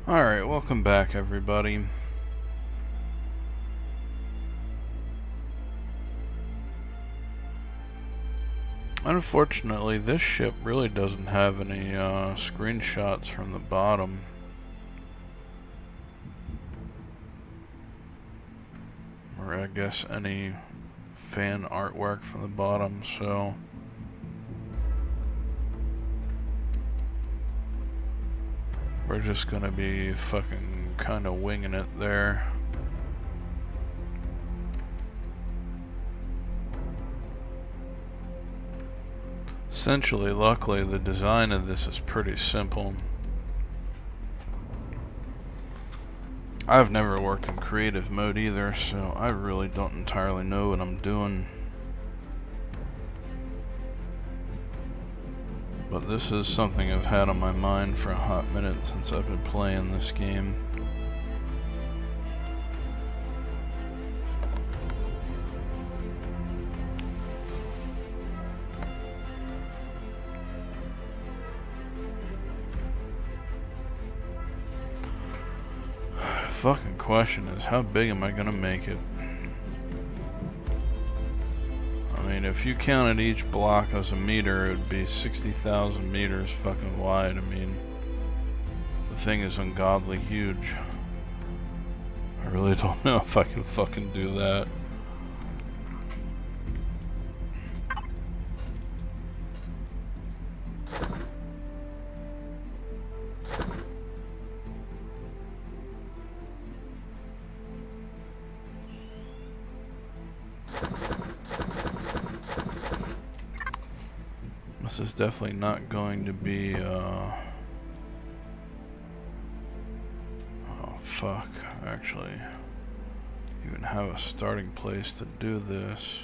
Alright, welcome back everybody. Unfortunately, this ship really doesn't have any screenshots from the bottom. Or I guess any fan artwork from the bottom, so we're just gonna be fucking kinda winging it there. Essentially, luckily, the design of this is pretty simple. I've never worked in creative mode either, so I really don't entirely know what I'm doing. But this is something I've had on my mind for a hot minute since I've been playing this game. Fucking question is, how big am I gonna make it? I mean, if you counted each block as a meter, it would be 60,000 meters fucking wide. I mean, the thing is ungodly huge. I really don't know if I can fucking do that. This is definitely not going to be, oh fuck, actually, even have a starting place to do this.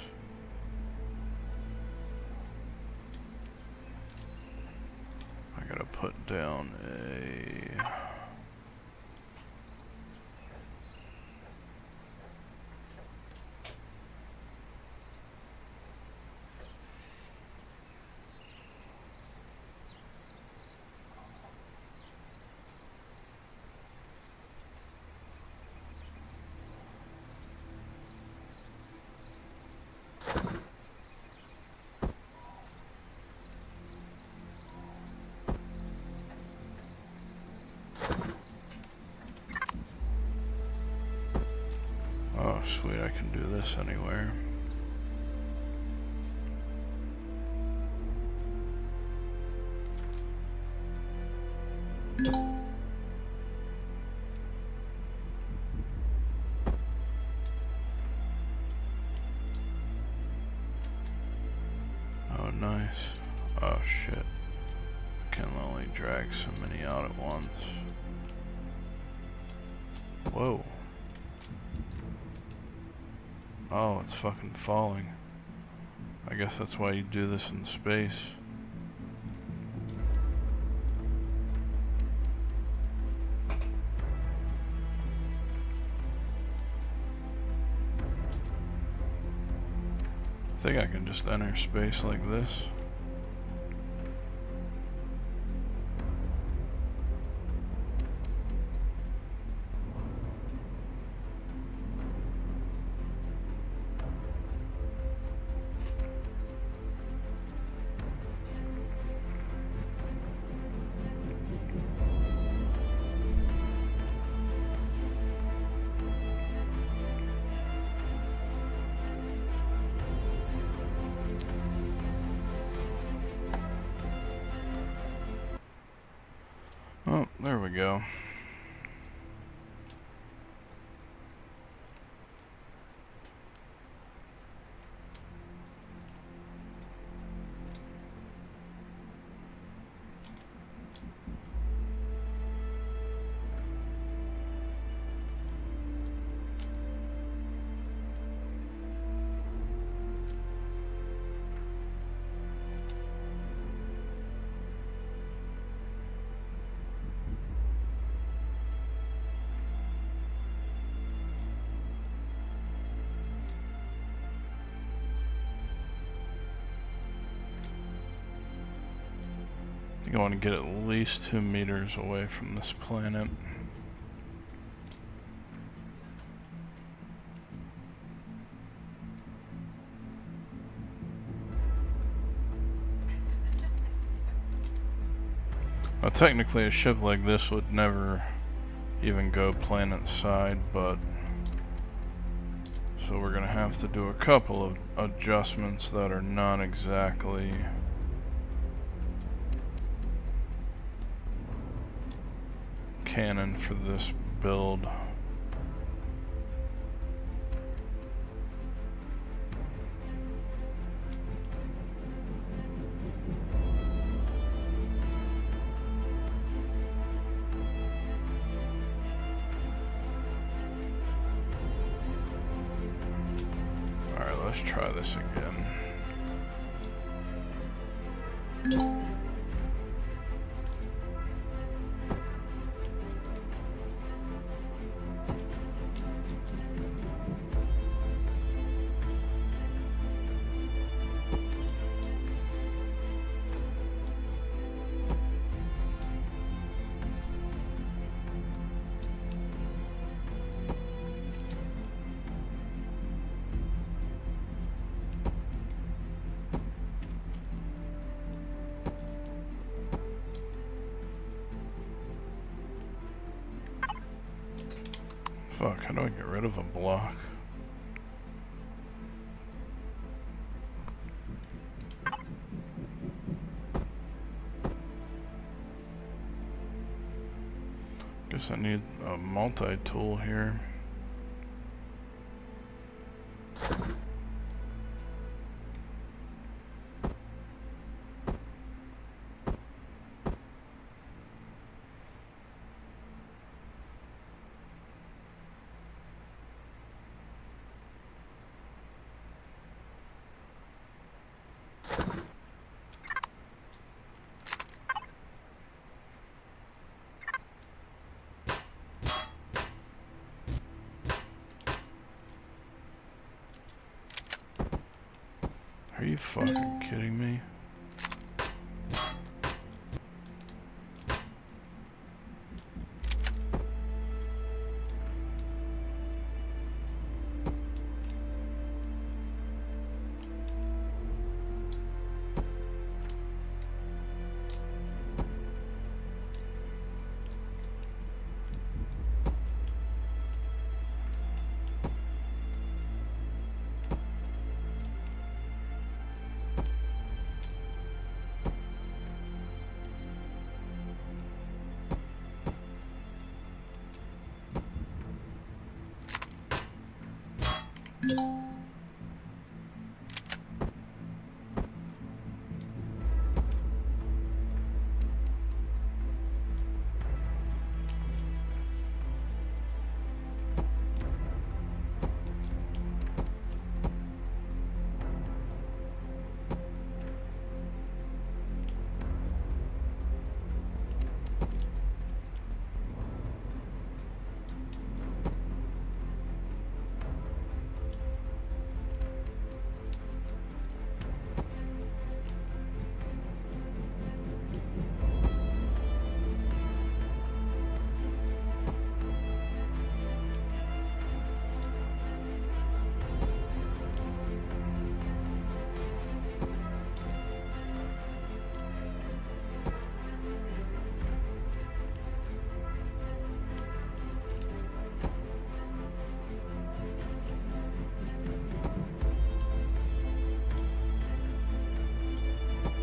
I gotta put down a... Oh, sweet, I can do this anywhere. Oh, nice. Oh, shit. I can only drag so many out at once. Whoa. Oh, it's fucking falling. I guess that's why you do this in space. I think I can just enter space like this. Oh, there we go. I think I want to get at least 2 meters away from this planet. Now, technically, a ship like this would never even go planet side, but so we're gonna have to do a couple of adjustments that are not exactly canon for this build. Alright, let's try this again. Fuck, how do I get rid of a block? Guess I need a multi-tool here. Are you fucking kidding me?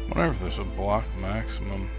I wonder if there's a block maximum.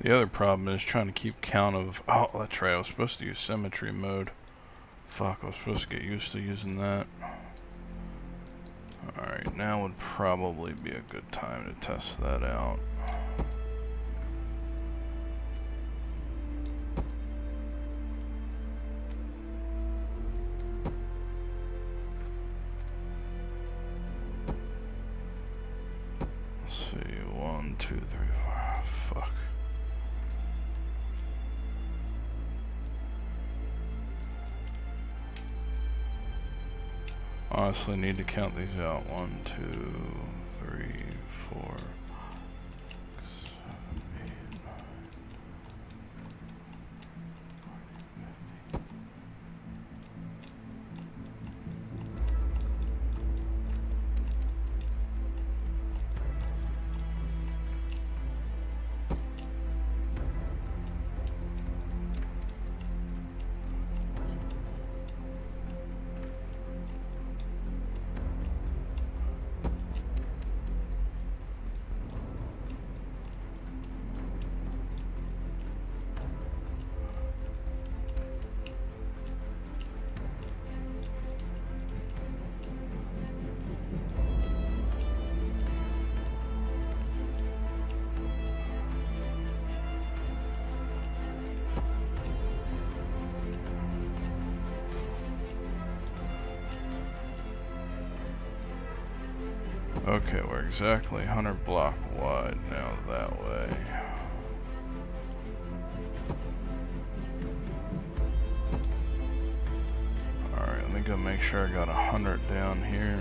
The other problem is trying to keep count of... Oh, that's right, I was supposed to use symmetry mode. Fuck, I was supposed to get used to using that. Alright, now would probably be a good time to test that out. Let's see, 1, 2, 3, 4, fuck. Honestly, need to count these out. 1, 2, 3, 4, 6, 7, 8, 9. Okay, we're exactly 100 block wide now that way. Alright, let me go make sure I got 100 down here.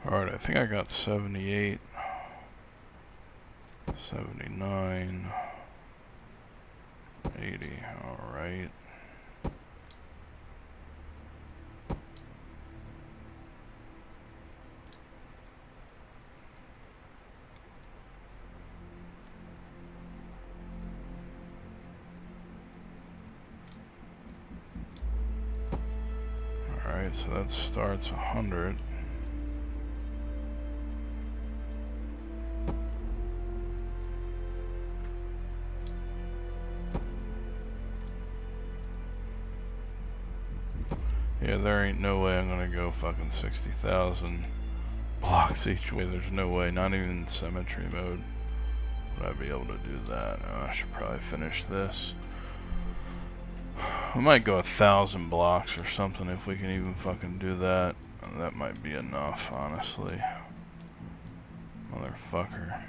Alright, I think I got 78, 79, 80, alright. Alright, so that starts 100. Yeah, there ain't no way I'm gonna go fucking 60,000 blocks each way. There's no way, not even in symmetry mode would I be able to do that. Oh, I should probably finish this. We might go 1,000 blocks or something if we can even fucking do that. That might be enough, honestly. Motherfucker.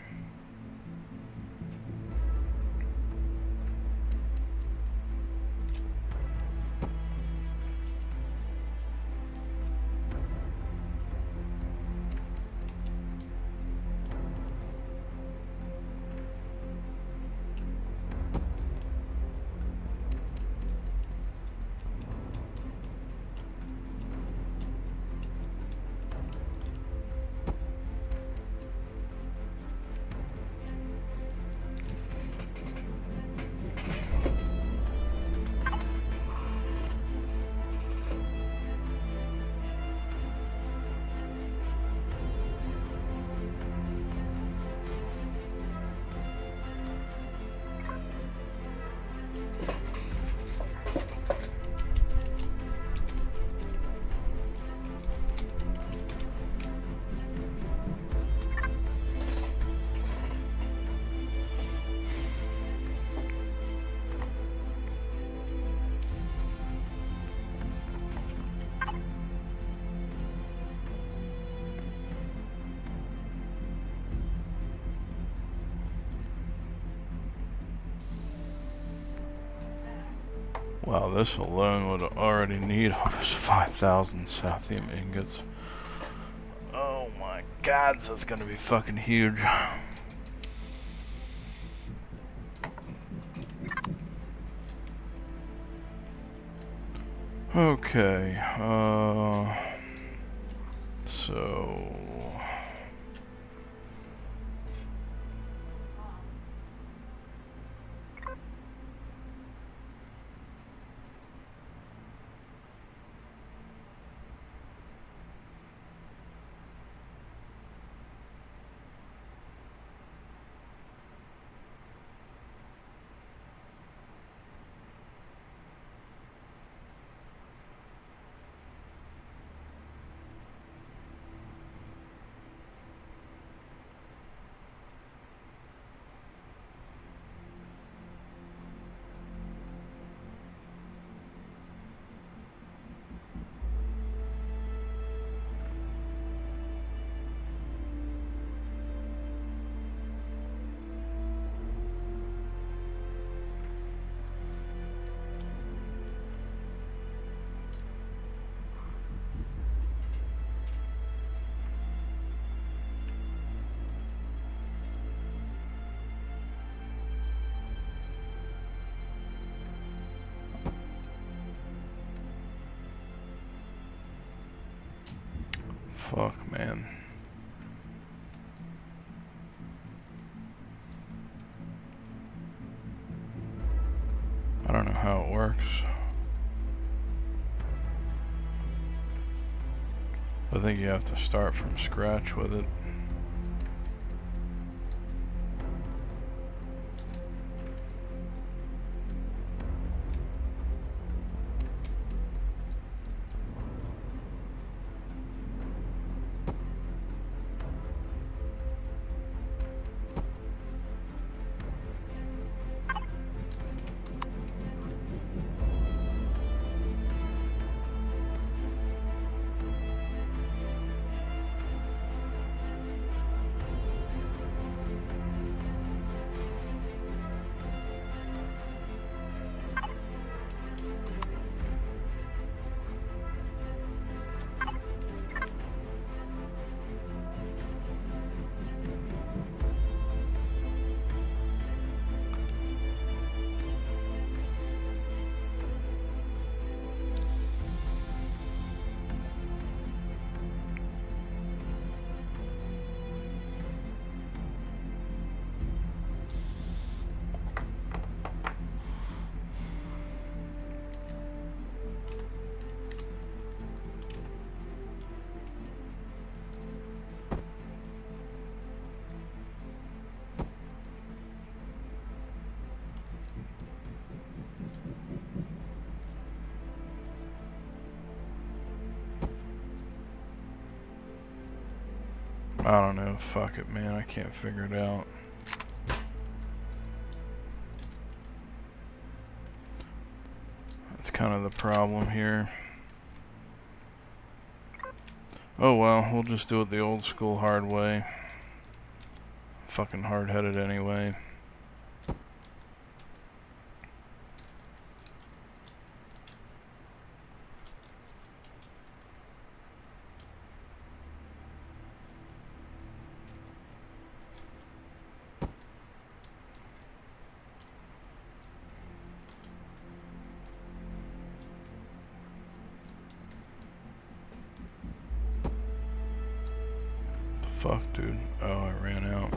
Wow, this alone would already need almost 5,000 Sathium ingots. Oh my god, so it's gonna be fucking huge. Okay, so... Fuck, man. I don't know how it works. I think you have to start from scratch with it. I don't know, fuck it, man, I can't figure it out. That's kind of the problem here. Oh well, we'll just do it the old school hard way. Fucking hard-headed anyway. Fuck, dude. Oh, I ran out.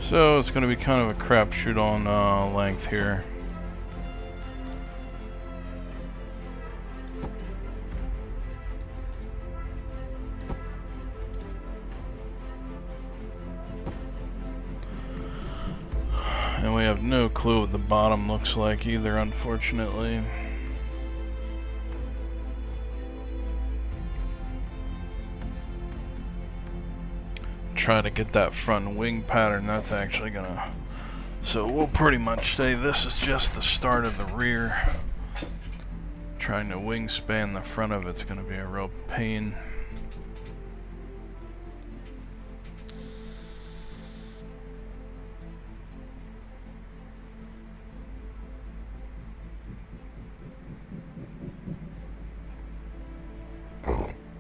So it's going to be kind of a crapshoot on length here. And we have no clue what the bottom looks like either, unfortunately. Try to get that front wing pattern. That's actually gonna, so we'll pretty much say this is just the start of the rear. Trying to wingspan the front of it's gonna be a real pain.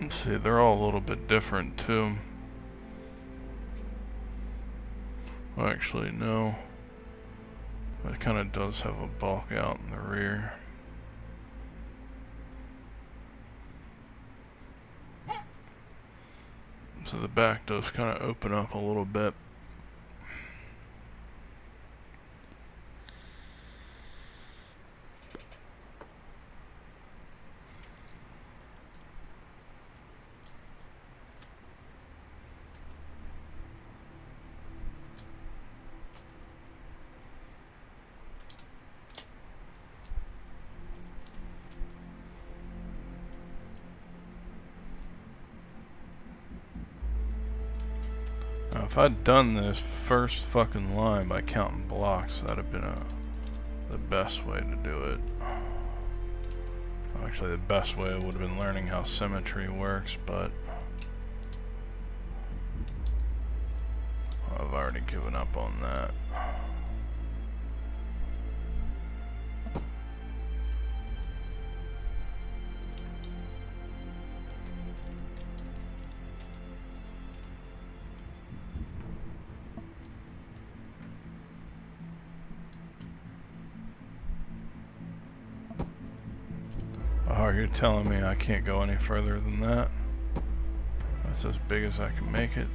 Let's see, they're all a little bit different too. Well, actually, no. It kind of does have a bulk out in the rear. So the back does kind of open up a little bit. Now, if I'd done this first fucking line by counting blocks, that'd have been the best way to do it. Actually, the best way would have been learning how symmetry works, but I've already given up on that. Oh, you're telling me I can't go any further than that? That's as big as I can make it.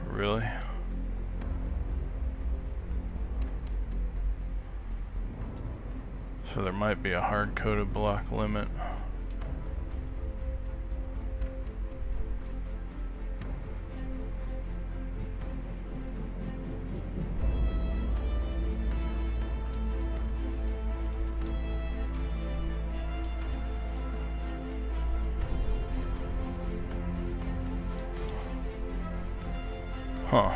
Really? So there might be a hard-coded block limit. Huh.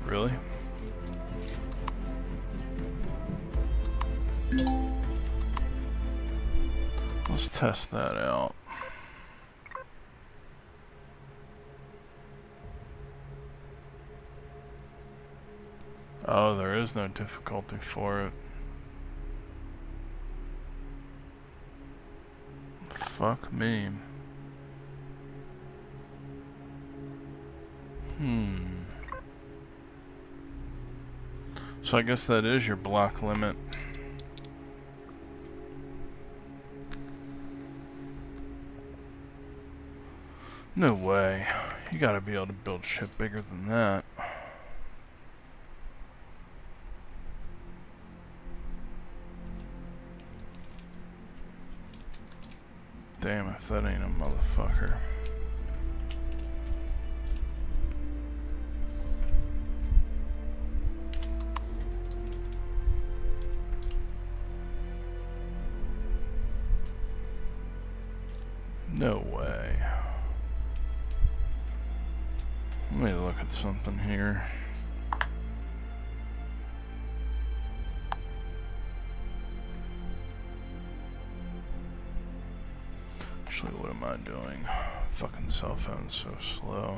Really? Let's test that out. Oh, there is no difficulty for it. Fuck me. So I guess that is your block limit. No way. You gotta be able to build shit bigger than that. Damn, if that ain't a motherfucker. No way. Let me look at something here. Actually, what am I doing? Fucking cell phone's so slow.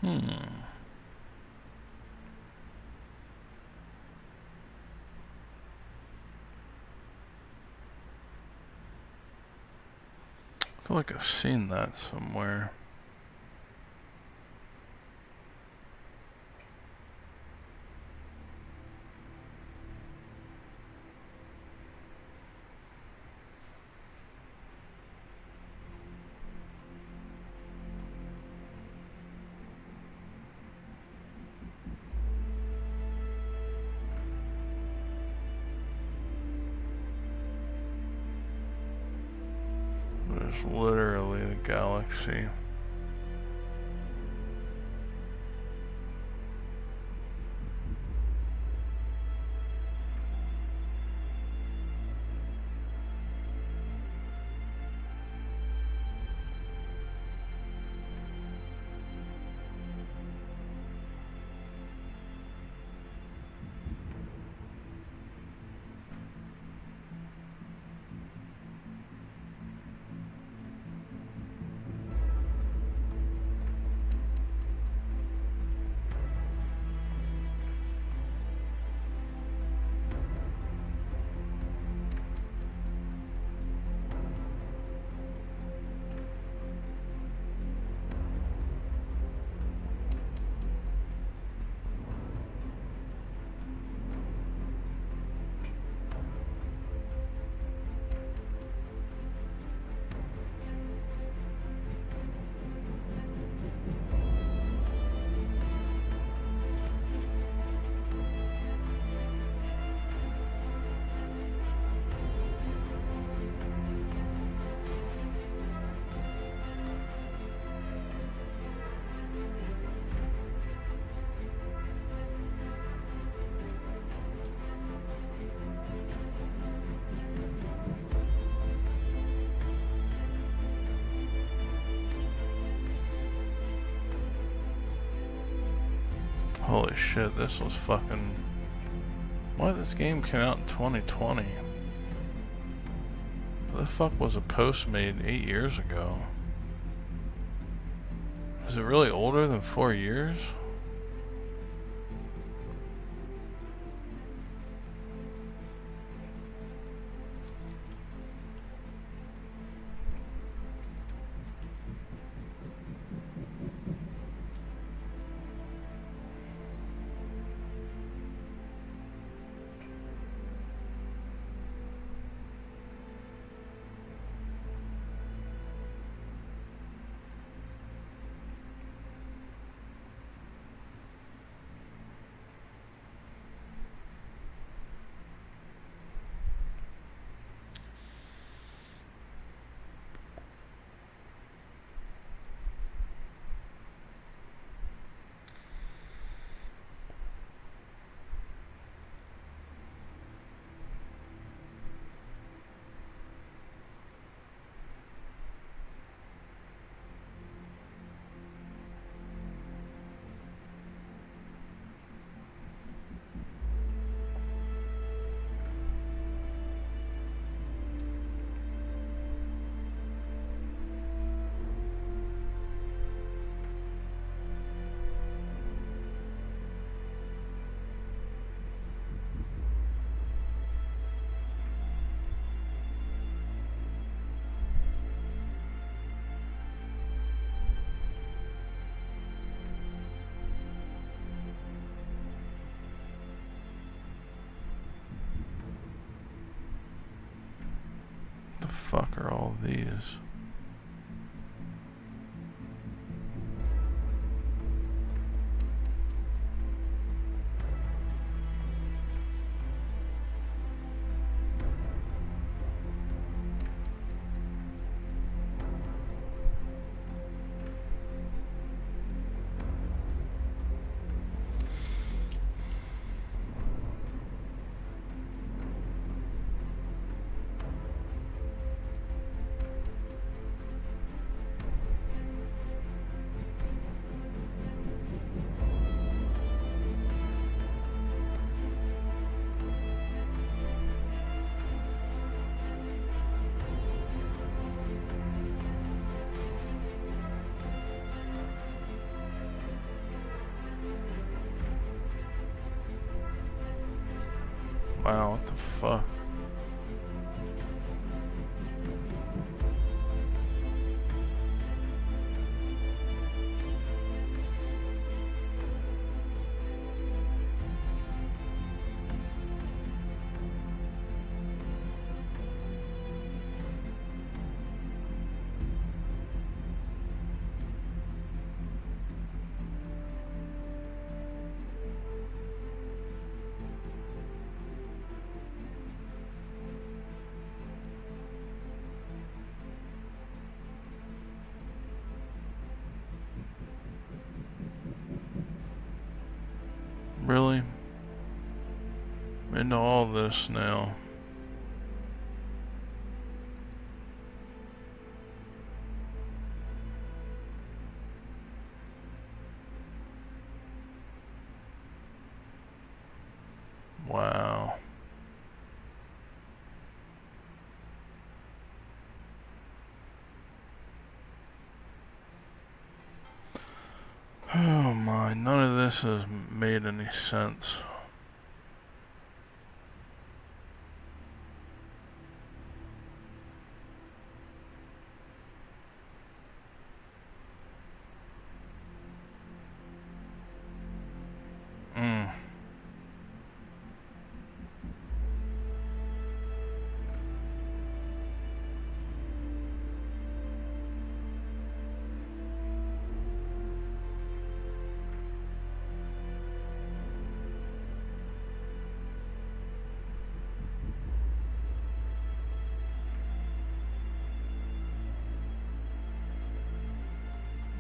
I feel like I've seen that somewhere. It's literally the galaxy. Holy shit, this was fucking... Why this game came out in 2020? What the fuck was a post made 8 years ago? Is it really older than 4 years? The fuck are all these? Wow, what the fuck? Really? I'm into all this now. Wow. Oh my, none of this has made any sense.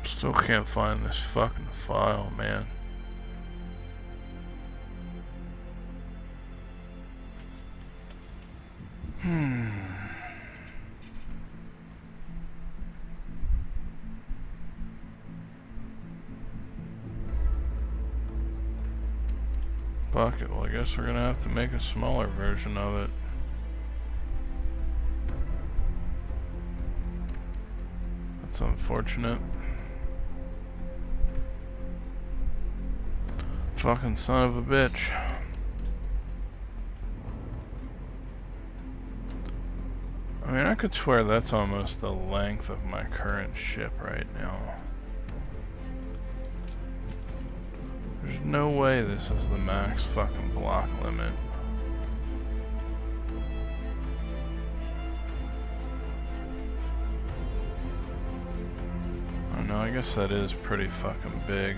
Still can't find this fucking file, man. Fuck it, well I guess we're gonna have to make a smaller version of it. That's unfortunate. Fucking son of a bitch. I mean, I could swear that's almost the length of my current ship right now. There's no way this is the max fucking block limit. I don't know, I guess that is pretty fucking big.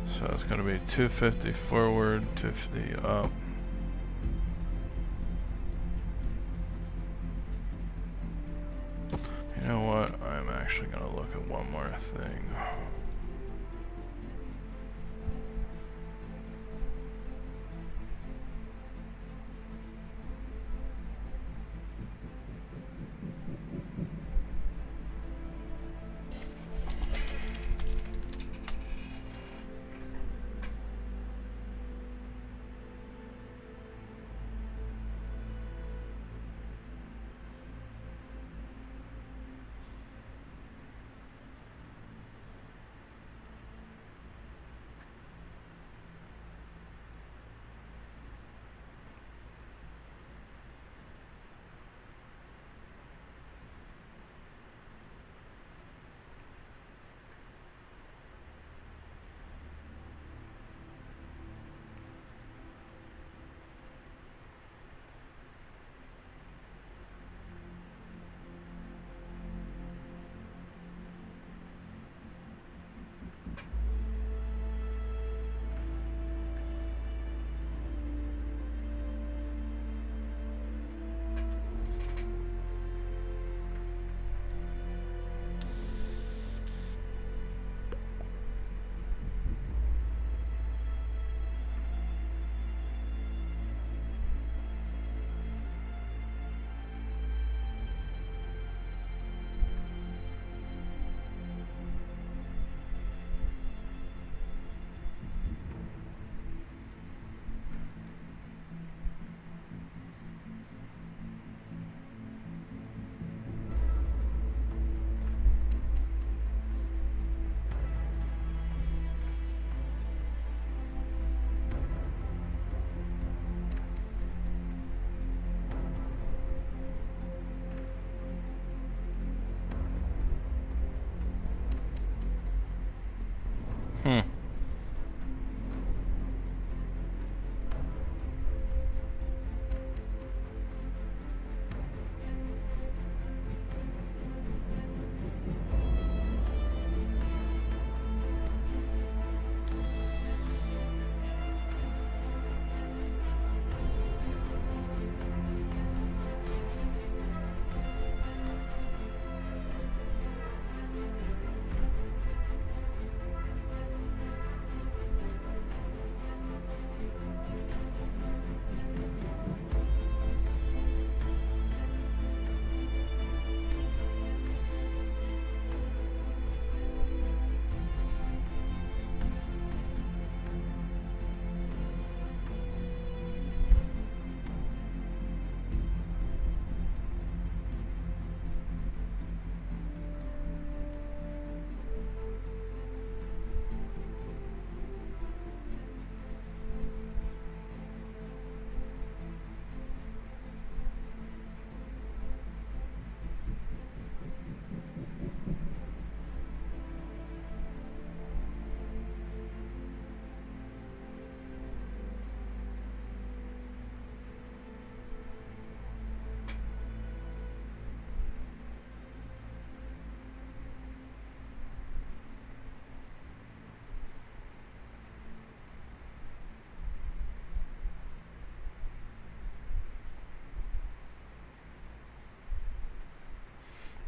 So it's going to be 250 forward, 250 up. You know what? I'm actually going to look at one more thing.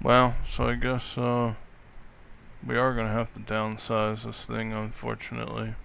Well, so I guess we are gonna have to downsize this thing, unfortunately.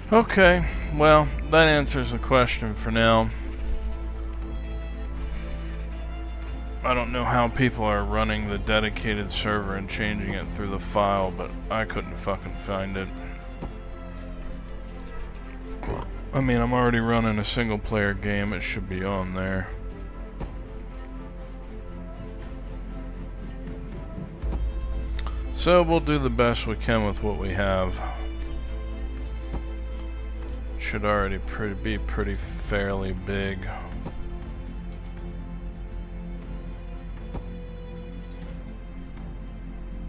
Okay, well, that answers the question for now. I don't know how people are running the dedicated server and changing it through the file, but I couldn't fucking find it. I mean, I'm already running a single player game, it should be on there. So we'll do the best we can with what we have. Should already be pretty fairly big.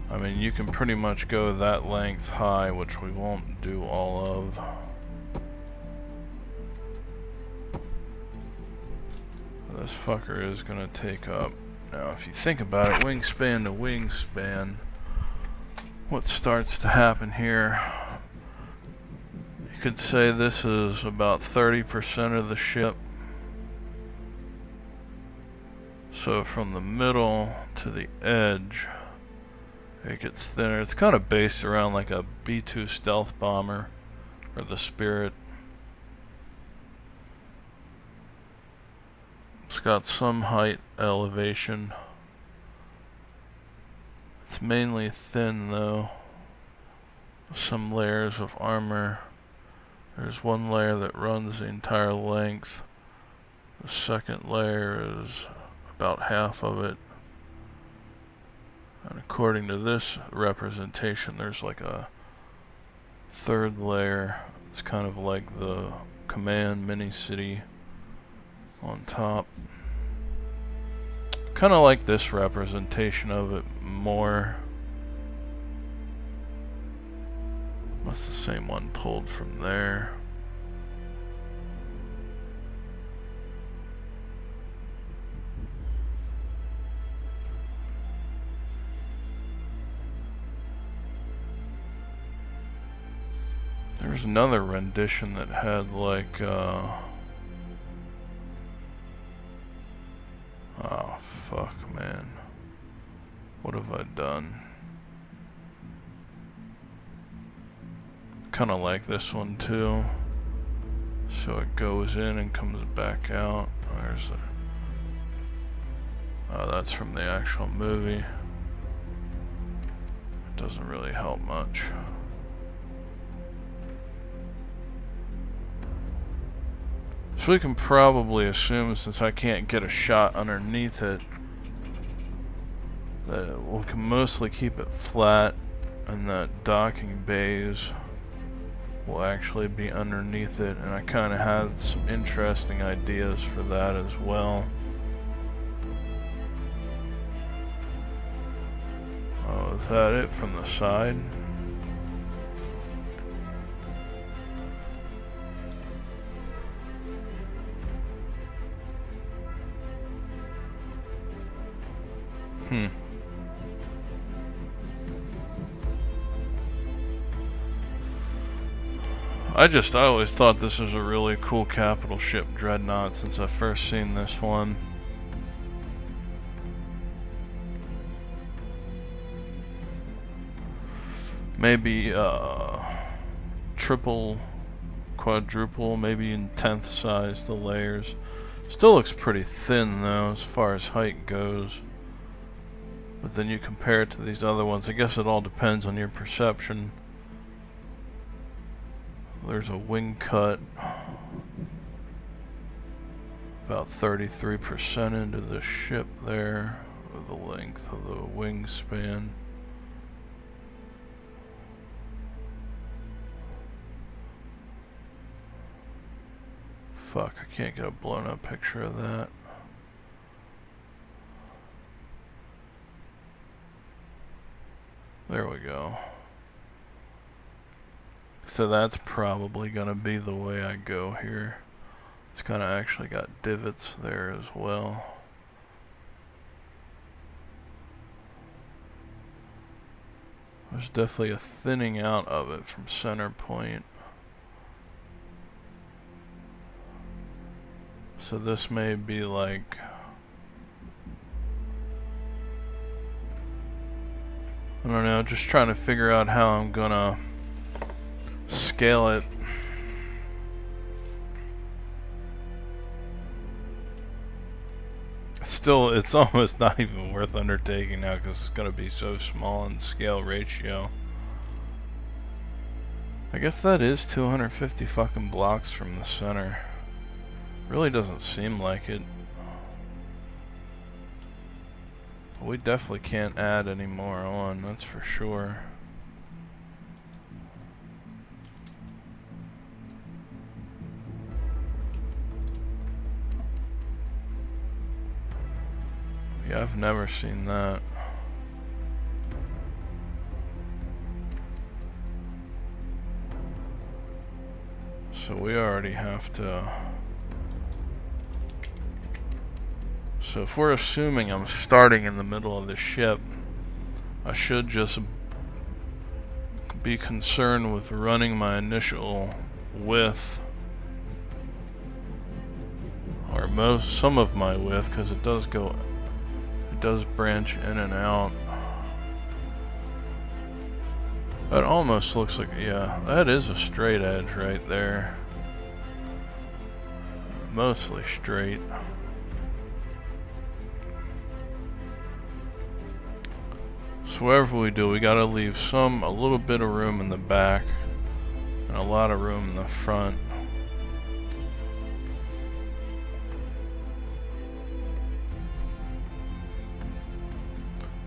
I mean, you can pretty much go that length high, which we won't do all of. This fucker is gonna take up. Now, if you think about it, wingspan to wingspan, what starts to happen here? You could say this is about 30% of the ship. So from the middle to the edge, it gets thinner. It's kind of based around like a B-2 stealth bomber, or the Spirit. It's got some height elevation. It's mainly thin though. Some layers of armor. There's one layer that runs the entire length. The second layer is about half of it. And according to this representation, there's like a third layer. It's kind of like the command mini-city on top. Kind of like this representation of it more. That's the same one pulled from there. There's another rendition that had like oh fuck, man. What have I done? Kind of like this one too. So it goes in and comes back out. There's a... Oh, that's from the actual movie. It doesn't really help much. So we can probably assume, since I can't get a shot underneath it, that we can mostly keep it flat, and that docking bays will actually be underneath it. And I kind of had some interesting ideas for that as well. Oh, is that it from the side? I always thought this was a really cool capital ship dreadnought since I first seen this one. Maybe triple, quadruple, maybe in 10th size the layers. Still looks pretty thin though as far as height goes. But then you compare it to these other ones. I guess it all depends on your perception. There's a wing cut about 33% into the ship there, of the length of the wingspan. Fuck, I can't get a blown up picture of that. There we go. So that's probably gonna be the way I go here. It's kinda actually got divots there as well. There's definitely a thinning out of it from center point. So this may be like, I don't know, just trying to figure out how I'm gonna scale it. Still, it's almost not even worth undertaking now because it's gonna be so small in scale ratio. I guess that is 250 fucking blocks from the center. Really doesn't seem like it. But we definitely can't add any more on, that's for sure. Yeah, I've never seen that. So we already have to... So if we're assuming I'm starting in the middle of the ship, I should just be concerned with running my initial width, or some of my width, because it does branch in and out. That almost looks like, yeah, that is a straight edge right there. Mostly straight. So whatever we do, we gotta leave a little bit of room in the back and a lot of room in the front.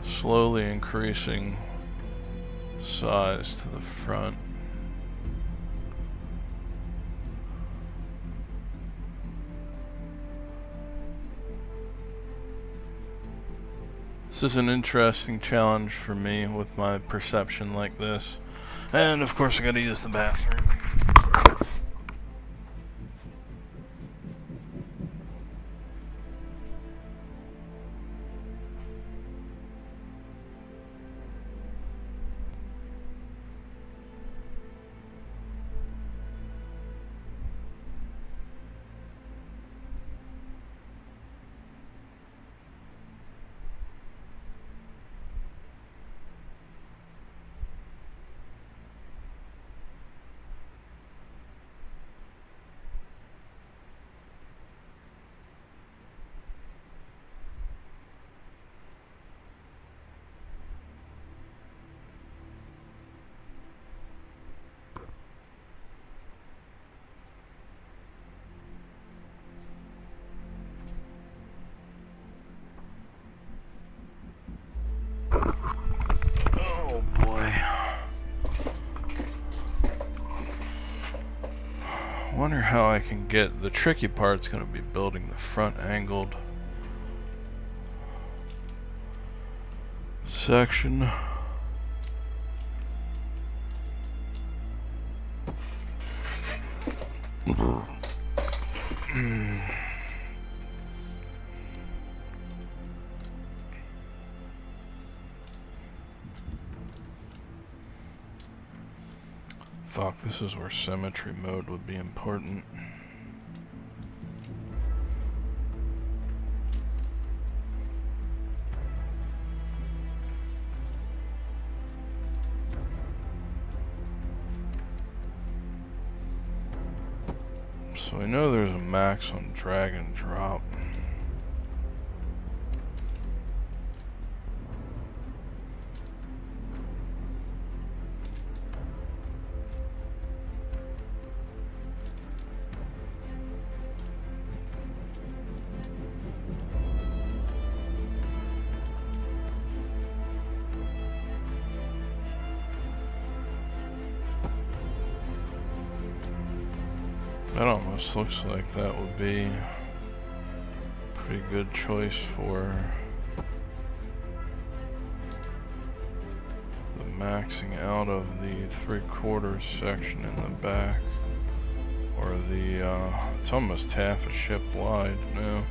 Slowly increasing size to the front. This is an interesting challenge for me with my perception like this. And of course I gotta use the bathroom. Wonder how I can get, the tricky part's gonna be building the front angled section. Fuck, this is where symmetry mode would be important. So I know there's a max on drag and drop. That almost looks like that would be a pretty good choice for the maxing out of the 3/4 section in the back. Or the, it's almost half a ship wide. No,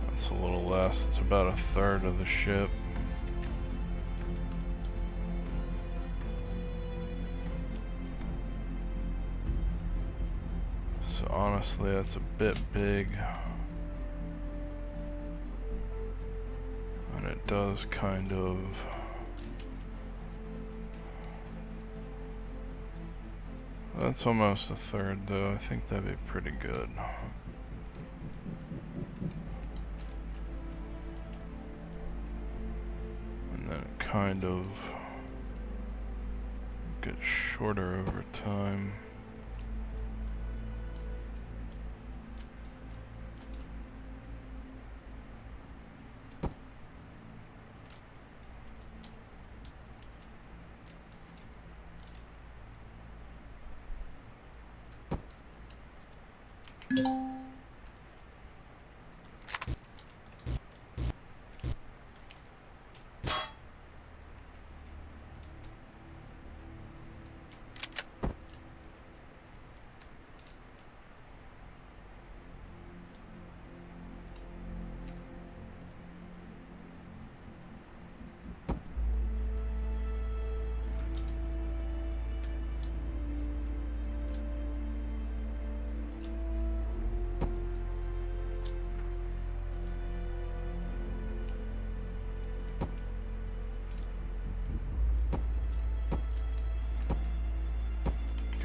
that's a little less. It's about 1/3 of the ship. So honestly, that's a bit big. And it does kind of... That's almost 1/3 though. I think that'd be pretty good. And then it kind of gets shorter over time.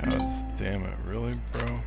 God damn it, really, bro?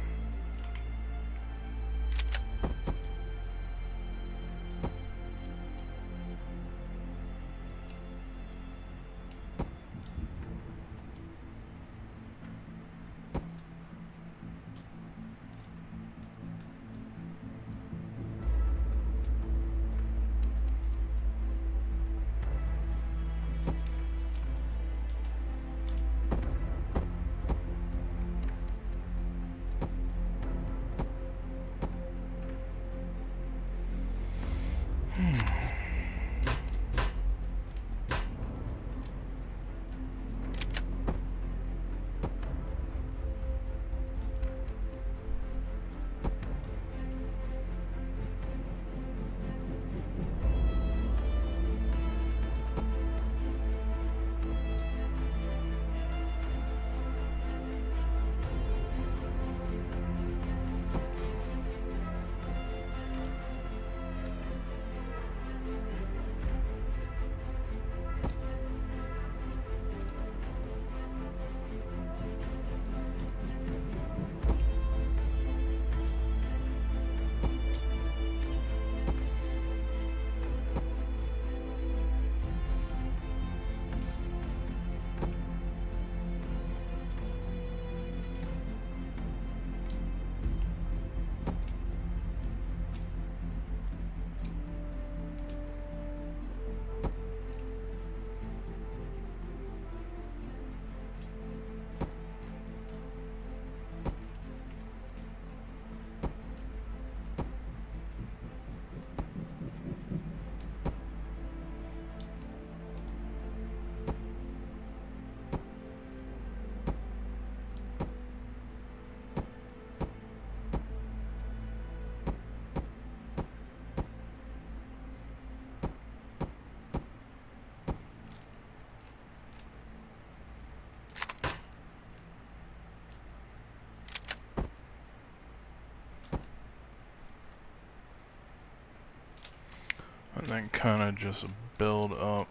And then kind of just build up.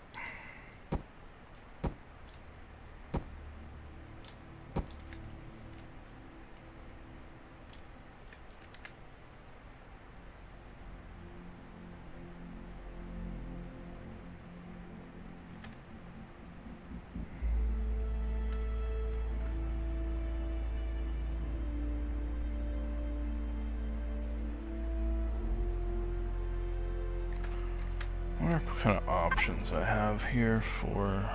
I wonder what kind of options I have here for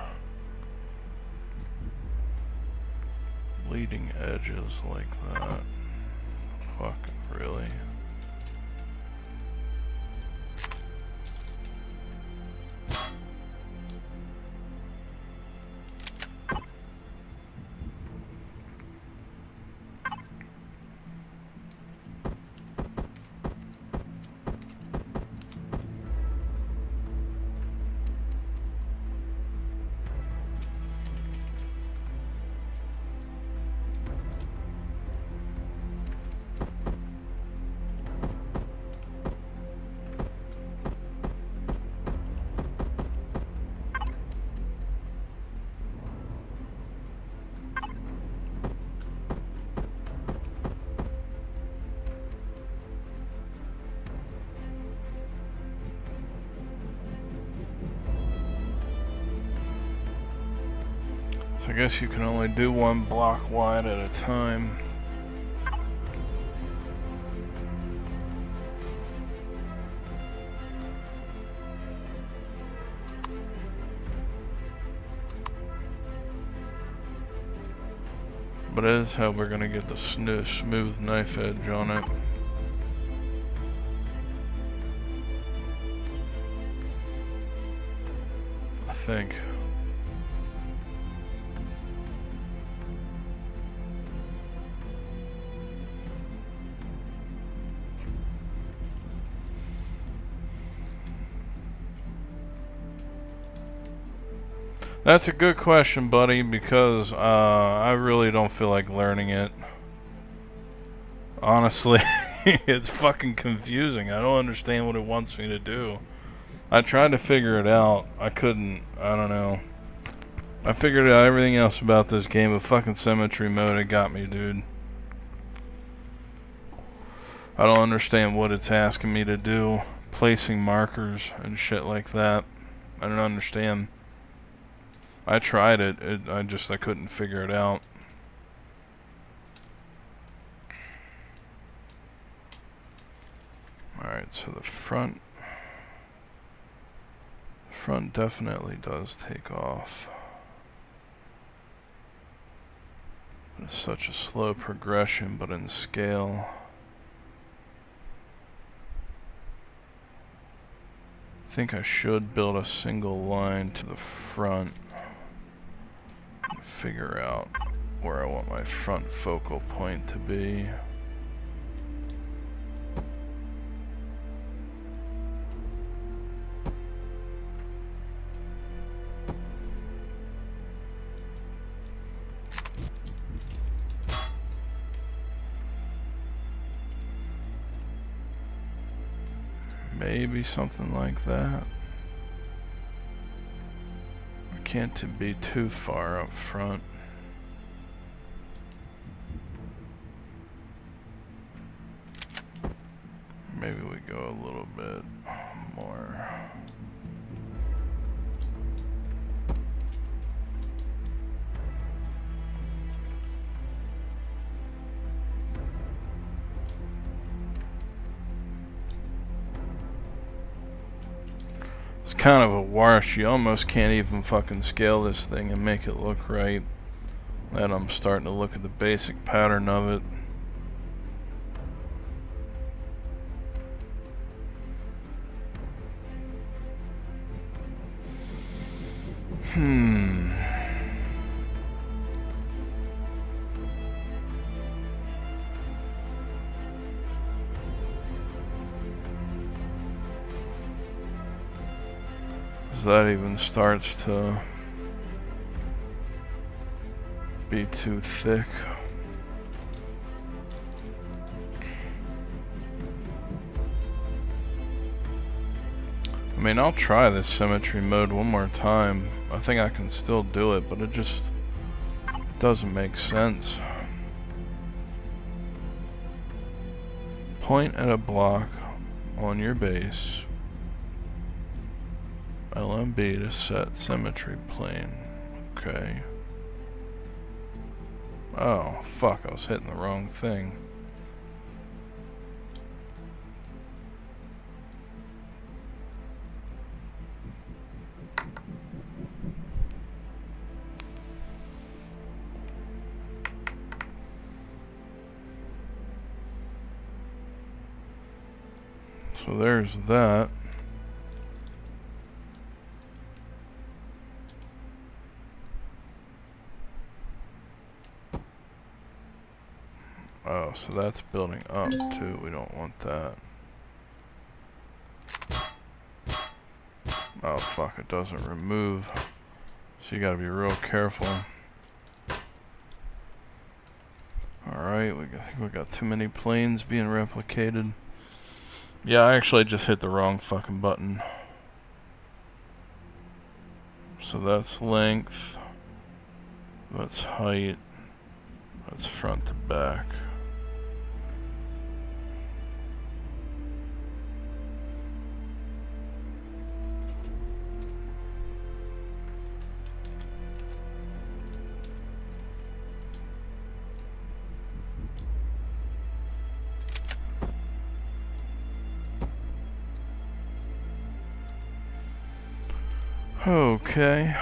leading edges like that. Fucking really. I guess you can only do one block wide at a time. But that is how we're gonna get the smooth knife edge on it. I think. That's a good question, buddy, because I really don't feel like learning it. Honestly, it's fucking confusing. I don't understand what it wants me to do. I tried to figure it out. I couldn't. I don't know. I figured out everything else about this game, but fucking symmetry mode, it got me, dude. I don't understand what it's asking me to do. Placing markers and shit like that. I don't understand. I tried it. I couldn't figure it out. Alright, so the front definitely does take off. It's such a slow progression, but in scale. I think I should build a single line to the front. Figure out where I want my front focal point to be. Maybe something like that. Can't be too far up front. Maybe we go a little bit more. It's kind of a wash. You almost can't even fucking scale this thing and make it look right. And I'm starting to look at the basic pattern of it. That even starts to be too thick. I mean, I'll try this symmetry mode one more time. I think I can still do it, but it just doesn't make sense. Point at a block on your base. LMB to set symmetry plane. Okay. Oh, fuck, I was hitting the wrong thing. So there's that. Oh, so that's building up too. We don't want that. Oh fuck, it doesn't remove. So you gotta be real careful. Alright, I think we got too many planes being replicated. Yeah, I actually just hit the wrong fucking button. So that's length. That's height. That's front to back. Okay.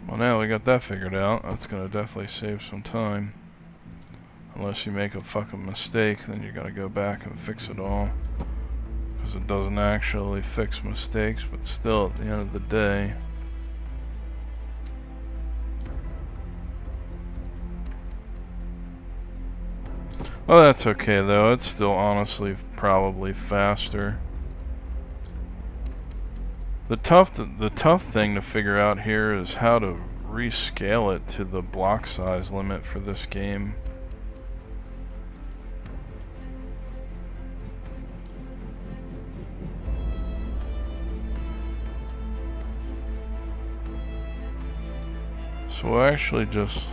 Well, now we got that figured out. That's gonna definitely save some time. Unless you make a fucking mistake, then you gotta go back and fix it all. Because it doesn't actually fix mistakes, but still, at the end of the day. Well, that's okay though. It's still honestly probably faster. The tough thing to figure out here is how to rescale it to the block size limit for this game. So we'll actually just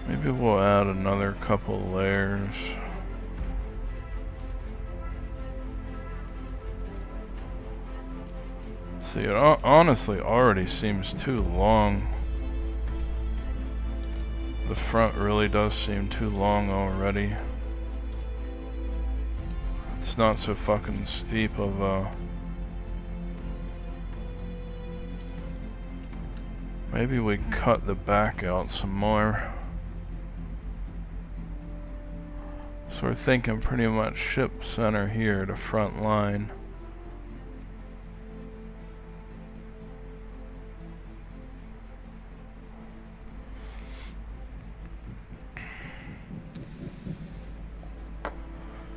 maybe we'll add another couple layers. See, it honestly already seems too long. The front really does seem too long already. It's not so fucking steep of a... Maybe we cut the back out some more. So we're thinking pretty much ship center here to front line.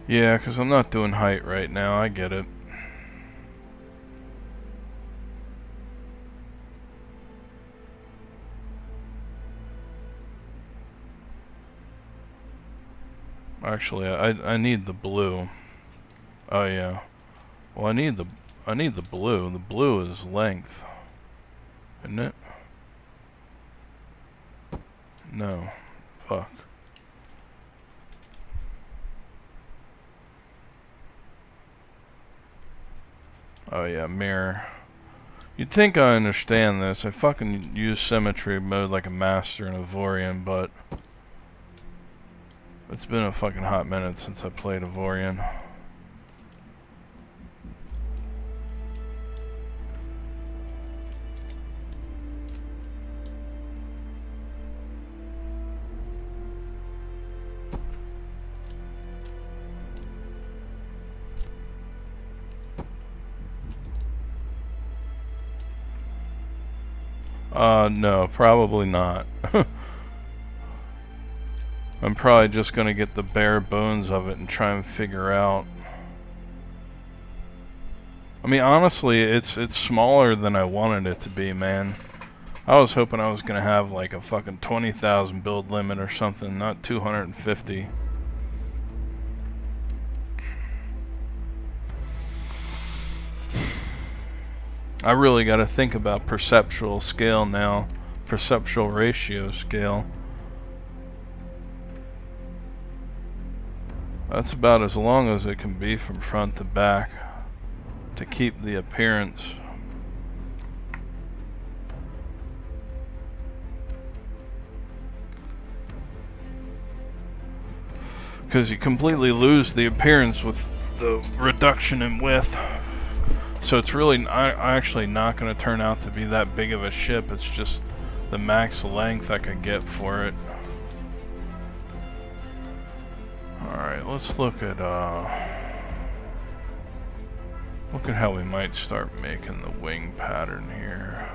Yeah, because I'm not doing height right now, I get it. Actually, I need the blue. Oh yeah. Well, I need the blue. The blue is length, isn't it? No. Fuck. Oh yeah, mirror. You'd think I understand this. I fucking use symmetry mode like a master in Evorian, but it's been a fucking hot minute since I played Evorian. No, probably not. I'm probably just gonna get the bare bones of it and try and figure out. I mean, honestly, it's smaller than I wanted it to be, man. I was hoping I was gonna have like a fucking 20,000 build limit or something, not 250. I really got to think about perceptual scale now, perceptual ratio scale. That's about as long as it can be from front to back to keep the appearance. Because you completely lose the appearance with the reduction in width. So it's really actually not going to turn out to be that big of a ship. It's just the max length I could get for it. Alright, let's look at how we might start making the wing pattern here.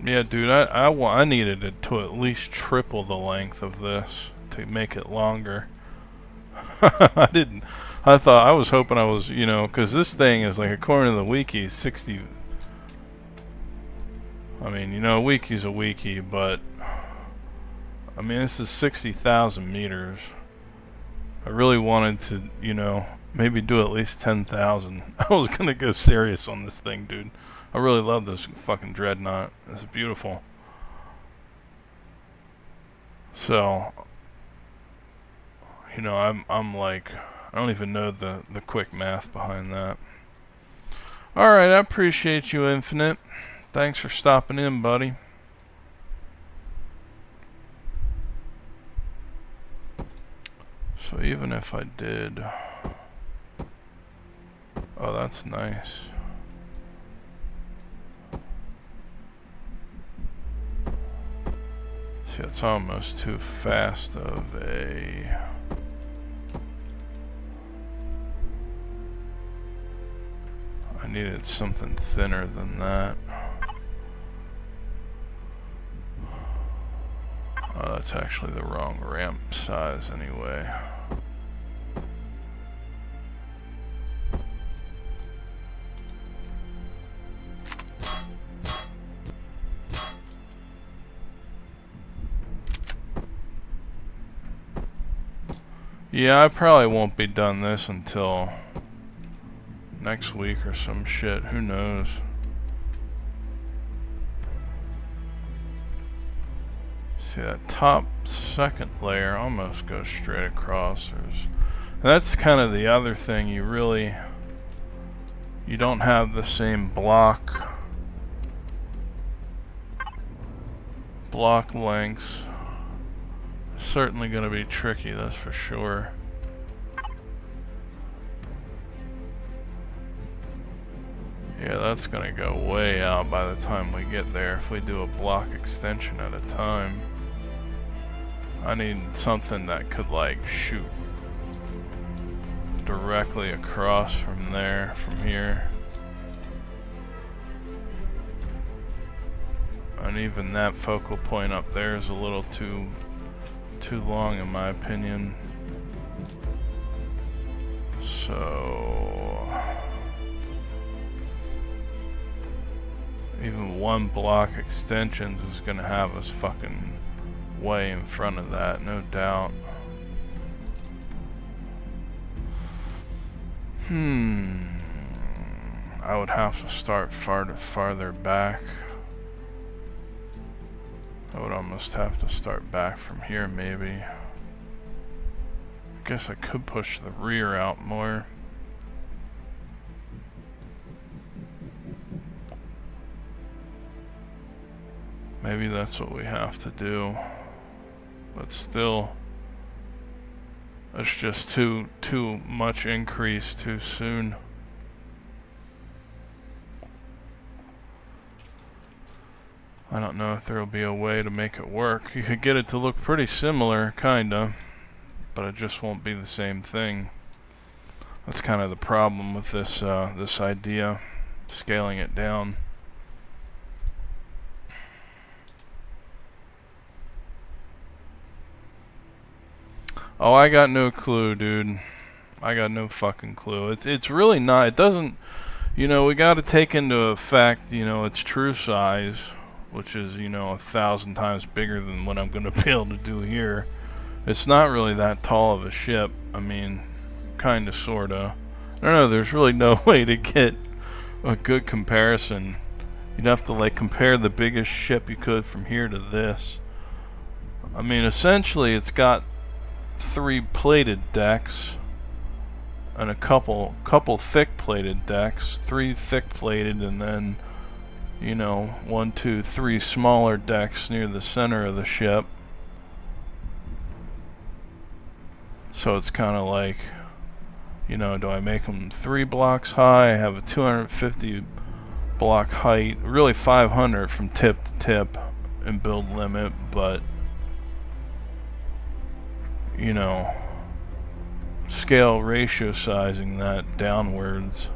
Yeah, dude, I needed it to at least triple the length of this to make it longer. I thought, I was hoping I was, you know, because this thing is like, according to the wiki, 60. I mean, you know, a wiki's a wiki, but I mean, this is 60,000 meters. I really wanted to, you know, maybe do at least 10,000. I was gonna go serious on this thing, dude. I really love this fucking dreadnought. It's beautiful. So, you know, I'm like, I don't even know the quick math behind that. Alright, I appreciate you, Infinite. Thanks for stopping in, buddy. So even if I did... Oh, that's nice. See, it's almost too fast of a... I needed something thinner than that. Oh, that's actually the wrong ramp size anyway. Yeah, I probably won't be done this until next week or some shit. Who knows? See, that top second layer almost goes straight across. That's kind of the other thing. You don't have the same block lengths. Certainly going to be tricky, that's for sure. Yeah, that's going to go way out by the time we get there if we do a block extension at a time. I need something that could like shoot directly across from there, from here. And even that focal point up there is a little too long in my opinion. So even one block extensions is gonna have us fucking way in front of that, no doubt. I would have to start farther back. I would almost have to start back from here, maybe. I guess I could push the rear out more. Maybe that's what we have to do. But still, it's just too much increase too soon. I don't know if there'll be a way to make it work. You could get it to look pretty similar, kinda, but it just won't be the same thing. That's kind of the problem with this this idea, scaling it down. Oh, I got no clue, dude. I got no fucking clue. It's really not. It doesn't. You know, we got to take into effect, you know, its true size, which is, you know, 1,000 times bigger than what I'm going to be able to do here. It's not really that tall of a ship. I mean, kind of, sort of. I don't know, there's really no way to get a good comparison. You'd have to, like, compare the biggest ship you could from here to this. I mean, essentially, it's got 3 plated decks and a couple thick plated decks, 3 thick plated, and then, you know, 1, 2, 3 smaller decks near the center of the ship. So it's kind of like, you know, do I make them 3 blocks high? I have a 250 block height, really 500 from tip to tip and build limit, but, you know, scale ratio sizing that downwards.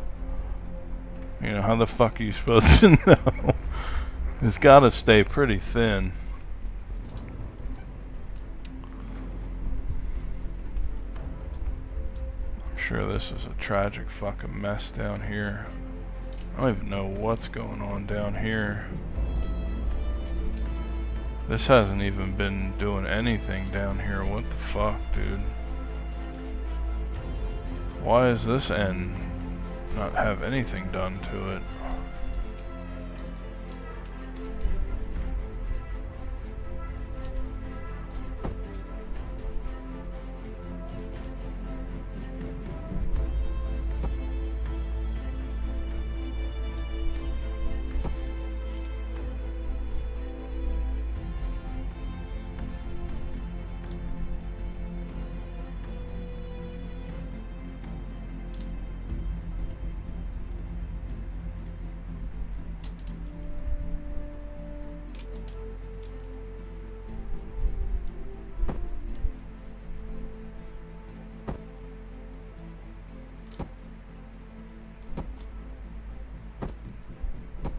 You know, how the fuck are you supposed to know? It's gotta stay pretty thin. I'm sure this is a tragic fucking mess down here. I don't even know what's going on down here. This hasn't even been doing anything down here. What the fuck, dude? Why is this end not have anything done to it?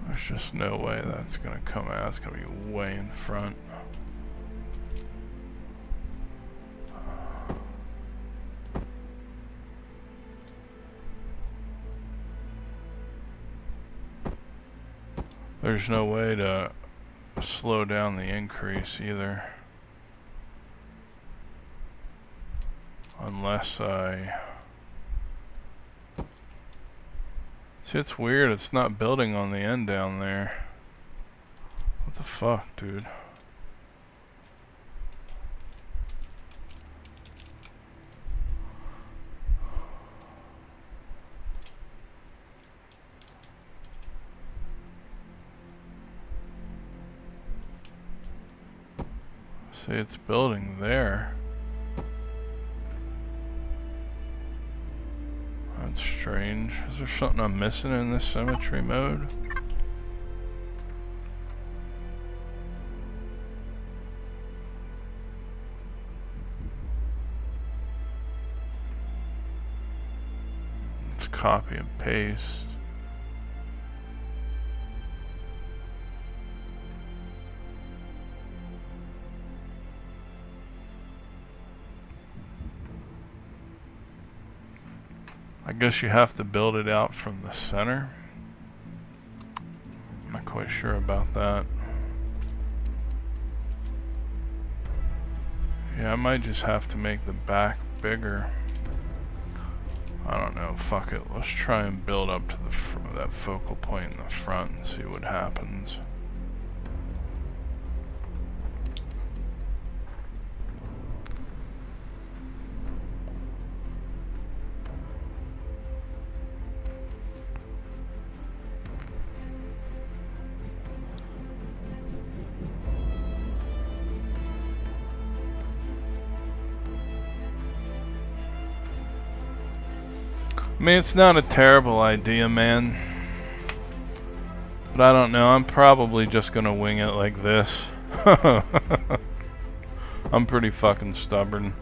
There's just no way that's gonna come out. It's gonna be way in front. There's no way to slow down the increase either. Unless I... See, it's weird, it's not building on the end down there. What the fuck, dude? See, it's building there. That's strange. Is there something I'm missing in this symmetry mode? Let's copy and paste. I guess you have to build it out from the center. I'm not quite sure about that. Yeah, I might just have to make the back bigger. I don't know, fuck it. Let's try and build up to that focal point in the front and see what happens. I mean, it's not a terrible idea, man. But I don't know, I'm probably just gonna wing it like this. I'm pretty fucking stubborn.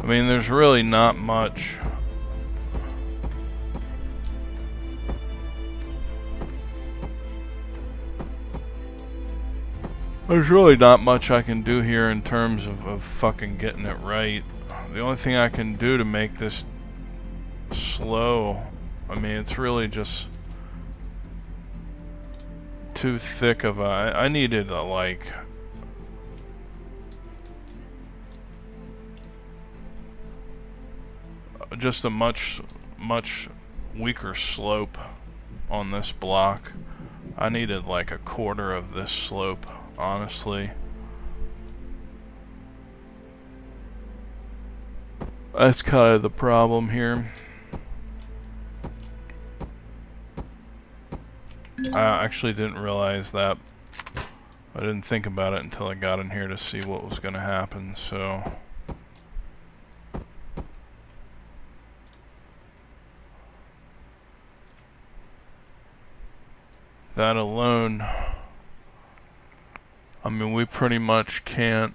I mean, there's really not much. There's really not much I can do here in terms of fucking getting it right. The only thing I can do to make this slow, I mean, it's really just too thick of a... I needed a, like... just a much weaker slope on this block. I needed like a quarter of this slope, honestly. That's kind of the problem here. I actually didn't realize that. I didn't think about it until I got in here to see what was going to happen, so... that alone, I mean, we pretty much can't,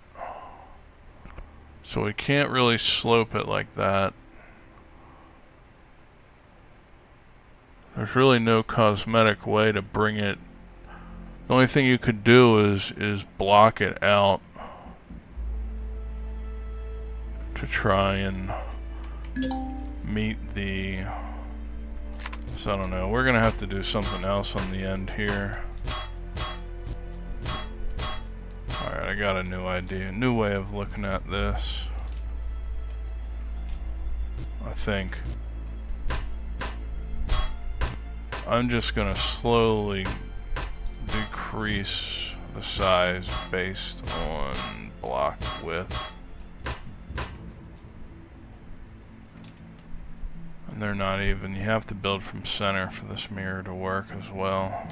so we can't really slope it like that. There's really no cosmetic way to bring it. The only thing you could do is block it out to try and meet the... So I don't know, we're gonna have to do something else on the end here. Alright, I got a new idea, a new way of looking at this. I think. I'm just gonna slowly decrease the size based on block width. And they're not even, you have to build from center for this mirror to work as well.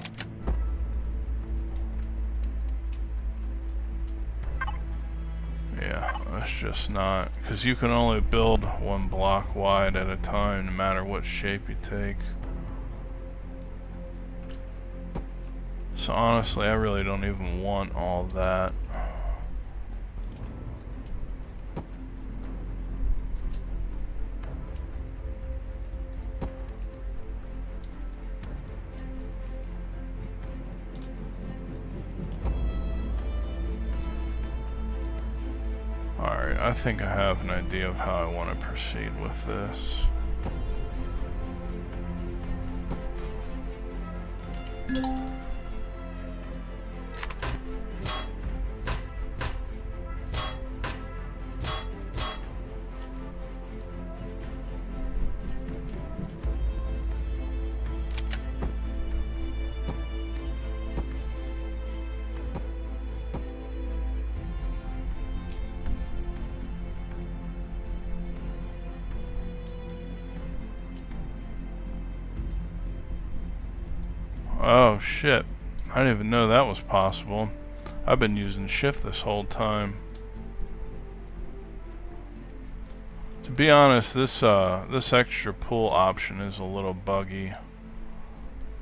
Yeah, that's just not, because you can only build one block wide at a time no matter what shape you take. So honestly, I really don't even want all that. Alright, I think I have an idea of how I want to proceed with this. Oh shit, I didn't even know that was possible. I've been using shift this whole time. To be honest, this extra pull option is a little buggy.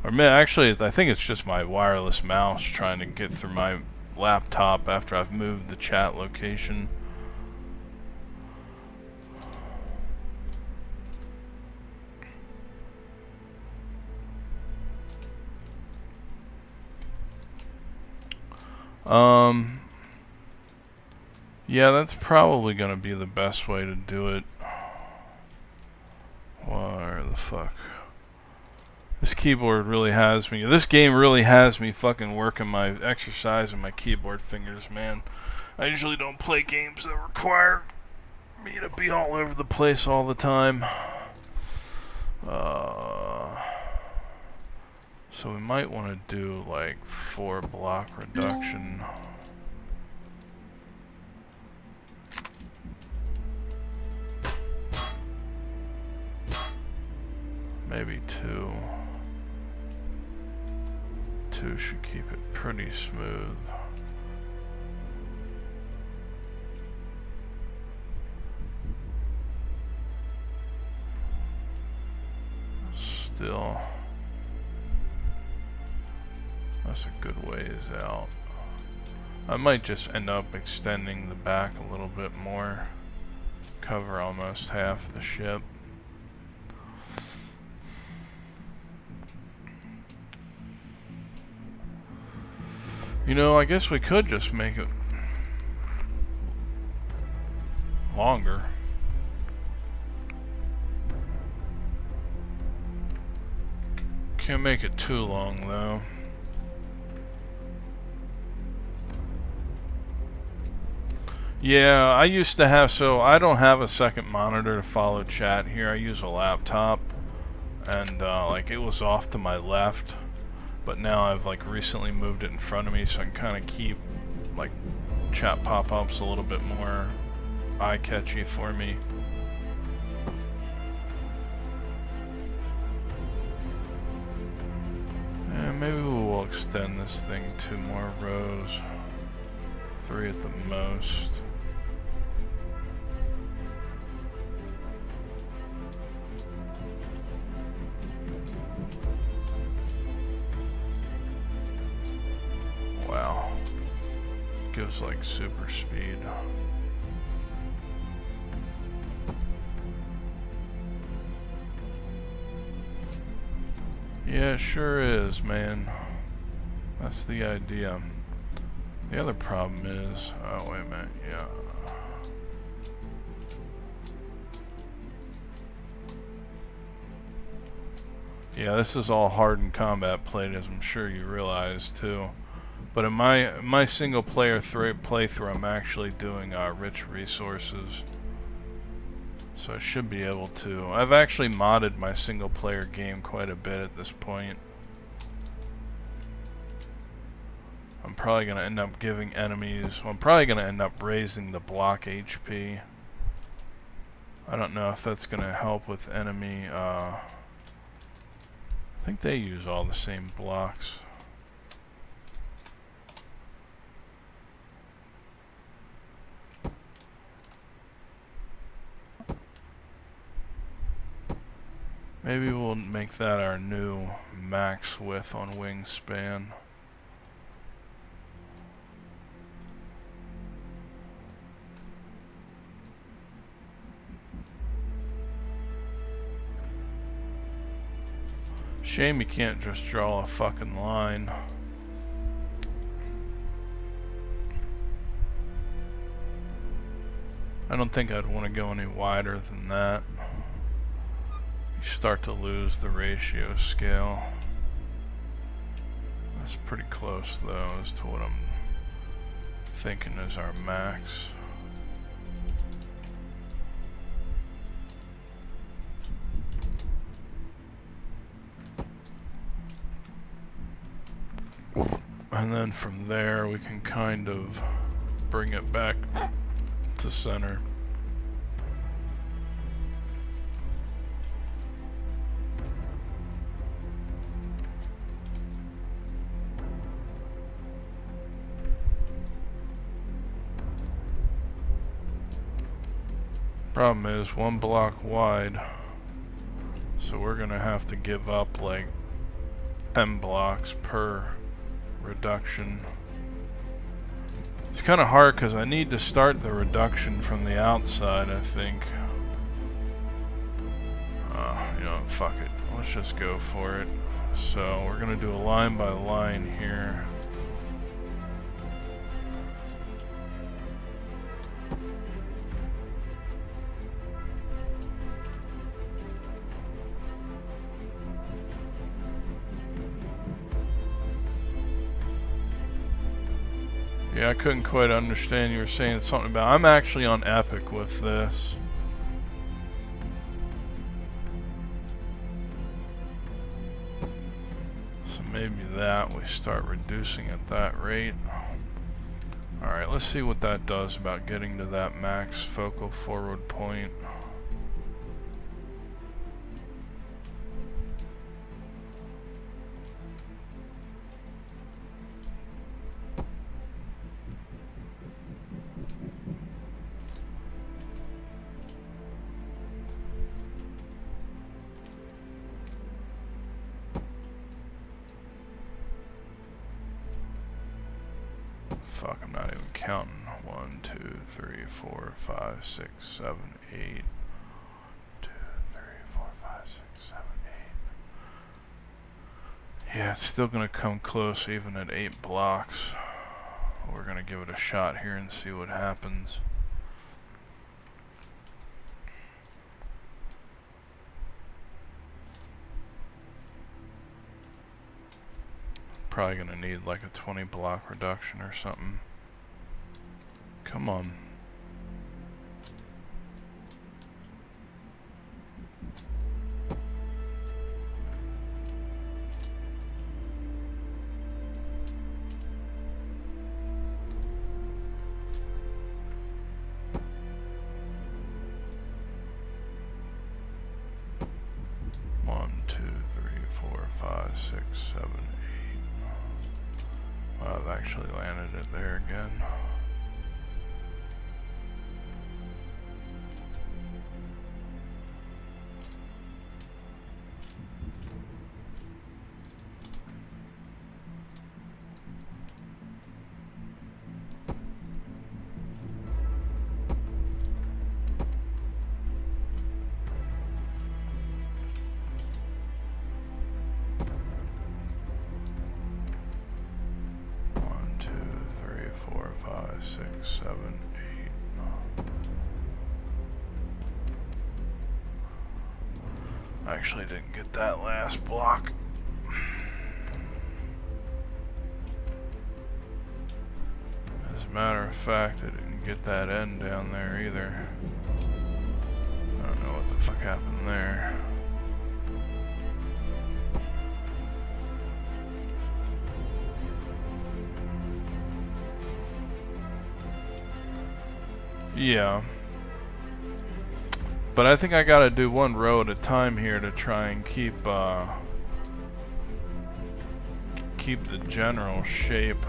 Or actually, I think it's just my wireless mouse trying to get through my laptop after I've moved the chat location. Yeah, that's probably gonna be the best way to do it. Where the fuck? This keyboard really has me. This game really has me fucking working my exercise and my keyboard fingers, man. I usually don't play games that require me to be all over the place all the time. So we might want to do like 4 block reduction. Maybe 2. 2 should keep it pretty smooth. Still. That's a good ways out. I might just end up extending the back a little bit more. Cover almost half the ship. You know, I guess we could just make it longer. Can't make it too long though. Yeah, I used to have, so I don't have a second monitor to follow chat here. I use a laptop, and like it was off to my left, but now I've like recently moved it in front of me so I can kind of keep like chat pop-ups a little bit more eye-catchy for me. And maybe we'll extend this thing 2 more rows, 3 at the most. Wow, gives like super speed. Yeah, it sure is, man. That's the idea. The other problem is, oh wait a minute, yeah. Yeah, this is all hardened combat plate, as I'm sure you realize too. But in my single player playthrough, I'm actually doing rich resources. So I should be able to. I've actually modded my single player game quite a bit at this point. I'm probably going to end up giving enemies, well, I'm probably going to end up raising the block HP. I don't know if that's going to help with enemy, I think they use all the same blocks. Maybe we'll make that our new max width on wingspan. Shame you can't just draw a fucking line. I don't think I'd want to go any wider than that. You start to lose the ratio scale. That's pretty close though as to what I'm thinking is our max. And then from there we can kind of bring it back to center. Problem is 1 block wide, so we're gonna have to give up like 10 blocks per reduction. It's kind of hard because I need to start the reduction from the outside, I think. You know, fuck it. Let's just go for it. So we're gonna do a line by line here. Yeah, I couldn't quite understand. You were saying something about, I'm actually on Epic with this. So maybe that, we start reducing at that rate. Alright, let's see what that does about getting to that max focal forward point. fuck, I'm not even counting. 1, 2, 3, 4, 5, 6, 7, 8. 2, 3, 4, 5, 6, 7, 8. Yeah, it's still gonna come close even at 8 blocks. We're gonna give it a shot here and see what happens. Probably gonna need like a 20 block reduction or something. Come on. One, 2, 3, 4, 5, 6, 7, 8. Well, I've actually landed it there again. Six, 7, 8. I actually didn't get that last block. As a matter of fact, I didn't get that end down there either. I don't know what the fuck happened there. Yeah. But I think I gotta do one row at a time here to try and keep the general shape.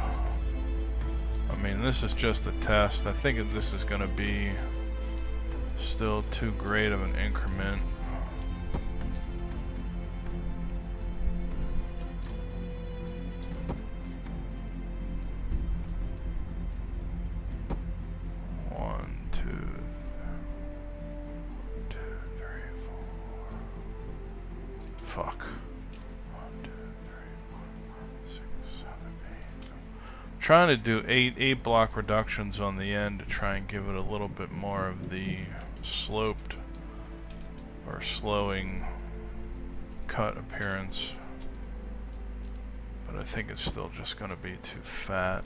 I mean, this is just a test. I think this is gonna be still too great of an increment. Trying to do eight block reductions on the end to try and give it a little bit more of the sloped or slowing cut appearance, but I think it's still just going to be too fat.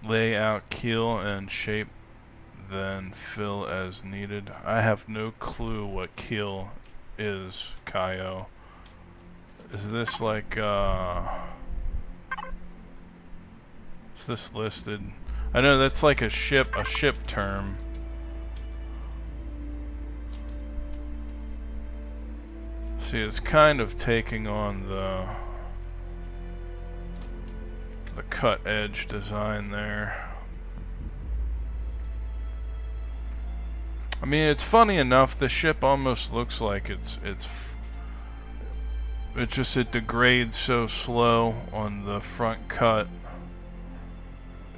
Lay out keel and shape, then fill as needed. I have no clue what keel is, Kaio. Is this like, is this listed? I know that's like a ship term. See, it's kind of taking on the cut edge design there. I mean, it's funny enough, the ship almost looks like it degrades so slow on the front cut.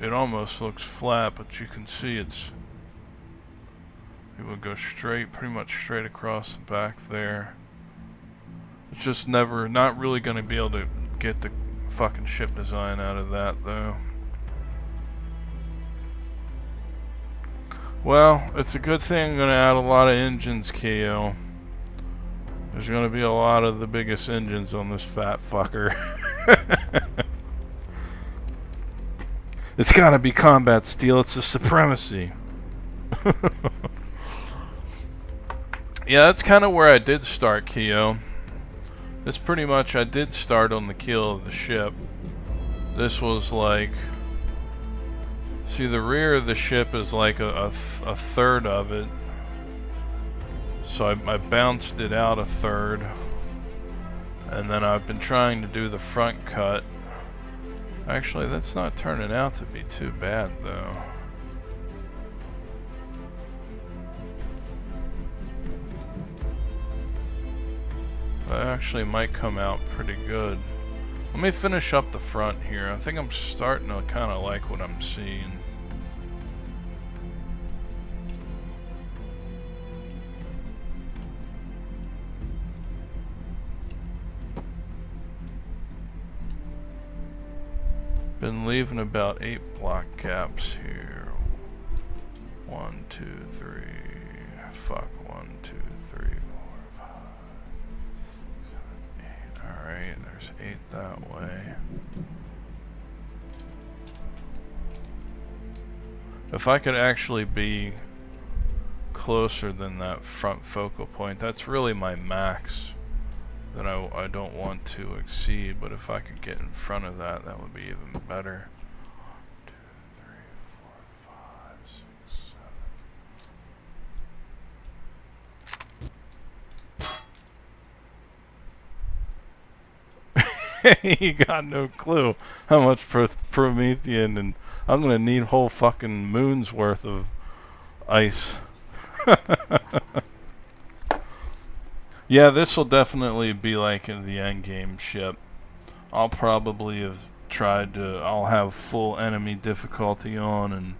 It almost looks flat, but you can see it would go straight, pretty much straight across the back there. It's just not really going to be able to get the fucking ship design out of that though. Well, it's a good thing I'm gonna add a lot of engines, KO. There's gonna be a lot of the biggest engines on this fat fucker. It's gotta be combat steel, it's a supremacy. Yeah, that's kinda where I did start, KO. This pretty much, I did start on the keel of the ship. This was like, see, the rear of the ship is like a third of it. So I bounced it out a third, and then I've been trying to do the front cut. Actually, that's not turning out to be too bad though. That actually might come out pretty good. Let me finish up the front here. I think I'm starting to kind of like what I'm seeing. Been leaving about 8 block gaps here. 1, 2, 3. Fuck. 1, 2, 3, 4, 5, 6, 7, 8. Alright, there's 8 that way. If I could actually be closer than that front focal point, that's really my max that I don't want to exceed, but if I could get in front of that, that would be even better. 1, 2, 3, 4, 5, 6, 7. You got no clue how much Promethean, and I'm gonna need whole fucking moons worth of ice. Yeah, this will definitely be like in the endgame ship. I'll probably have tried to, I'll have full enemy difficulty on and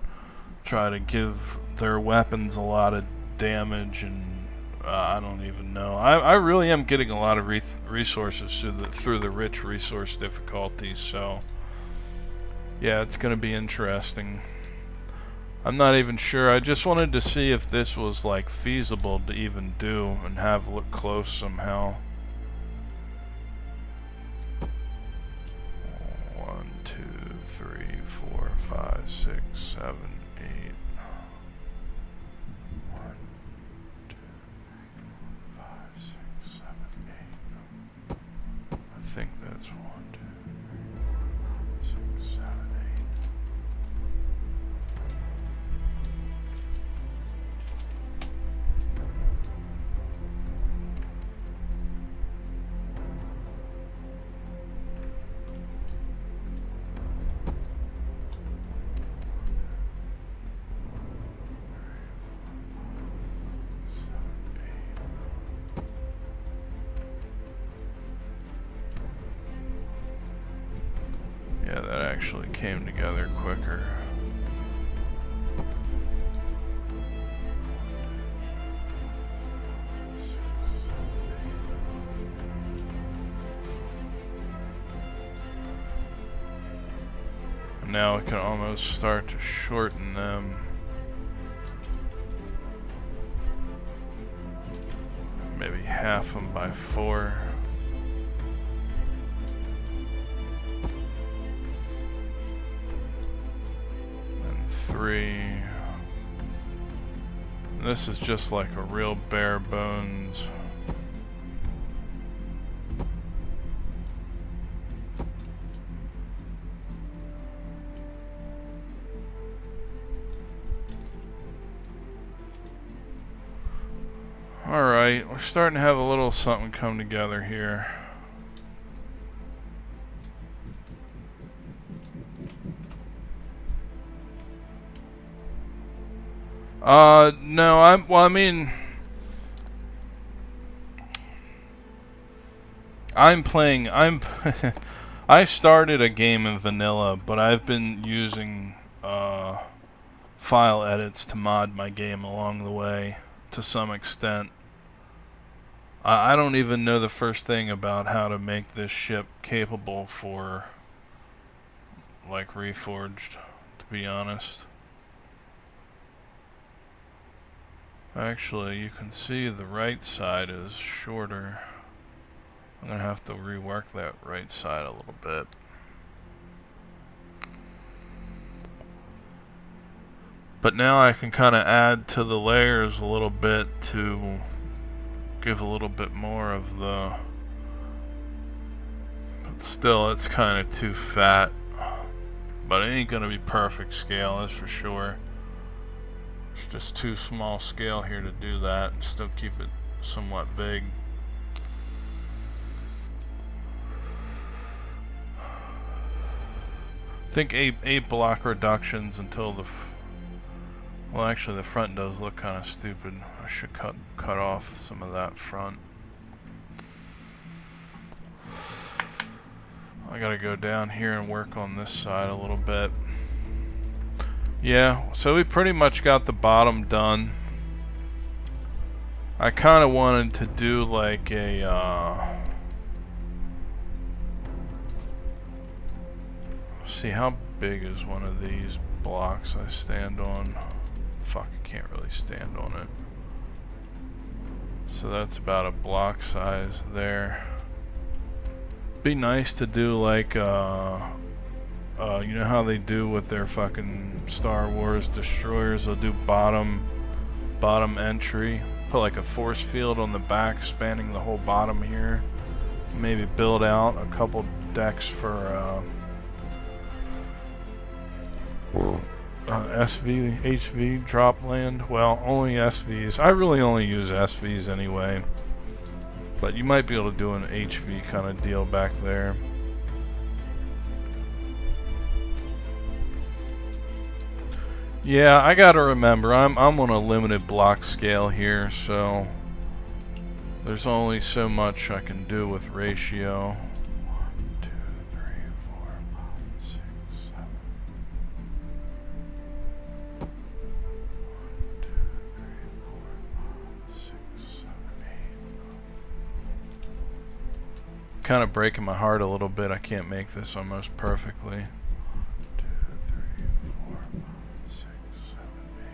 try to give their weapons a lot of damage, and I don't even know. I really am getting a lot of resources through the rich resource difficulty, so yeah, it's gonna be interesting. I'm not even sure. I just wanted to see if this was like feasible to even do and have look close somehow. 1, 2, 3, 4, 5, 6, 7, 8. 1, 2, 5, 6, 7, 8. I think that's 1, 2, 3, 4, 6, 7, 8. Yeah, that actually came together quicker. And now I can almost start to shorten them. Maybe half them by 4. And 3. And this is just like a real bare bones. Alright, we're starting to have a little something come together here. No, I mean, I started a game in vanilla, but I've been using, file edits to mod my game along the way, to some extent. I don't even know the first thing about how to make this ship capable for, like, Reforged, to be honest. Actually, you can see the right side is shorter. I'm gonna have to rework that right side a little bit. But now I can kind of add to the layers a little bit to give a little bit more of the... But still, it's kind of too fat. But it ain't gonna be perfect scale, that's for sure. It's just too small scale here to do that and still keep it somewhat big. I think eight block reductions until the well, actually the front does look kind of stupid. I should cut off some of that front. I gotta go down here and work on this side a little bit. Yeah, so we pretty much got the bottom done. I kind of wanted to do like a see how big is one of these blocks I stand on. Fuck, I can't really stand on it. So that's about a block size there. Be nice to do like you know how they do with their fucking Star Wars destroyers. They'll do bottom entry, put like a force field on the back spanning the whole bottom here. Maybe build out a couple decks for SV, HV drop land. Well, only SVs. I really only use SVs anyway. But you might be able to do an HV kind of deal back there. Yeah, I gotta remember, I'm on a limited block scale here, so there's only so much I can do with ratio. 1, 2, 3, 4, 5, 6, 7. 1, 2, 3, 4, 5, 6, 7, 8. Kind of breaking my heart a little bit. I can't make this almost perfectly. 2, 3, 4, 5, 6, 7, 8.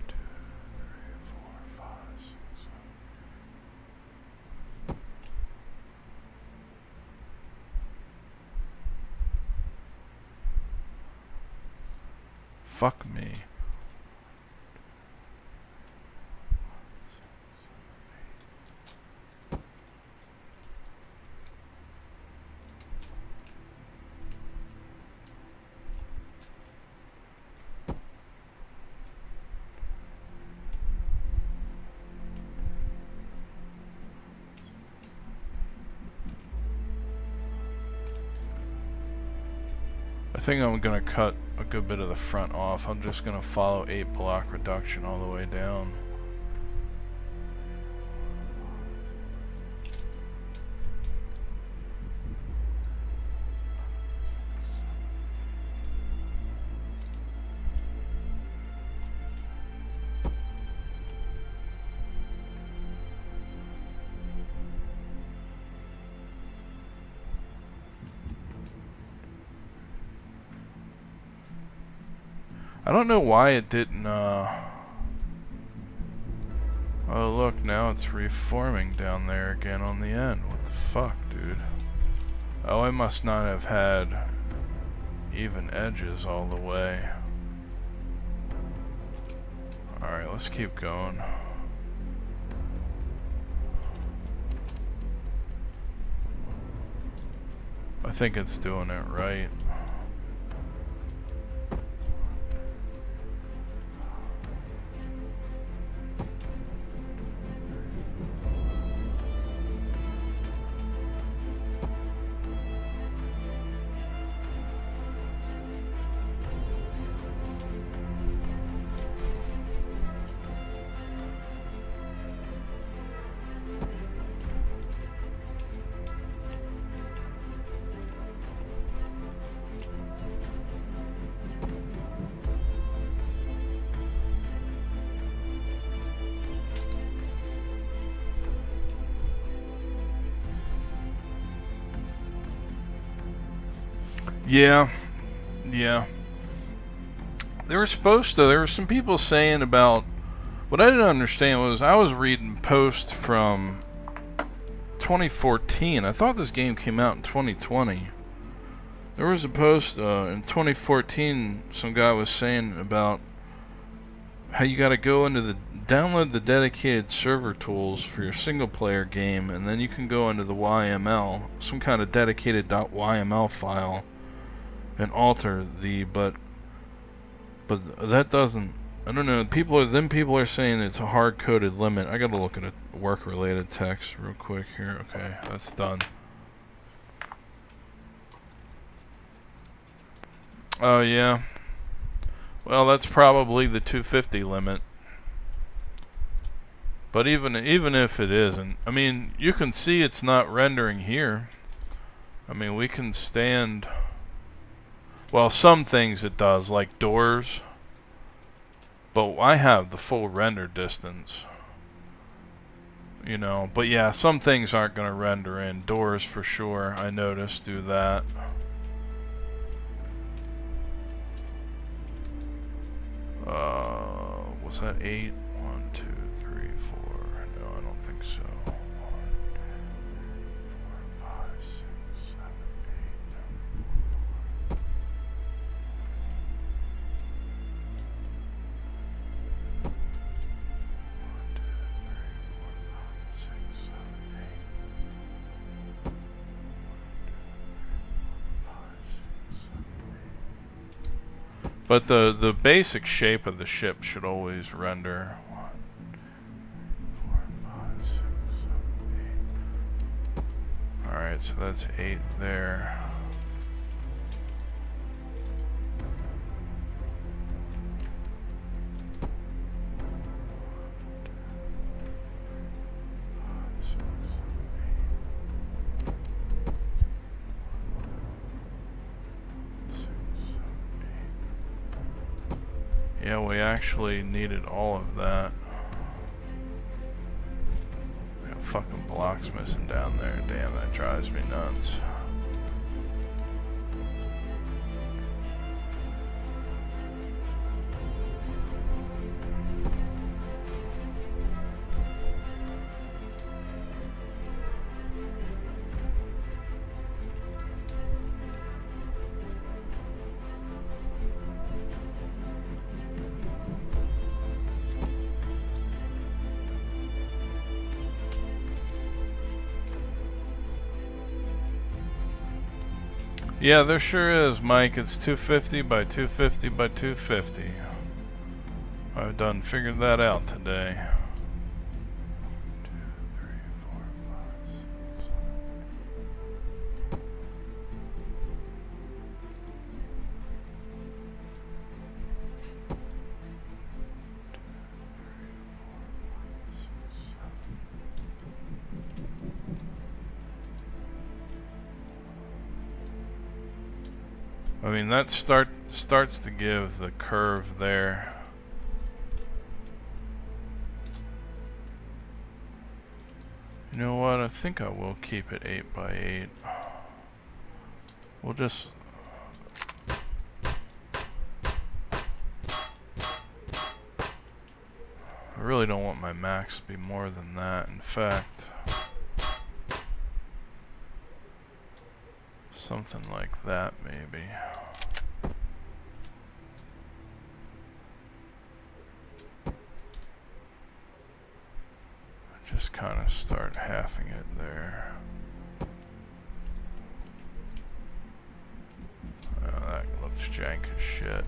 2, 3, 4, 5, 6, 7. Fuck me. I think I'm gonna cut a good bit of the front off. I'm just gonna follow 8 block reduction all the way down. I don't know why it didn't, oh look, now it's reforming down there again on the end. What the fuck, dude? Oh, I must not have had even edges all the way. Alright, let's keep going. I think it's doing it right. Yeah. They were supposed to. There were some people saying about. What I didn't understand was I was reading posts from 2014. I thought this game came out in 2020. There was a post in 2014. Some guy was saying about how you gotta go into the download the dedicated server tools for your single player game, and then you can go into the YML, some kind of dedicated .yml file, and alter the but that doesn't. I don't know. People are saying it's a hard coded limit. I gotta look at a work related text real quick here. Okay, that's done. Oh yeah. Well, that's probably the 250 limit. But even if it isn't, I mean, you can see it's not rendering here. I mean, we can stand. Well, some things it does, like doors. But I have the full render distance. You know, but yeah, some things aren't going to render in. Doors for sure, I noticed, do that. Was that 8? 1, 2, 3, 4. No, I don't think so. 1, 2, 3, 4, 5, 6, 7, 8. 1, 2, 3, 4, 5, 6, 7, 8. 1, 2, 3, 4, 5, 6, 7, 8. But the basic shape of the ship should always render. 1, 4, 5, 6, 7, 8. Alright, so that's 8 there. Yeah, we actually needed all of that. Got fucking blocks missing down there. Damn, that drives me nuts. Yeah, there sure is, Mike. It's 250 by 250 by 250. I've done figured that out today. 2, 3, 4, 5, 6, 7. I mean, that starts to give the curve there. You know what? I think I will keep it 8 by 8. We'll just. I really don't want my max to be more than that. In fact, something like that maybe. Just kind of start halving it there. Oh, that looks jank as shit.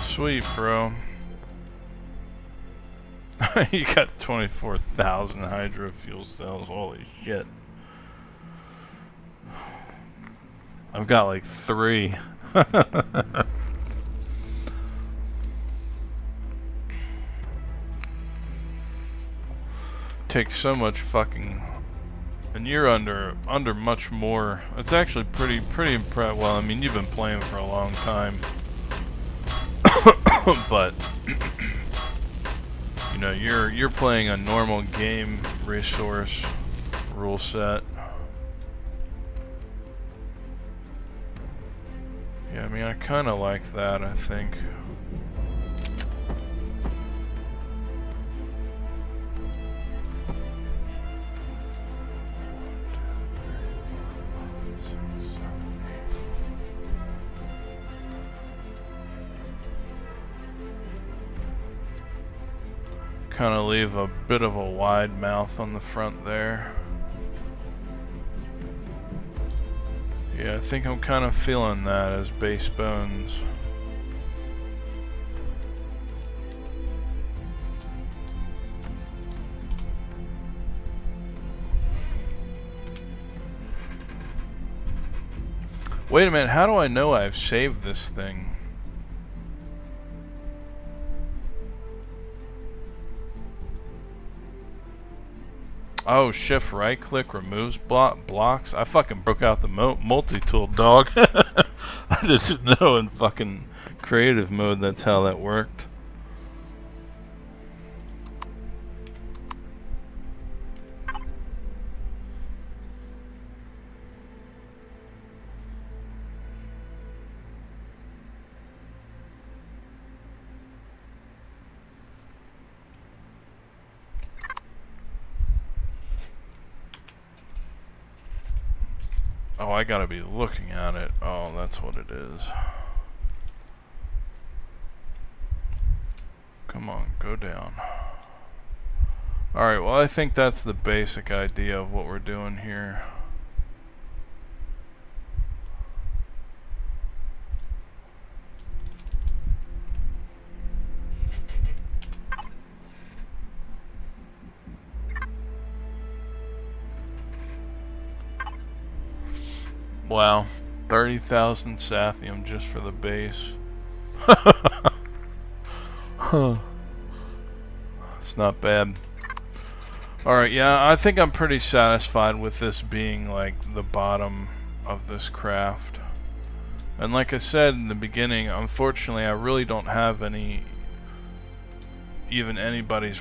Sweet, bro. You got 24,000 hydro fuel cells. Holy shit. I've got like 3. Takes so much fucking, and you're under much more. It's actually pretty impressive. Well, I mean, you've been playing for a long time. But you know, you're playing a normal game resource rule set. I mean, I kind of like that, I think. Kind of leave a bit of a wide mouth on the front there. Yeah, I think I'm kind of feeling that as base bones. Wait a minute, how do I know I've saved this thing? Oh, shift right click removes blocks. I fucking broke out the multi-tool, dog. I just didn't know in fucking creative mode that's how that worked. Oh, I gotta be looking at it. Oh, that's what it is. Come on, go down. Alright, well, I think that's the basic idea of what we're doing here. Wow, 30,000 Sathium just for the base. Huh. It's not bad. Alright, yeah, I think I'm pretty satisfied with this being like the bottom of this craft. And like I said in the beginning, unfortunately I really don't have even anybody's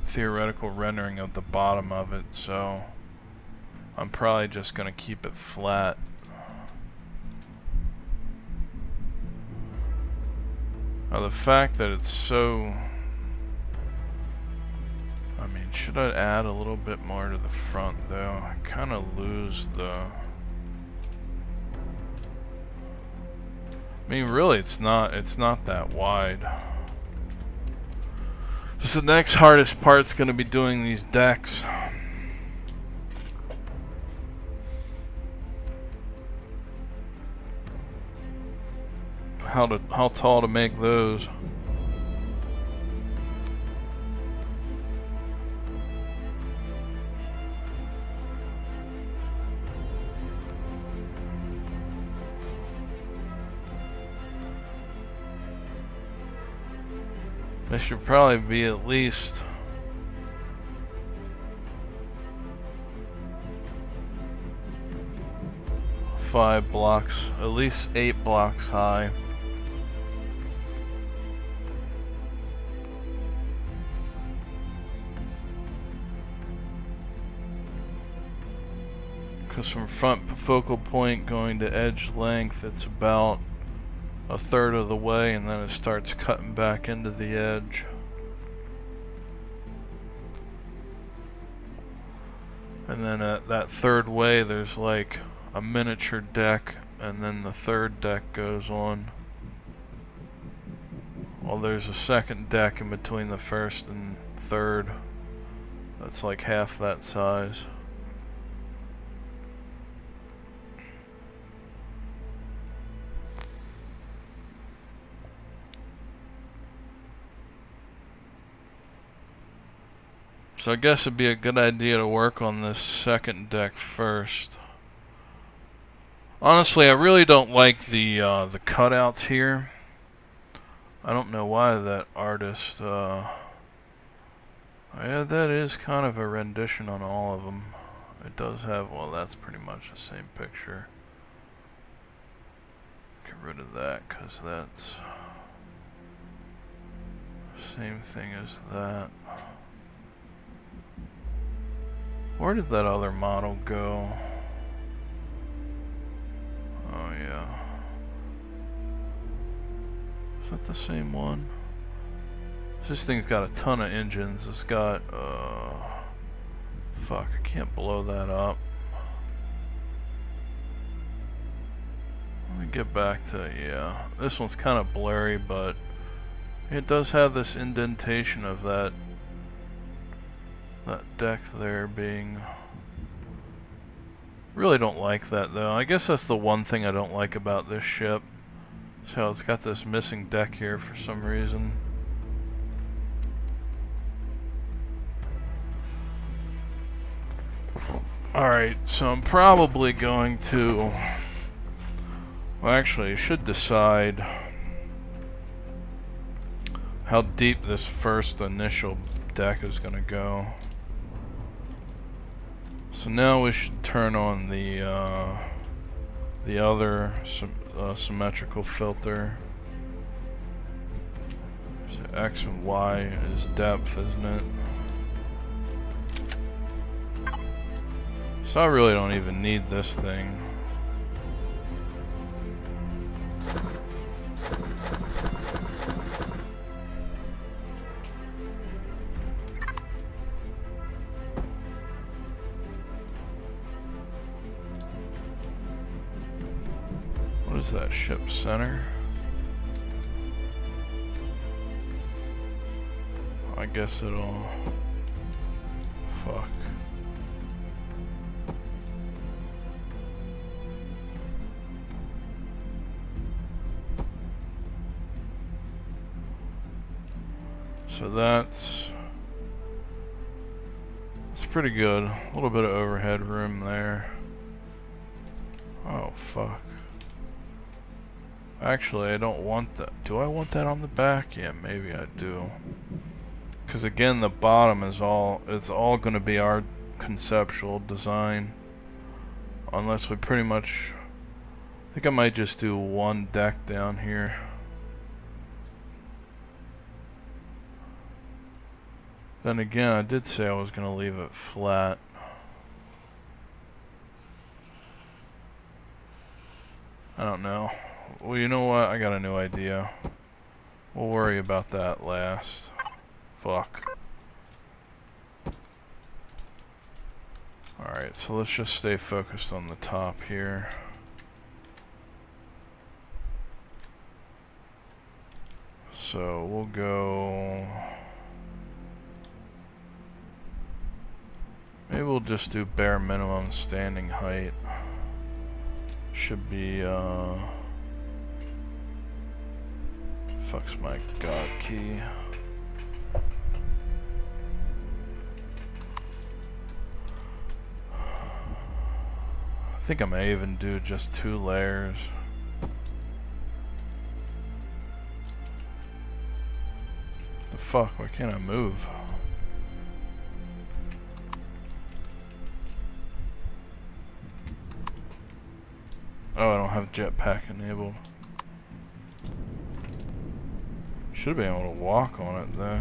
theoretical rendering of the bottom of it, so I'm probably just gonna keep it flat. Now the fact that it's so... I mean, should I add a little bit more to the front though? I kinda lose the... I mean, really, it's not that wide. Just the next hardest part's gonna be doing these decks. How tall to make those? They should probably be at least 5 blocks, at least 8 blocks high. Because from front focal point going to edge length, it's about 1/3 of the way, and then it starts cutting back into the edge. And then at that third way, there's like a miniature deck, and then the third deck goes on. Well, there's a second deck in between the first and third. That's like half that size. So I guess it'd be a good idea to work on this second deck first. Honestly, I really don't like the cutouts here. I don't know why that artist. Yeah, that is kind of a rendition on all of them. It does have. Well, that's pretty much the same picture. Get rid of that, cause that's the same thing as that. Where did that other model go? Oh yeah. Is that the same one? This thing's got a ton of engines. It's got, fuck, I can't blow that up. Let me get back to, yeah. This one's kind of blurry, but it does have this indentation of that deck there being... Really don't like that though. I guess that's the one thing I don't like about this ship. So it's got this missing deck here for some reason. Alright, so I'm probably going to... Well, actually, I should decide how deep this first initial deck is going to go. So now we should turn on the other symmetrical filter. So X and Y is depth, isn't it? So I really don't even need this thing. What is that, ship center? I guess it'll... Fuck. So that's pretty good. A little bit of overhead room there. Oh, fuck. Actually, I don't want that. Do I want that on the back? Yeah, maybe I do. Because again, the bottom is it's all going to be our conceptual design. Unless we pretty much... I think I might just do one deck down here. Then again, I did say I was going to leave it flat. I don't know. Well, you know what? I got a new idea. We'll worry about that last. Fuck. Alright, so let's just stay focused on the top here. So we'll go... Maybe we'll just do bare minimum standing height. Should be, fuck's my god key. I think I may even do just 2 layers. What the fuck? Why can't I move? Oh, I don't have jetpack enabled. Should be able to walk on it though.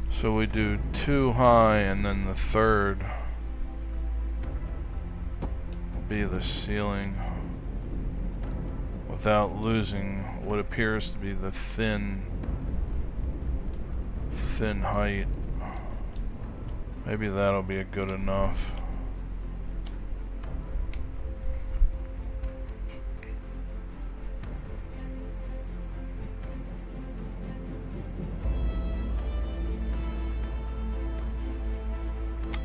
So we do 2 high and then the third will be the ceiling without losing what appears to be the thin height. Maybe that'll be good enough.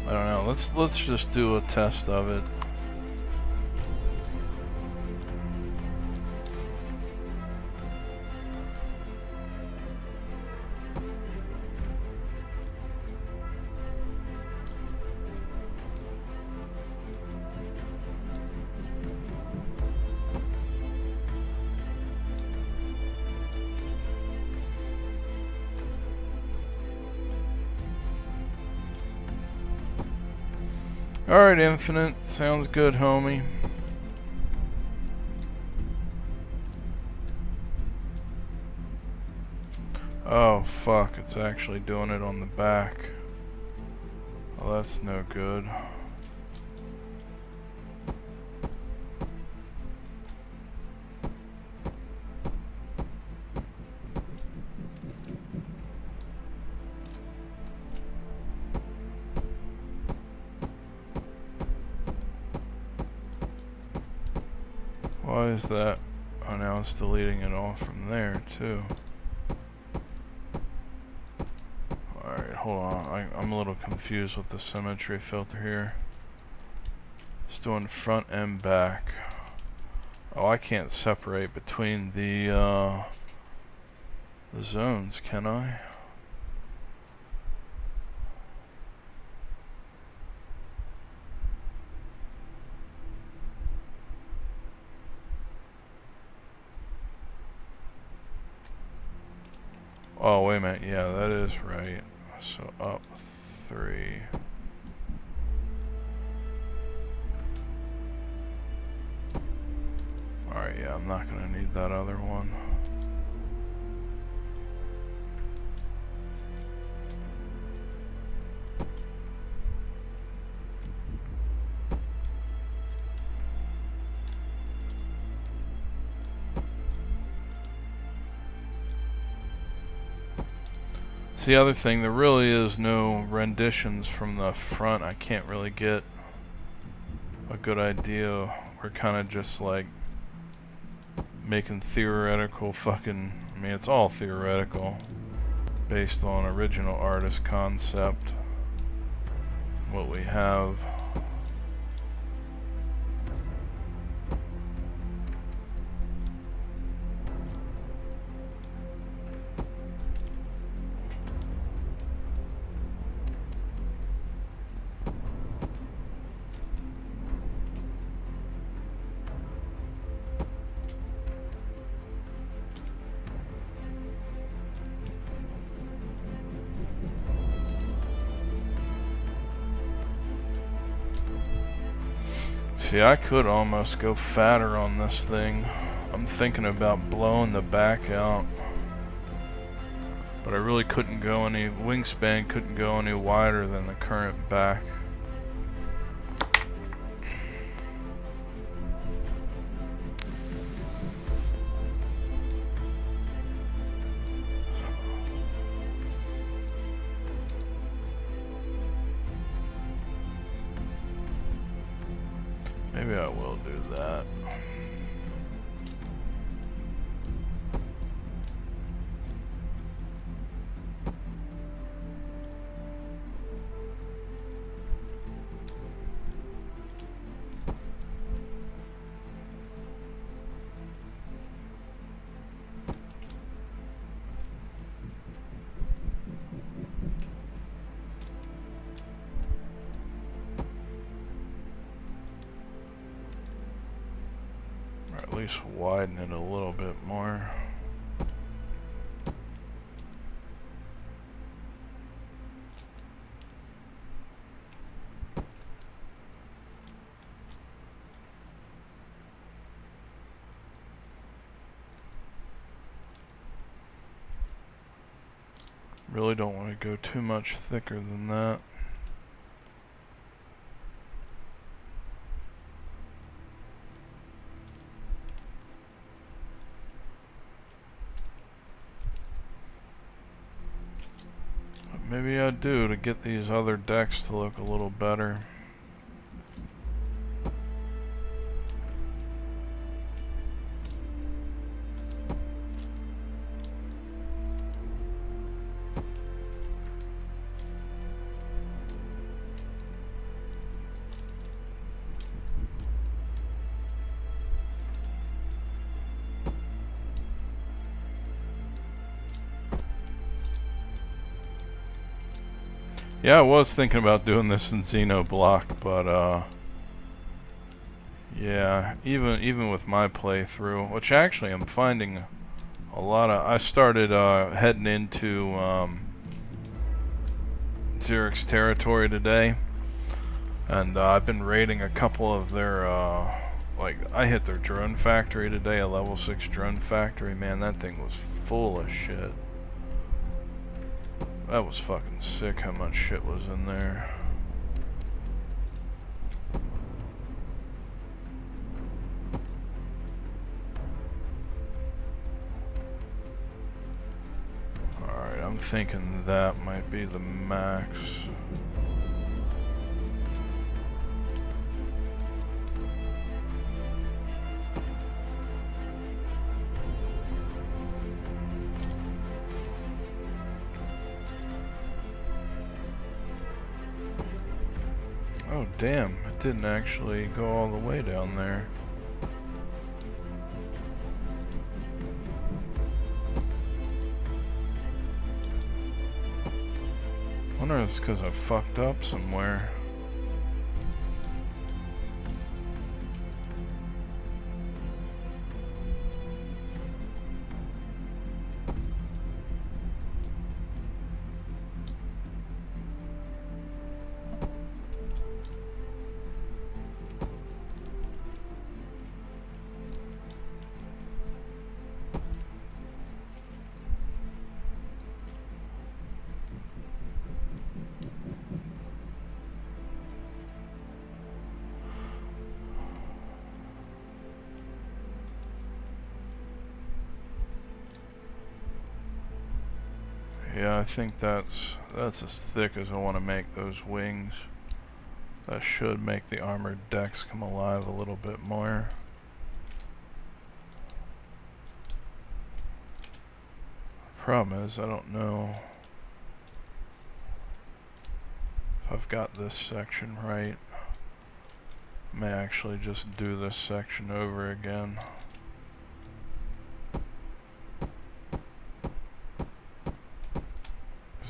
I don't know. Let's just do a test of it. Alright, Infinite. Sounds good, homie. Oh, fuck. It's actually doing it on the back. Well, that's no good. Why is that? Oh, now it's deleting it all from there too. Alright, hold on. I'm a little confused with the symmetry filter here. It's doing front and back. Oh, I can't separate between the zones, can I? Oh, wait a minute. Yeah, that is right. So up 3. Alright, yeah, I'm not gonna need that other one. It's the other thing, there really is no renditions from the front. I can't really get a good idea. We're kind of just like making theoretical fucking, I mean, it's all theoretical based on original artist concept, what we have. See, I could almost go fatter on this thing. I'm thinking about blowing the back out. But I really couldn't go any, wingspan couldn't go any wider than the current back. Maybe I will do that. At least widen it a little bit more. Really don't want to go too much thicker than that. Maybe I do to get these other decks to look a little better. Yeah, I was thinking about doing this in Xenoblock, but yeah, even with my playthrough, which actually I'm finding a lot of, I started heading into Xerix territory today, and I've been raiding a couple of their like, I hit their drone factory today, a level 6 drone factory. Man, that thing was full of shit. That was fucking sick how much shit was in there. Alright, I'm thinking that might be the max. Oh damn, it didn't actually go all the way down there. I wonder if it's because I fucked up somewhere. Yeah, I think that's as thick as I want to make those wings. That should make the armored decks come alive a little bit more. The problem is I don't know if I've got this section right. I may actually just do this section over again.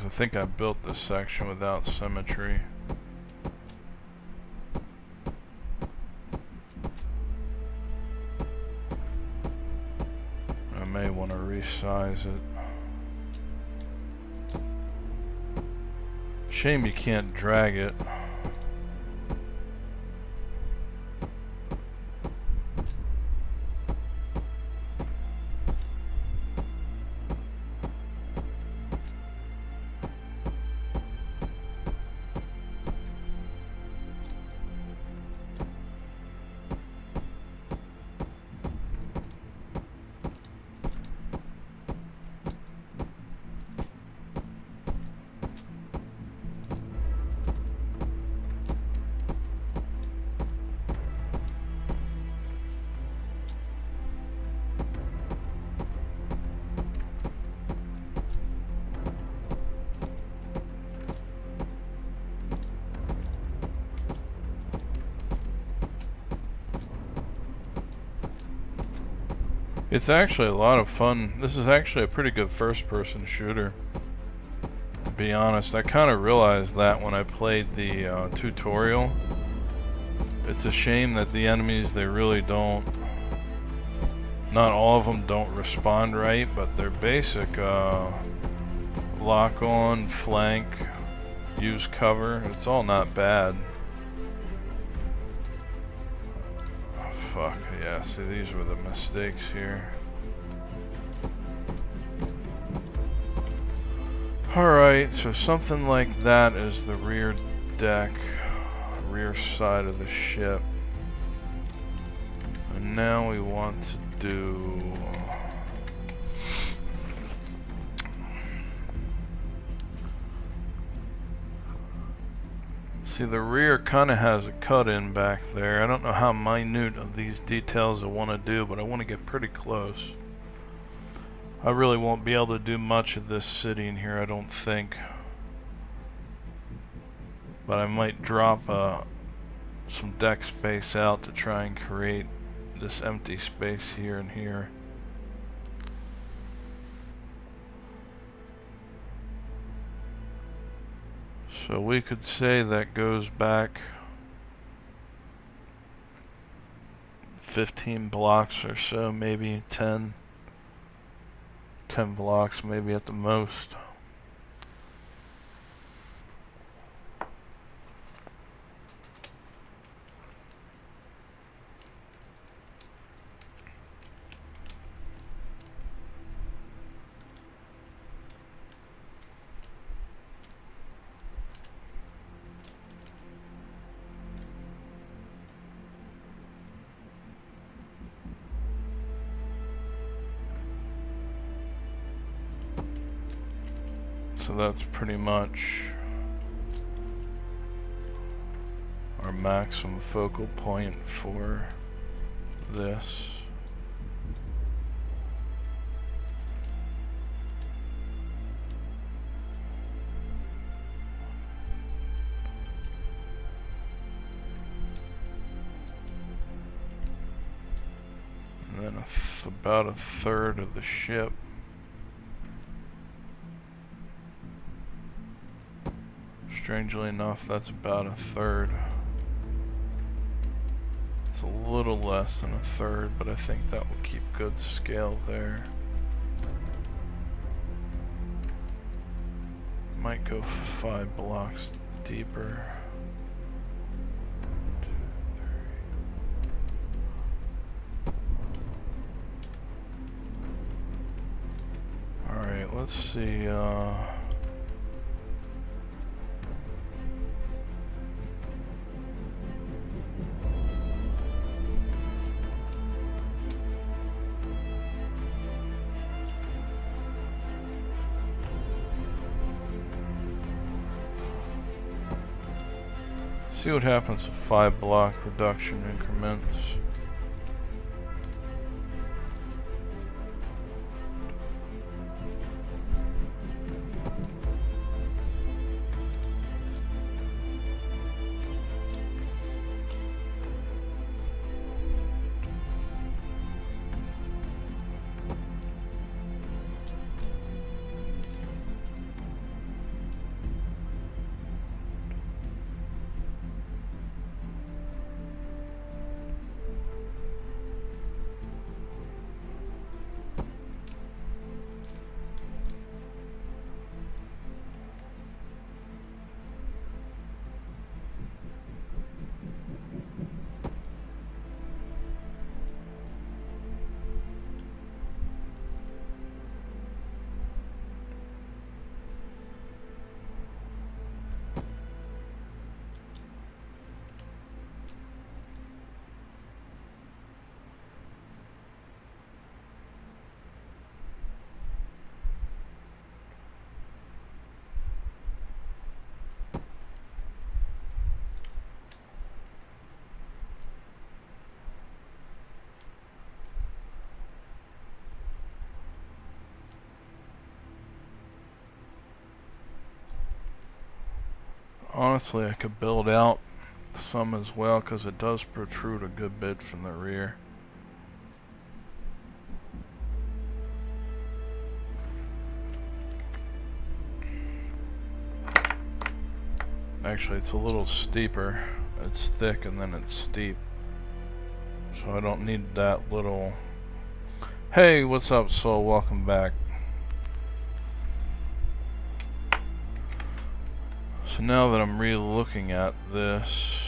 I think I built this section without symmetry. I may want to resize it. Shame you can't drag it. It's actually a lot of fun. This is actually a pretty good first-person shooter, to be honest. I kind of realized that when I played the tutorial. It's a shame that the enemies, they really don't, not all of them don't respond right, but their basic lock on, flank, use cover, it's all not bad. Fuck, yeah, see, these were the mistakes here. Alright, so something like that is the rear deck, rear side of the ship. And now we want to do... See, the rear kind of has a cut-in back there. I don't know how minute of these details I want to do, but I want to get pretty close. I really won't be able to do much of this sitting here, I don't think. But I might drop some deck space out to try and create this empty space here and here. So we could say that goes back 15 blocks or so, maybe 10 blocks maybe at the most. So that's pretty much our maximum focal point for this. about a third of the ship. Strangely enough, that's about a third. It's a little less than a third, but I think that will keep good scale there. Might go 5 blocks deeper. 1, 2, 3. Alright, let's see, see what happens with 5 block reduction increments. Honestly, I could build out some as well, because it does protrude a good bit from the rear. Actually, it's a little steeper. It's thick and then it's steep. So I don't need that little... Hey, what's up, Soul? Welcome back. So now that I'm re-looking at this,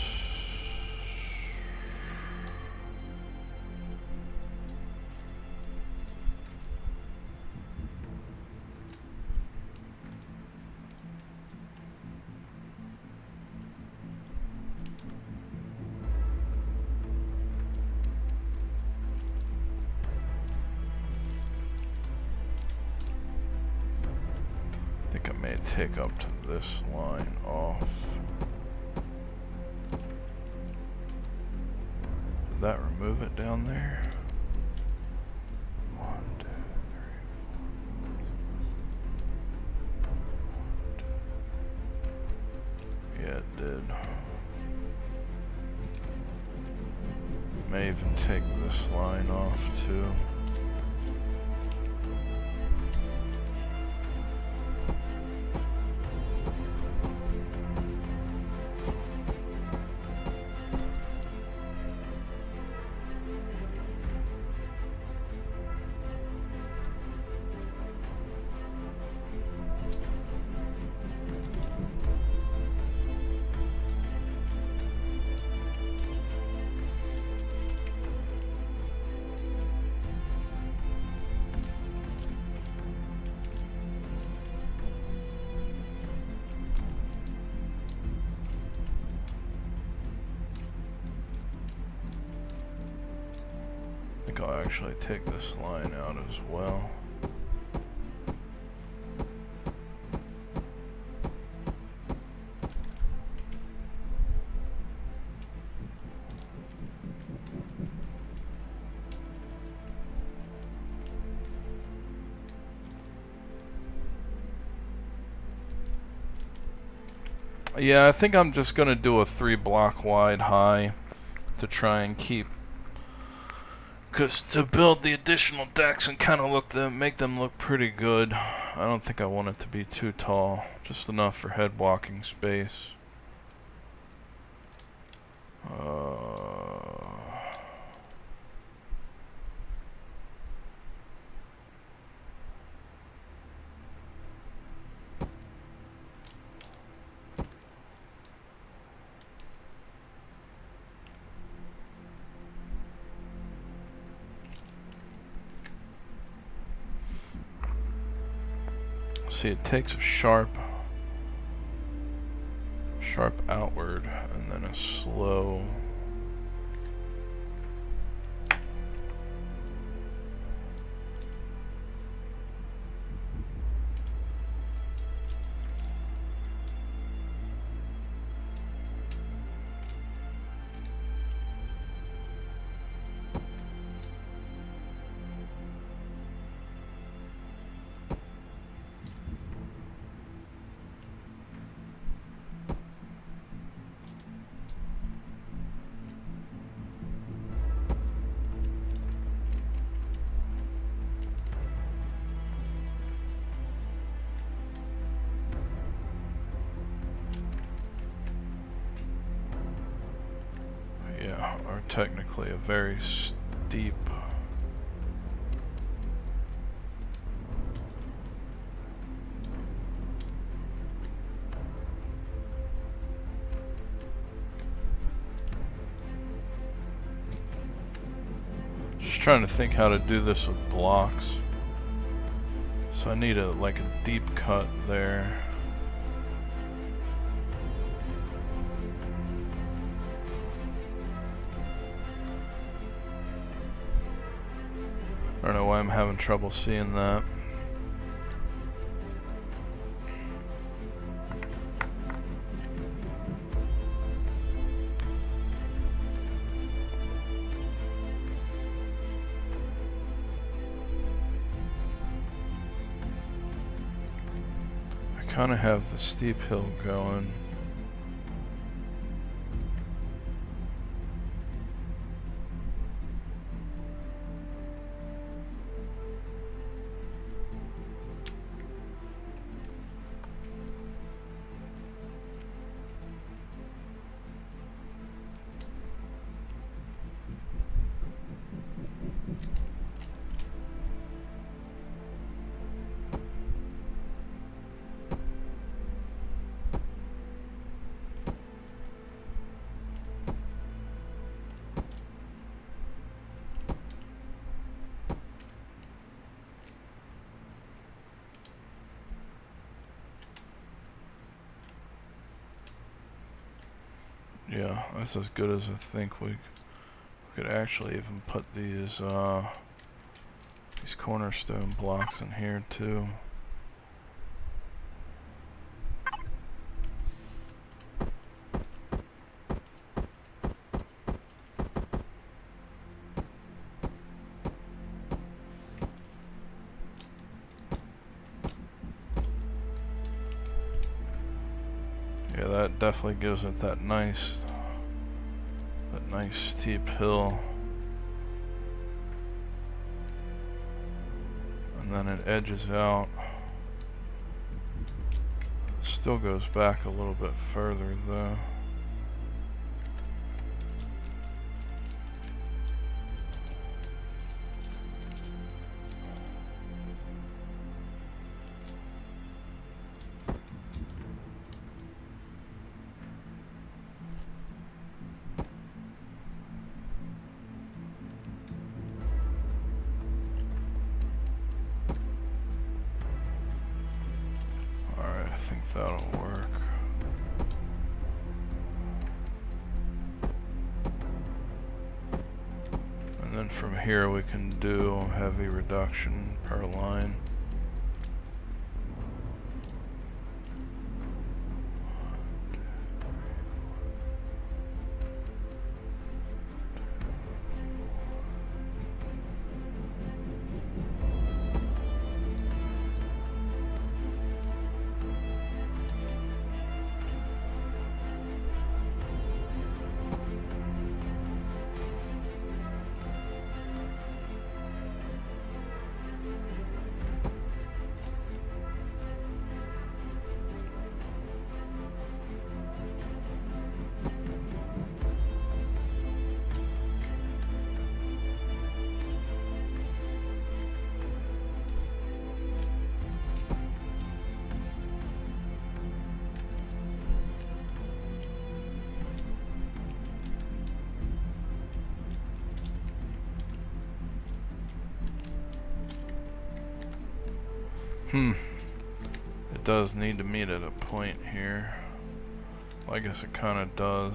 I think I may take up to this line off. Did that remove it down there? 1, 2, 3, 4. Yeah, it did. May even take this line off too. I think I'll actually take this line out as well. Yeah, I think I'm just gonna do a 3 block wide high to try and keep Because to build the additional decks and kind of make them look pretty good, I don't think I want it to be too tall. Just enough for head walking space. See, it takes a sharp outward and then a slow. Are technically a very steep just trying to think how to do this with blocks. So I need like a deep cut there. I don't know why I'm having trouble seeing that. I kind of have the steep hill going. Yeah, that's as good as I think we could actually even put these cornerstone blocks in here too. Yeah, that definitely gives it that nice steep hill. And then it edges out. Still goes back a little bit further though. I think that'll work. And then from here we can do heavy reduction per line. It does need to meet at a point here. Well, I guess it kind of does.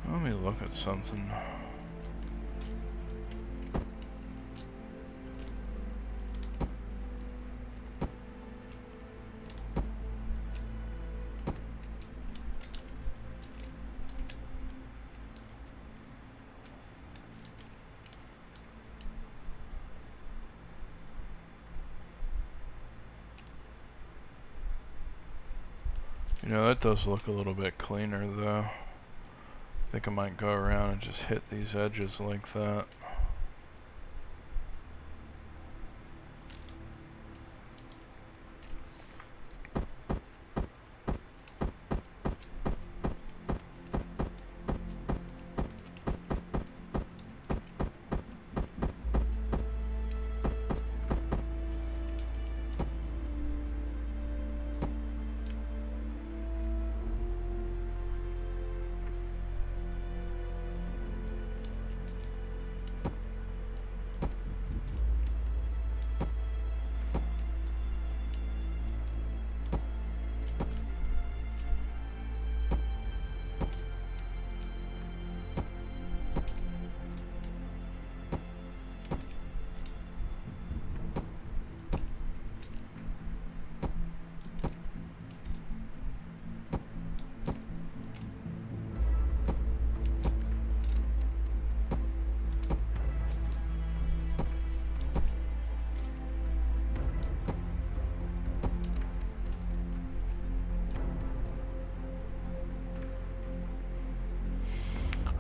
Let me look at something. You know, that does look a little bit cleaner though. I think I might go around and just hit these edges like that.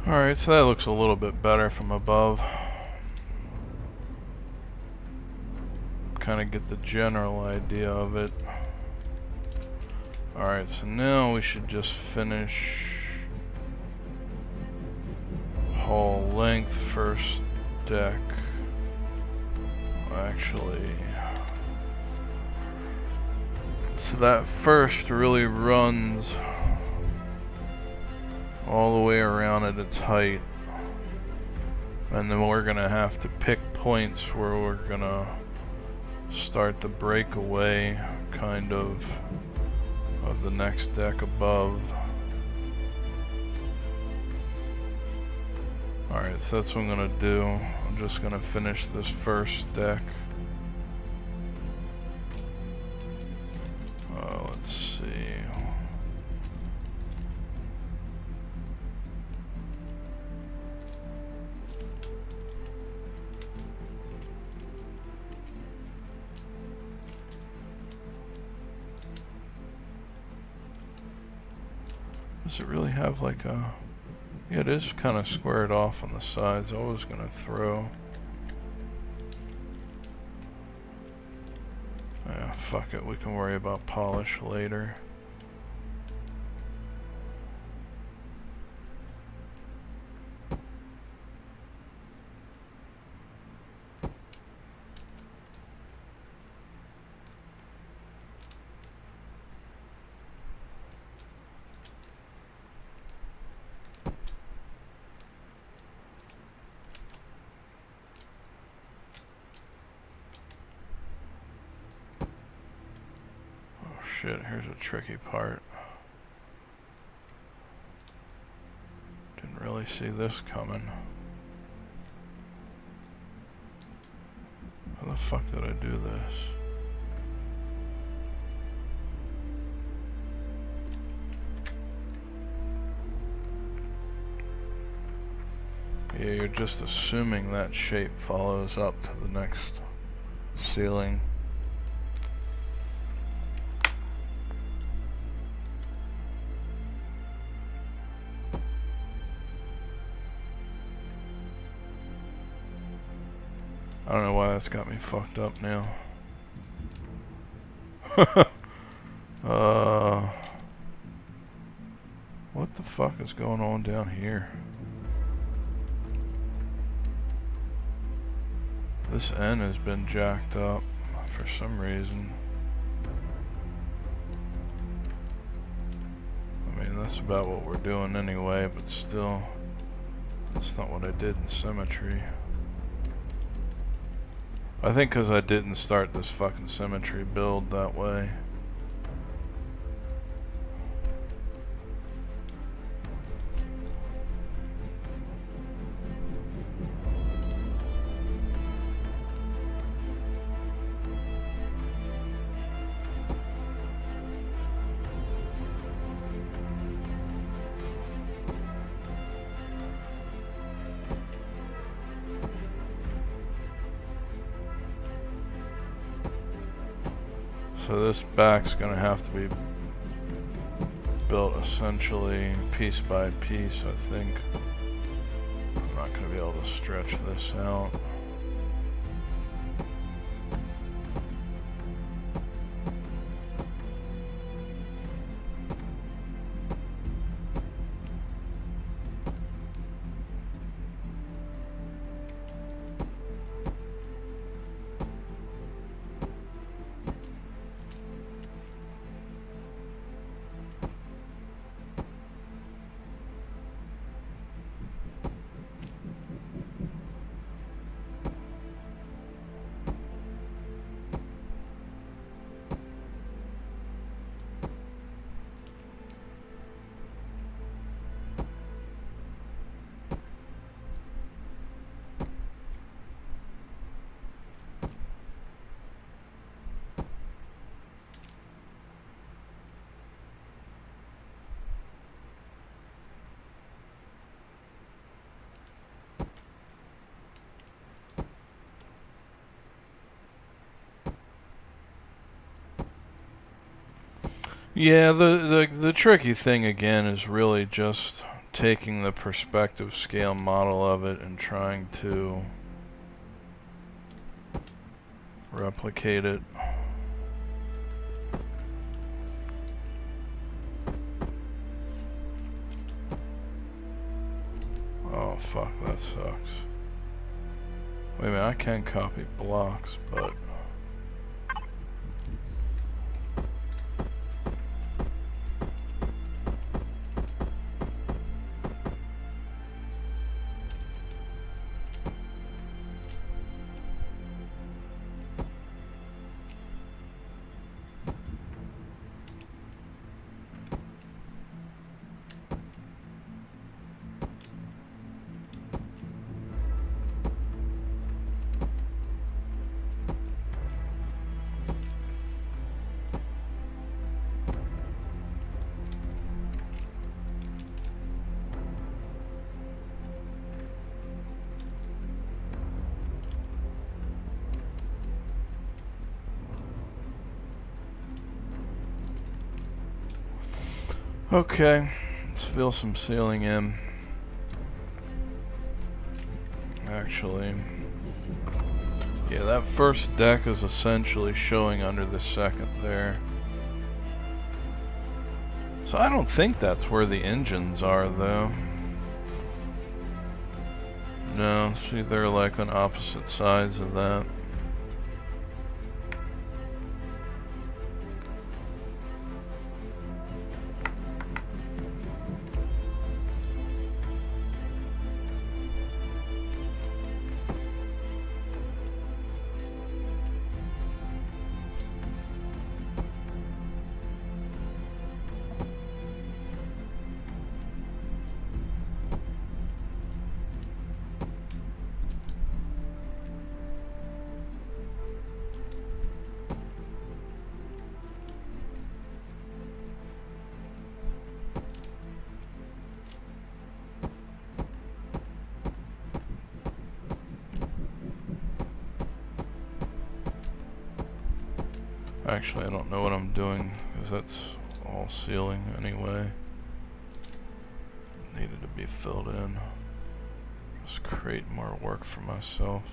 Alright, so that looks a little bit better from above. Kind of get the general idea of it. Alright, so now we should just finish hull length first deck. Actually, so that first really runs all the way around at its height, and then we're gonna have to pick points where we're gonna start the breakaway kind of the next deck above. Alright, so that's what I'm gonna do. I'm just gonna finish this first deck. Let's see. Does it really have like a... Yeah, it is kind of squared off on the sides. I was gonna throw... Yeah, fuck it. We can worry about polish later. Shit, here's a tricky part. Didn't really see this coming. How the fuck did I do this? Yeah, you're just assuming that shape follows up to the next ceiling. I don't know why that's got me fucked up now. What the fuck is going on down here? This N has been jacked up for some reason. I mean, that's about what we're doing anyway, but still. That's not what I did in symmetry. I think because I didn't start this fucking symmetry build that way. So this back's gonna have to be built essentially piece by piece, I think. I'm not gonna be able to stretch this out. Yeah, the tricky thing again is really just taking the perspective scale model of it and trying to replicate it. Oh fuck, that sucks. Wait a minute, I can copy blocks, but okay, let's fill some ceiling in. Actually, yeah, that first deck is essentially showing under the second there. So I don't think that's where the engines are, though. No, see, they're like on opposite sides of that. Actually, I don't know what I'm doing, because that's all ceiling anyway. Needed to be filled in. Just create more work for myself.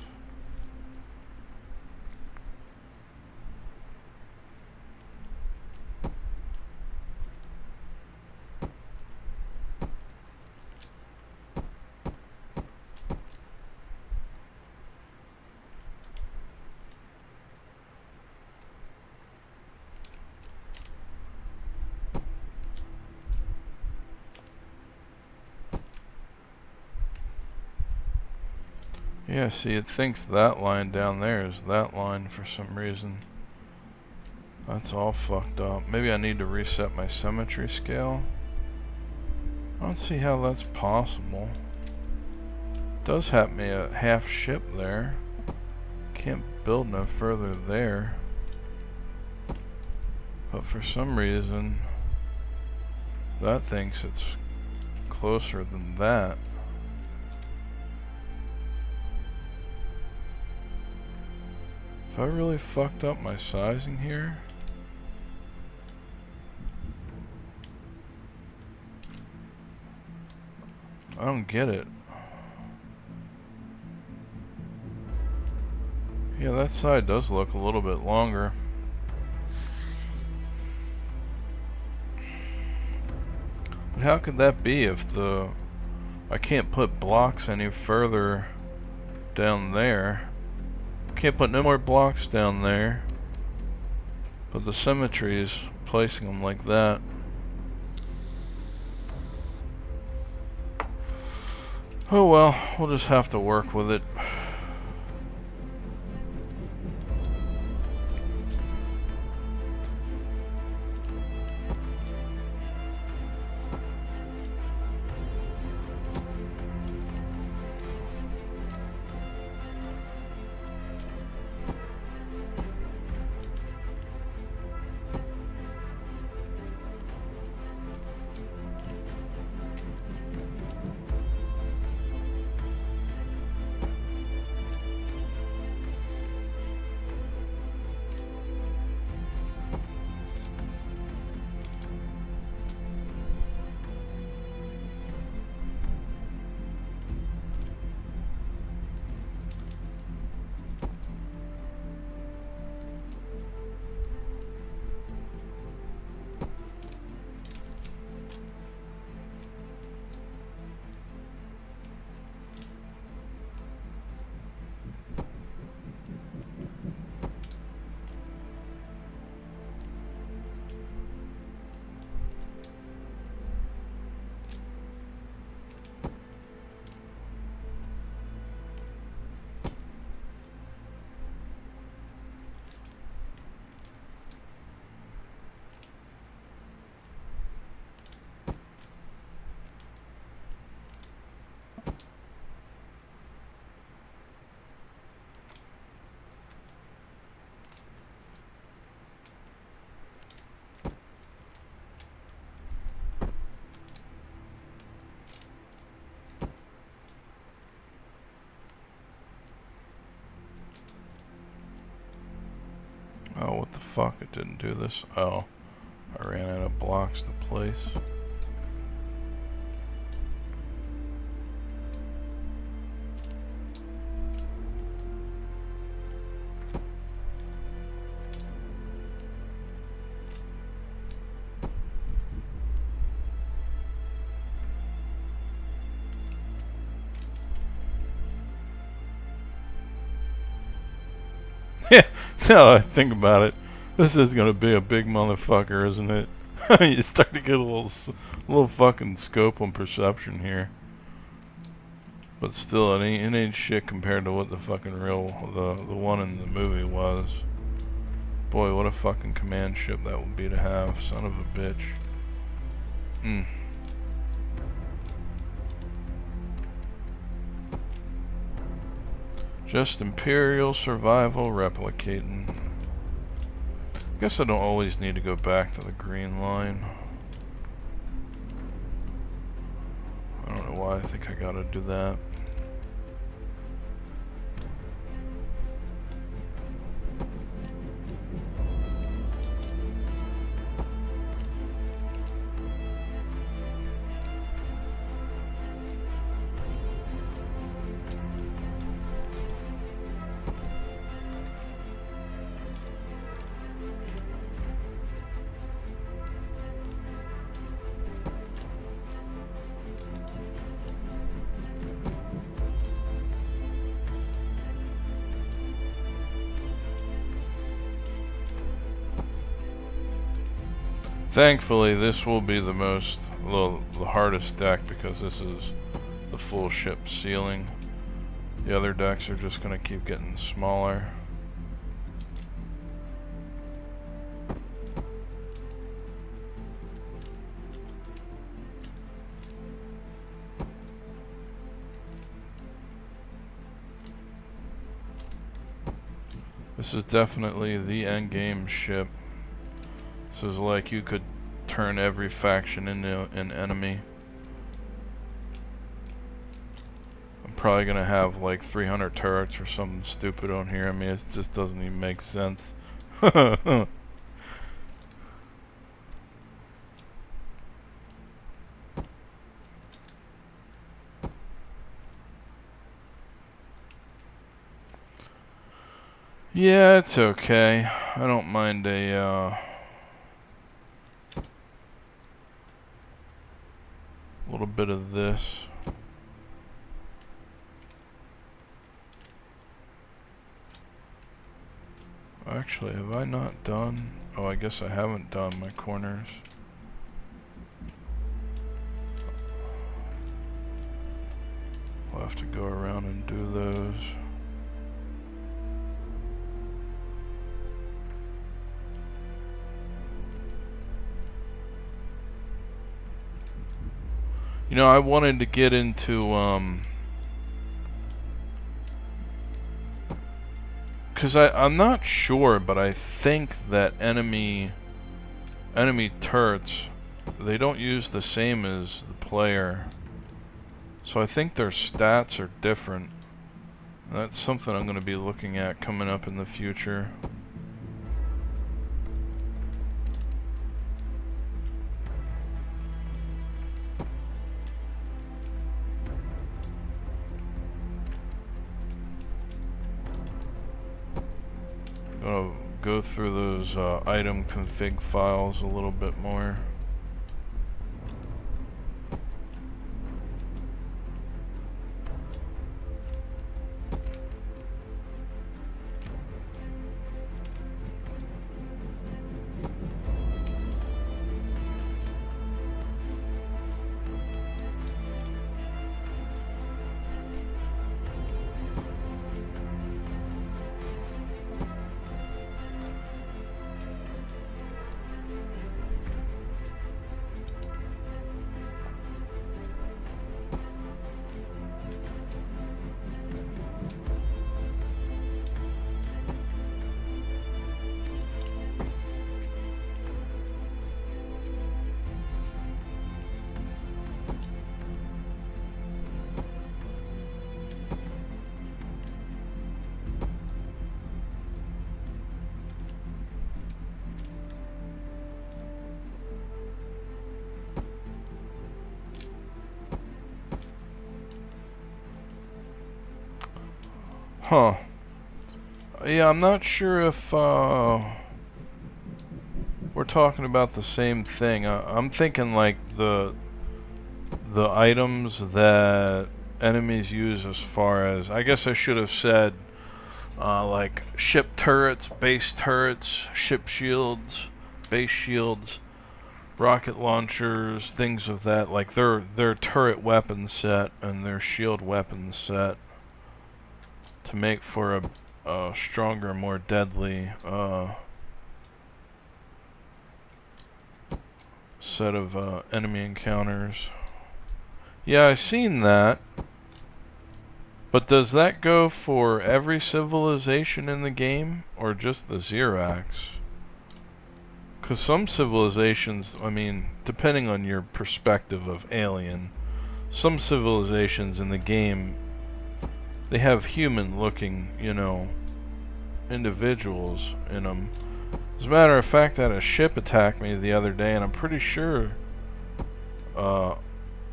Yeah, see, it thinks that line down there is that line for some reason. That's all fucked up. Maybe I need to reset my symmetry scale. I don't see how that's possible. It does have me a half ship there. Can't build no further there. But for some reason, that thinks it's closer than that. Have I really fucked up my sizing here? I don't get it. Yeah, that side does look a little bit longer. But how could that be if I can't put blocks any further down there? Can't put no more blocks down there. But the symmetry is placing them like that. Oh well, we'll just have to work with it. Oh, what the fuck? It didn't do this. Oh, I ran out of blocks to place. Yeah, now I think about it, this is gonna be a big motherfucker, isn't it? You start to get a little fucking scope on perception here, but still, it ain't shit compared to what the fucking the one in the movie was. Boy, what a fucking command ship that would be to have, son of a bitch. Just Imperial survival replicating. Guess I don't always need to go back to the green line. I don't know why I think I gotta do that. Thankfully, this will be the hardest deck because this is the full ship ceiling. The other decks are just gonna keep getting smaller. This is definitely the end game ship. This is like you could turn every faction into an enemy. I'm probably gonna have like 300 turrets or something stupid on here. I mean, it just doesn't even make sense. Yeah, it's okay. I don't mind a little bit of this. Actually, have I not done? Oh, I guess I haven't done my corners. I'll have to go around and do those. You know, I wanted to get into, because I'm not sure, but I think that enemy turrets, they don't use the same as the player. So I think their stats are different. That's something I'm going to be looking at coming up in the future. Gonna go through those item config files a little bit more. Huh. Yeah, I'm not sure if we're talking about the same thing. I'm thinking like the items that enemies use, as far as, I guess I should have said like ship turrets, base turrets, ship shields, base shields, rocket launchers, things of that, like their turret weapon set and their shield weapon set, to make for a stronger, more deadly set of enemy encounters. Yeah, I've seen that. But does that go for every civilization in the game, or just the Xerax? Because some civilizations, I mean, depending on your perspective of Alien, some civilizations in the game, they have human-looking, you know, individuals in them. As a matter of fact, I had a ship attack me the other day, and I'm pretty sure, I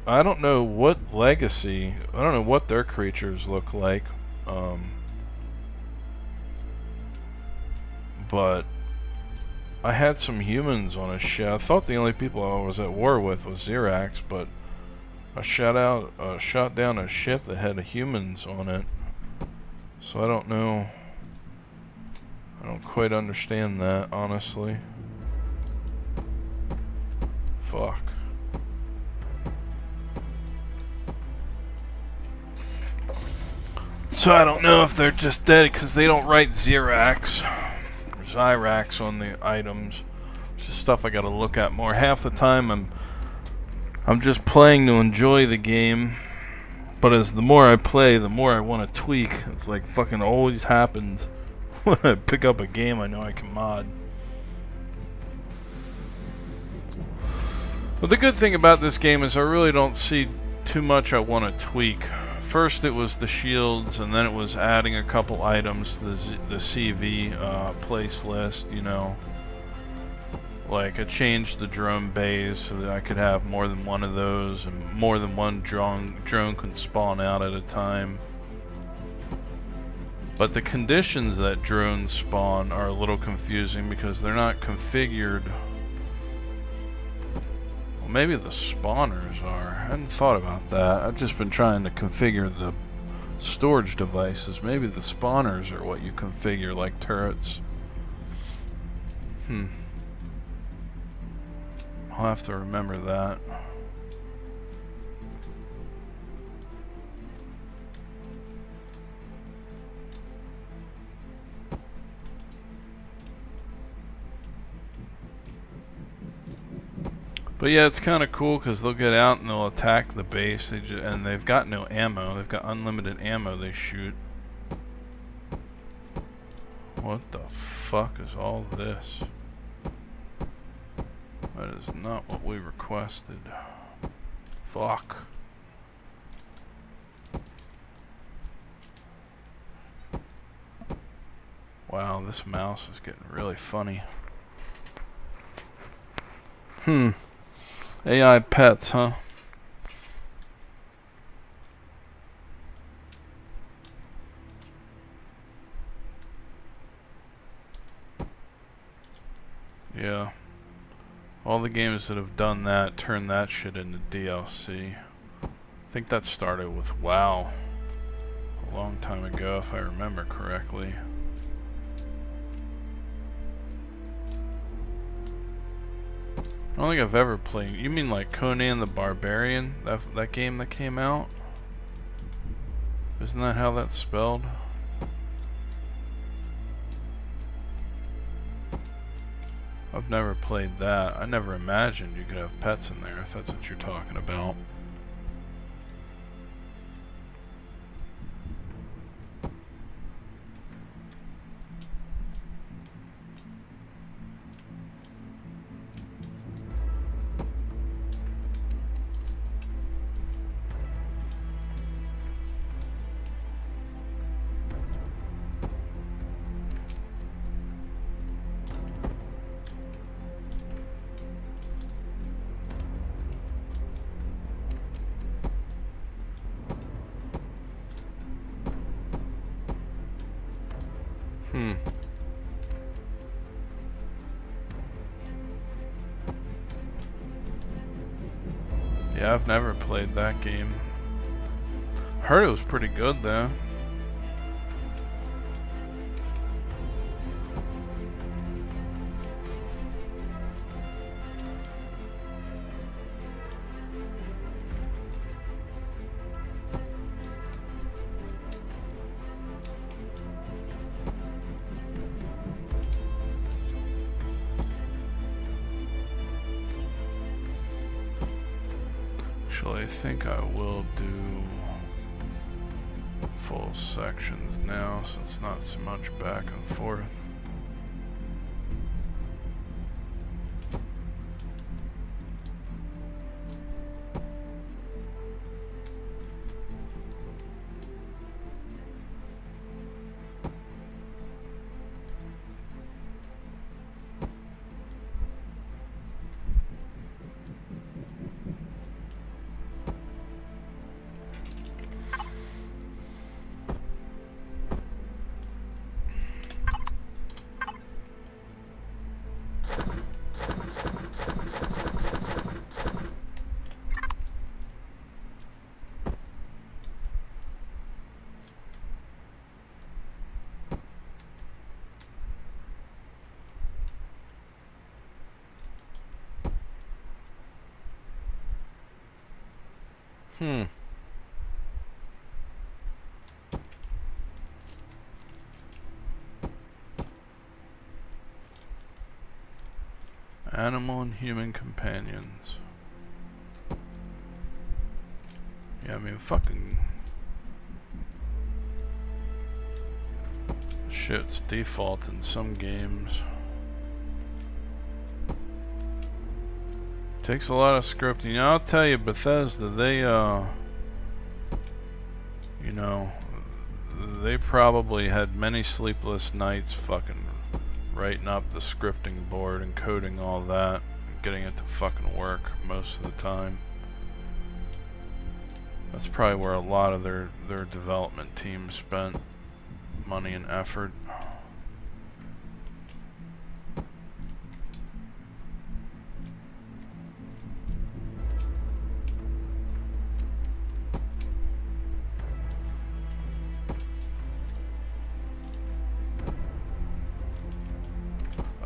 don't know what legacy, I don't know what their creatures look like, but I had some humans on a ship. I thought the only people I was at war with was Xerax, but I shot down a ship that had humans on it. So I don't know. I don't quite understand that, honestly. Fuck. So I don't know if they're just dead because they don't write Xerax or Xyrax on the items. It's just stuff I gotta look at more. Half the time I'm just playing to enjoy the game, but as the more I play, the more I want to tweak. It's like fucking always happens when I pick up a game I know I can mod. But the good thing about this game is I really don't see too much I want to tweak. First it was the shields, and then it was adding a couple items to the CV place list, you know. Like I changed the drone bays so that I could have more than one of those, and more than one drone can spawn out at a time. But the conditions that drones spawn are a little confusing because they're not configured. Well, maybe the spawners are. I hadn't thought about that. I've just been trying to configure the storage devices. Maybe the spawners are what you configure, like turrets. I'll have to remember that. But yeah, it's kind of cool because they'll get out and they'll attack the base, and they've got no ammo. They've got unlimited ammo they shoot. What the fuck is all this? That is not what we requested. Fuck. Wow, this mouse is getting really funny. AI pets, huh? Yeah. All the games that have done that turn that shit into DLC. I think that started with WoW a long time ago, if I remember correctly. I don't think I've ever played. You mean like Conan the Barbarian? That game that came out? Isn't that how that's spelled? I've never played that. I never imagined you could have pets in there, if that's what you're talking about. Yeah, I've never played that game. Heard it was pretty good though. Actually, I think I will do full sections now, so it's not so much back and forth. Animal and human companions. Yeah, I mean, fucking... shit's default in some games. Takes a lot of scripting. You know, I'll tell you, Bethesda, they, you know, they probably had many sleepless nights fucking writing up the scripting board and coding all that, and getting it to fucking work most of the time. That's probably where a lot of their development team spent money and effort.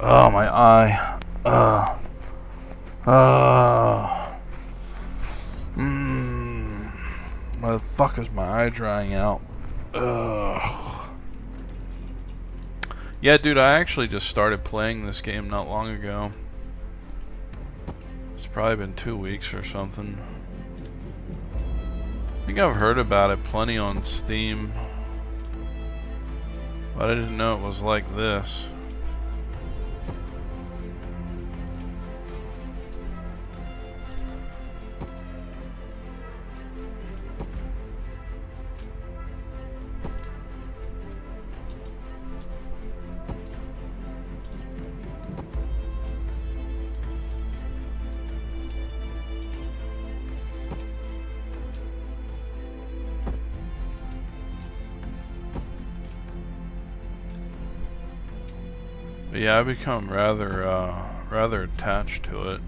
Oh, my eye. Why the fuck is my eye drying out? Yeah, dude, I actually just started playing this game not long ago. It's probably been 2 weeks or something. I think I've heard about it plenty on Steam, but I didn't know it was like this. But yeah, I've become rather attached to it.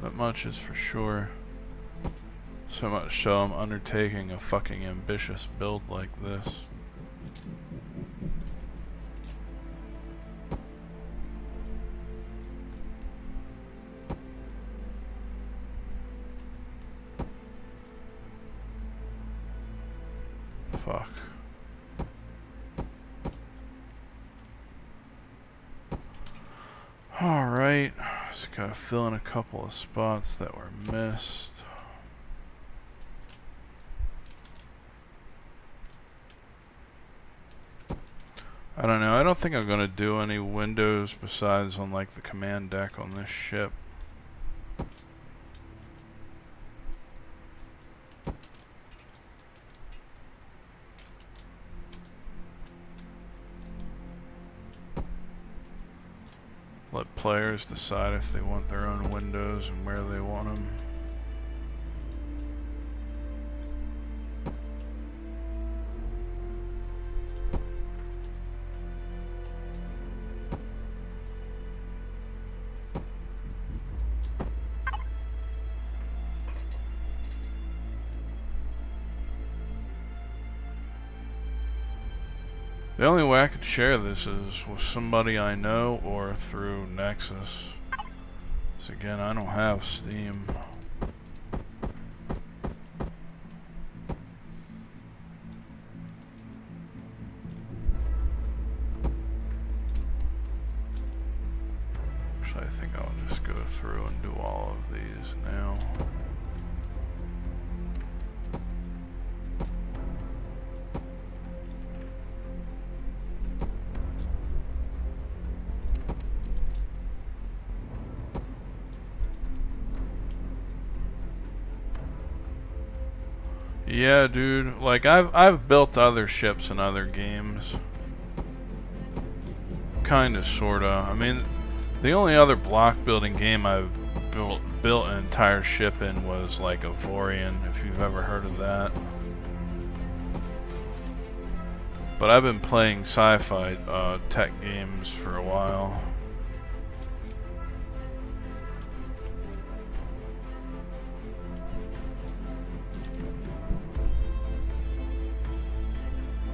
That much is for sure. So much so I'm undertaking a fucking ambitious build like this. Fuck. Alright, just gotta fill in a couple of spots that were missed. I don't know, I don't think I'm gonna do any windows besides on like the command deck on this ship. Let players decide if they want their own windows and where they want them. The only way I could share this is with somebody I know or through Nexus. So again, I don't have Steam. Actually, I think I'll just go through and do all of these now. Yeah, dude. Like I've built other ships in other games. Kinda, sorta. I mean, the only other block building game I've built an entire ship in was like Empyrion, if you've ever heard of that. But I've been playing sci-fi tech games for a while.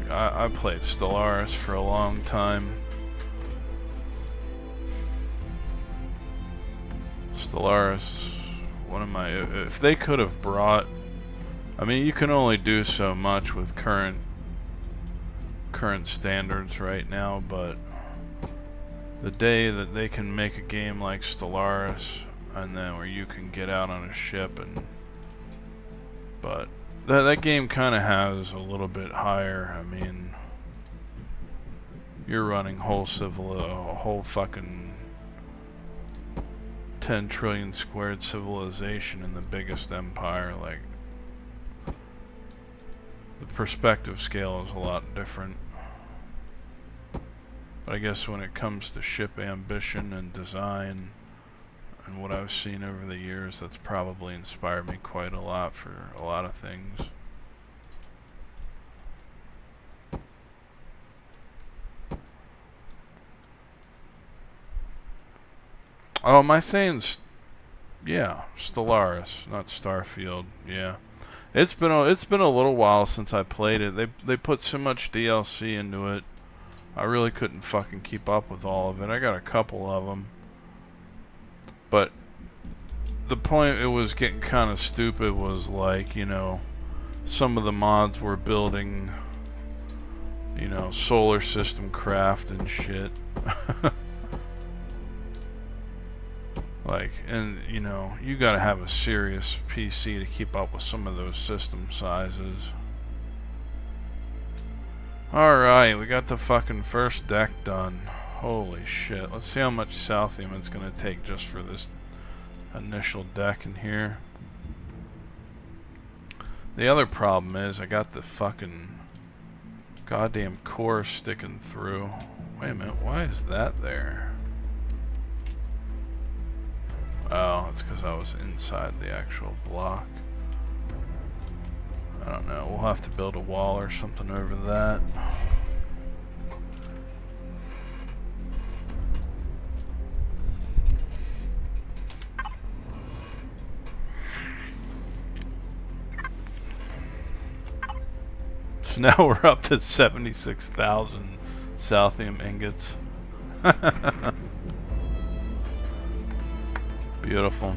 I played Stellaris for a long time. Stellaris, one of my... If they could have brought I mean, you can only do so much with current standards right now, but the day that they can make a game like Stellaris, and then where you can get out on a ship but that game kind of has a little bit higher. I mean, you're running whole fucking 10 trillion squared civilization in the biggest empire. Like, the perspective scale is a lot different. But I guess when it comes to ship ambition and design and what I've seen over the years, that's probably inspired me quite a lot for a lot of things. Oh, am I saying yeah, Stellaris, not Starfield. Yeah. It's been a little while since I played it. They put so much DLC into it. I really couldn't fucking keep up with all of it. I got a couple of them. But the point it was getting kind of stupid was, like, you know, some of the mods were building, you know, solar system craft and shit. Like, and, you know, you gotta have a serious PC to keep up with some of those system sizes. Alright, we got the fucking first deck done. Holy shit. Let's see how much Southium it's gonna take just for this initial deck in here. The other problem is I got the fucking goddamn core sticking through. Wait a minute, why is that there? Oh, it's because I was inside the actual block. I don't know, we'll have to build a wall or something over that. So now we're up to 76,000 Southium ingots. Beautiful.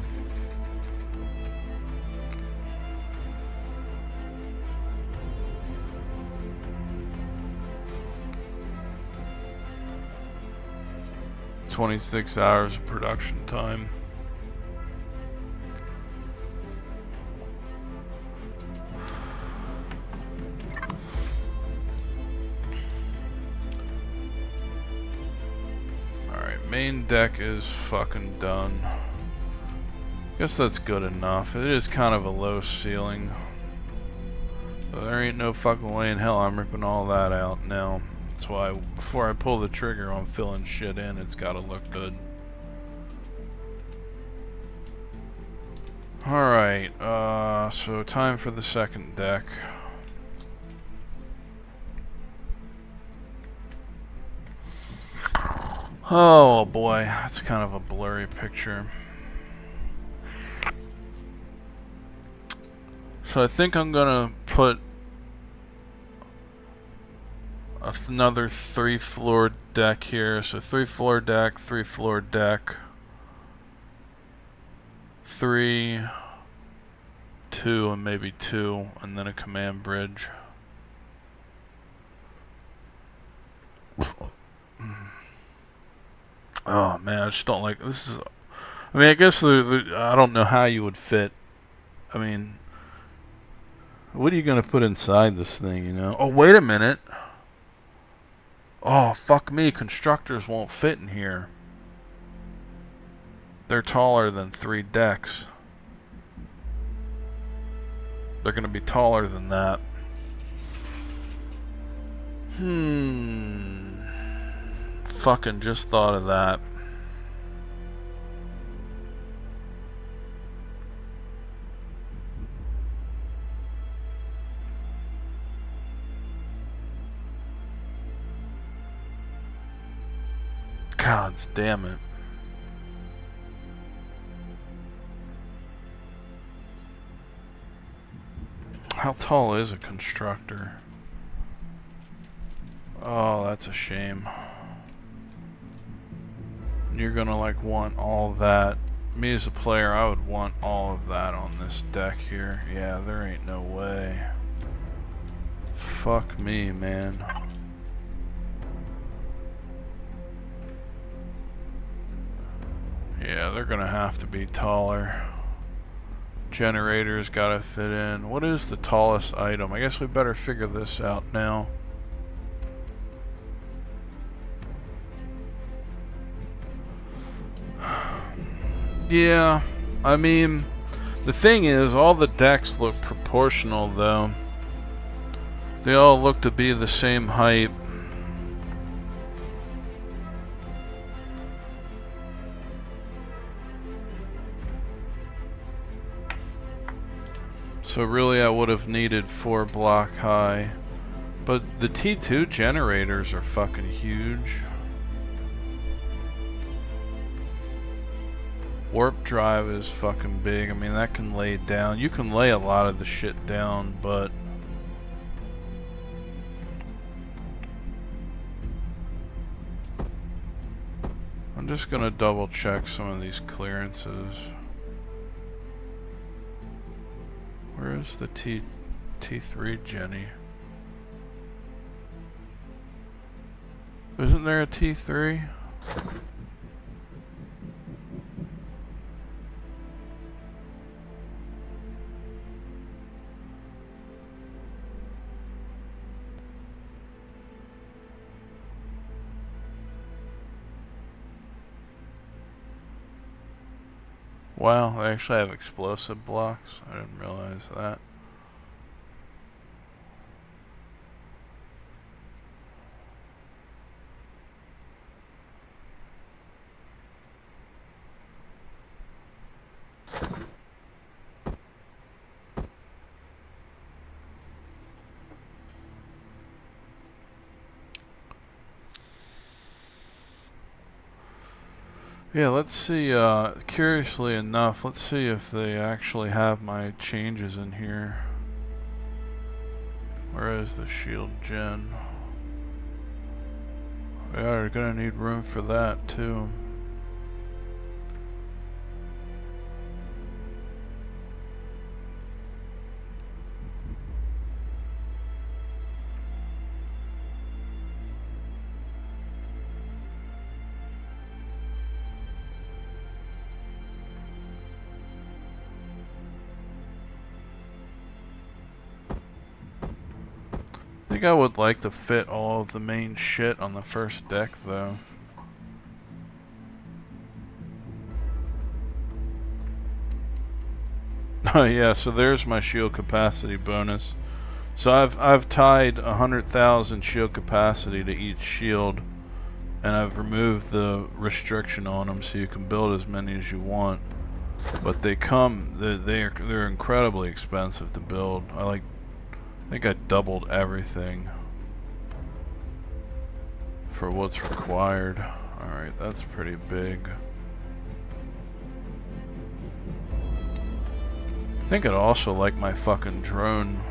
"26 hours of production time." Alright, main deck is fucking done. Guess that's good enough. It is kind of a low ceiling, but there ain't no fucking way in hell I'm ripping all that out now. That's why before I pull the trigger on filling shit in, it's gotta look good. Alright, so time for the second deck. Oh boy, that's kind of a blurry picture. So I think I'm gonna put another 3-floor deck here. So 3-floor deck, 3-floor deck, 3, 2, and maybe 2, and then a command bridge. Oh man, I just don't like this. Is, I mean, I guess I don't know how you would fit. I mean, what are you gonna put inside this thing, you know? Oh, wait a minute. Oh, fuck me. Constructors won't fit in here. They're taller than 3 decks. They're gonna be taller than that. Fucking just thought of that. God damn it. How tall is a constructor? Oh, that's a shame. You're gonna like want all that me as a player, I would want all of that on this deck here. Yeah, there ain't no way. Fuck me, man. Yeah, they're gonna have to be taller. Generators gotta fit in. What is the tallest item? I guess we better figure this out now. Yeah, I mean, the thing is, all the decks look proportional though. They all look to be the same height. So really I would have needed 4 block high. But the T2 generators are fucking huge. Warp drive is fucking big. I mean, that can lay down. You can lay a lot of the shit down, but I'm just gonna double check some of these clearances. Where is the T3 Jenny? Isn't there a T3? Wow, they actually have explosive blocks. I didn't realize that. Yeah, let's see, curiously enough, let's see if they actually have my changes in here. Where is the shield gen? Yeah, they're gonna need room for that too. I think I would like to fit all of the main shit on the first deck though. Oh yeah, so there's my shield capacity bonus. So I've tied 100,000 shield capacity to each shield, and I've removed the restriction on them so you can build as many as you want. But they come, they're incredibly expensive to build. I think I doubled everything for what's required. Alright, that's pretty big. I think I'd also like my fucking drone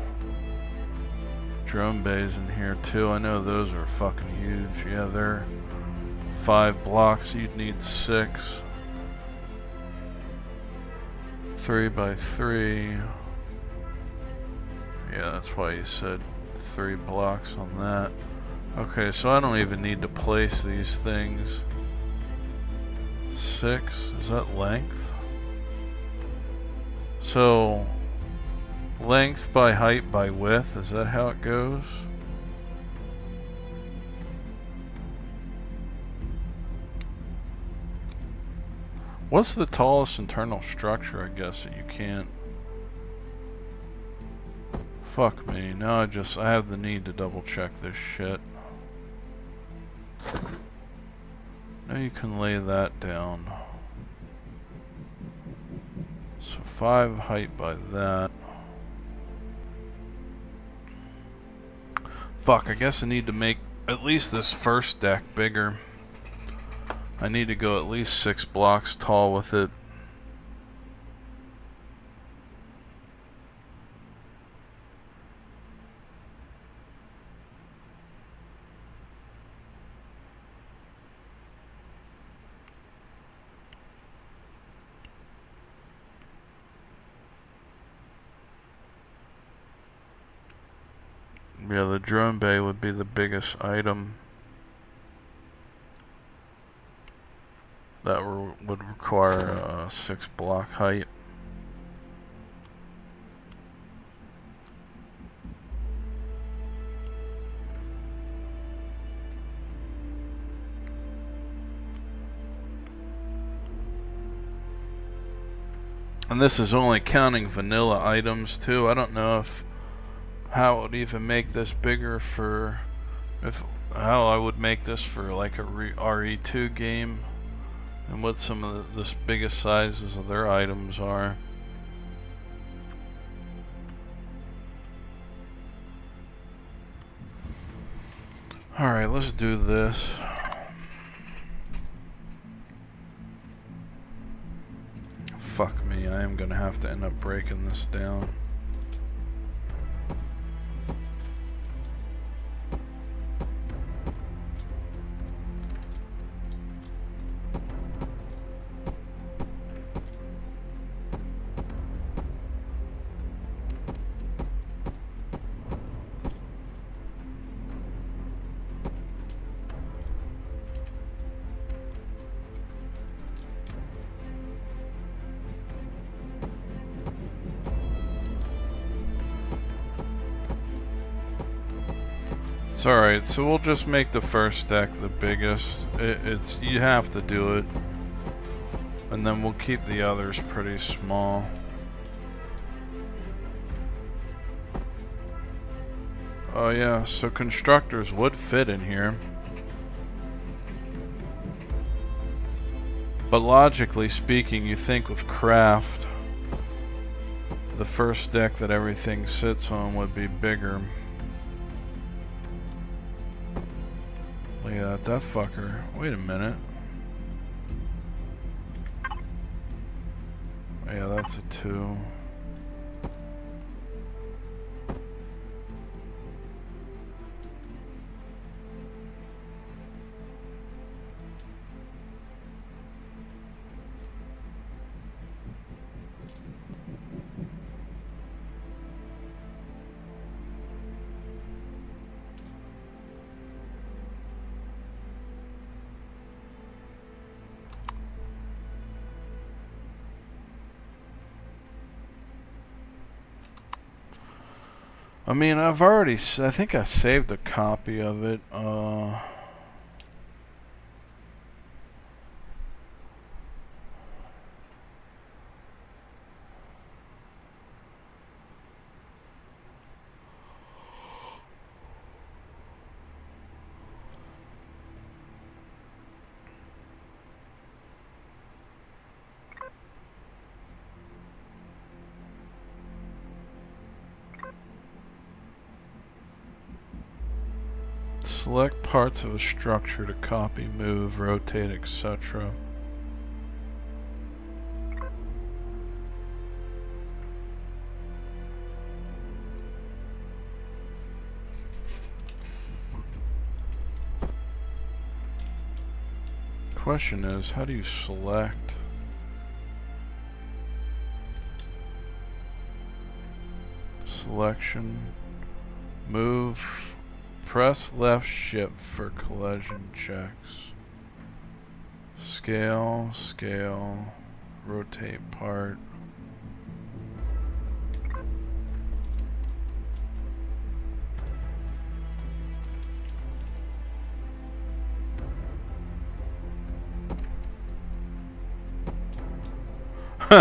bays in here too. I know those are fucking huge. Yeah, they're 5 blocks. You'd need 6. 3 by 3. Yeah, that's why you said 3 blocks on that. Okay, so I don't even need to place these things. 6, is that length? So, length by height by width, is that how it goes? What's the tallest internal structure, I guess, that you can't? Fuck me, now I have the need to double check this shit. Now you can lay that down. So 5 height by that. Fuck, I guess I need to make at least this first deck bigger. I need to go at least 6 blocks tall with it. Yeah, the drone bay would be the biggest item that would require a 6 block height. And this is only counting vanilla items too. I don't know if how it would even make this bigger for how I would make this for like a RE2 game, and what some of the biggest sizes of their items are. Alright, let's do this. Fuck me, I am gonna have to end up breaking this down. It's alright, so we'll just make the first deck the biggest. It's you have to do it. And then we'll keep the others pretty small. Oh yeah, so constructors would fit in here. But logically speaking, you think with craft, the first deck that everything sits on would be bigger. Look at that fucker. Wait a minute. Yeah, that's a 2. I mean, I think I saved a copy of it. Select parts of a structure to copy, move, rotate, etc. Question is, how do you select? Selection, move. Press left shift for collision checks. Scale, scale, rotate part.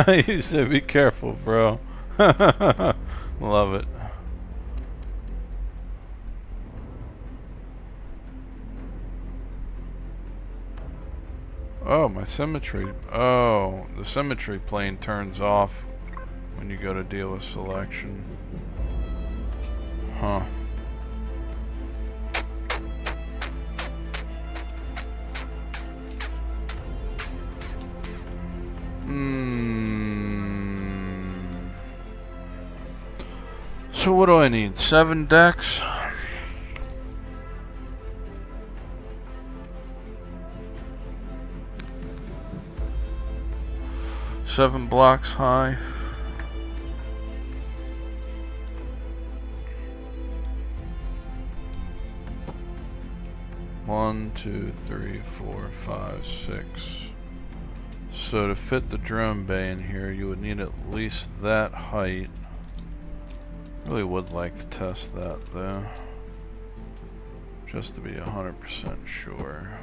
You said be careful, bro. Love it. Oh, my symmetry. Oh, the symmetry plane turns off when you go to deal with selection. Huh. So what do I need? 7 decks? Seven blocks high. 1, 2, 3, 4, 5, 6. So to fit the drone bay in here, you would need at least that height. Really would like to test that though, just to be 100% sure.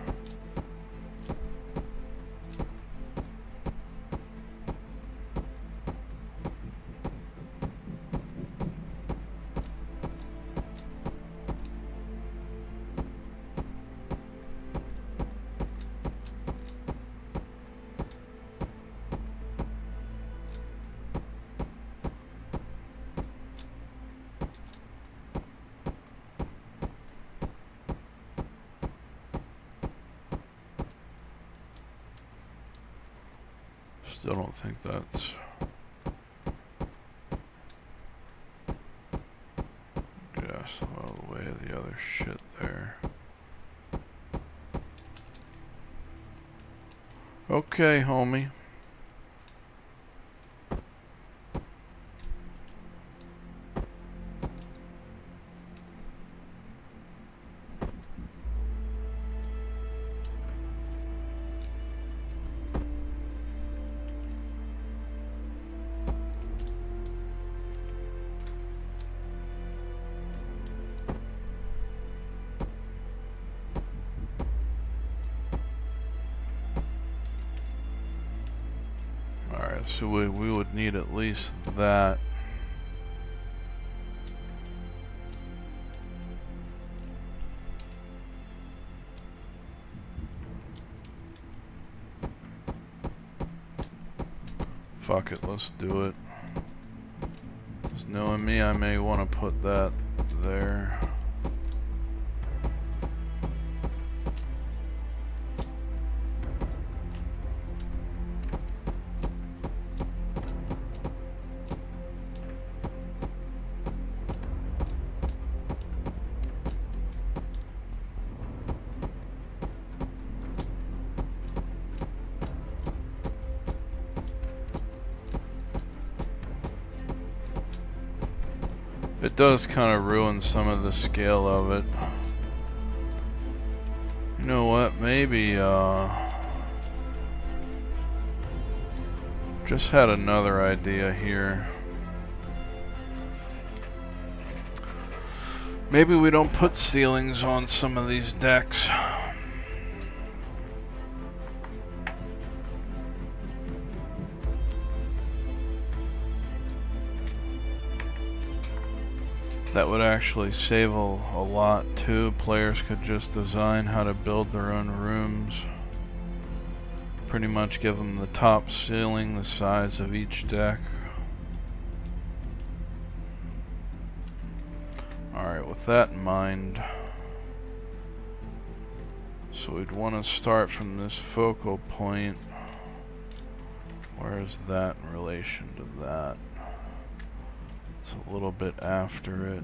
Still don't think that's just all the way of the other shit there. Okay, homie. So we would need at least that. Fuck it, let's do it. Just knowing me, I may want to put that there. It does kind of ruin some of the scale of it. You know what? Maybe, just had another idea here. Maybe we don't put ceilings on some of these decks. That would actually save a lot too. Players could just design how to build their own rooms. Pretty much give them the top ceiling the size of each deck. Alright, with that in mind, so we'd want to start from this focal point. Where is that in relation to that? It's a little bit after it.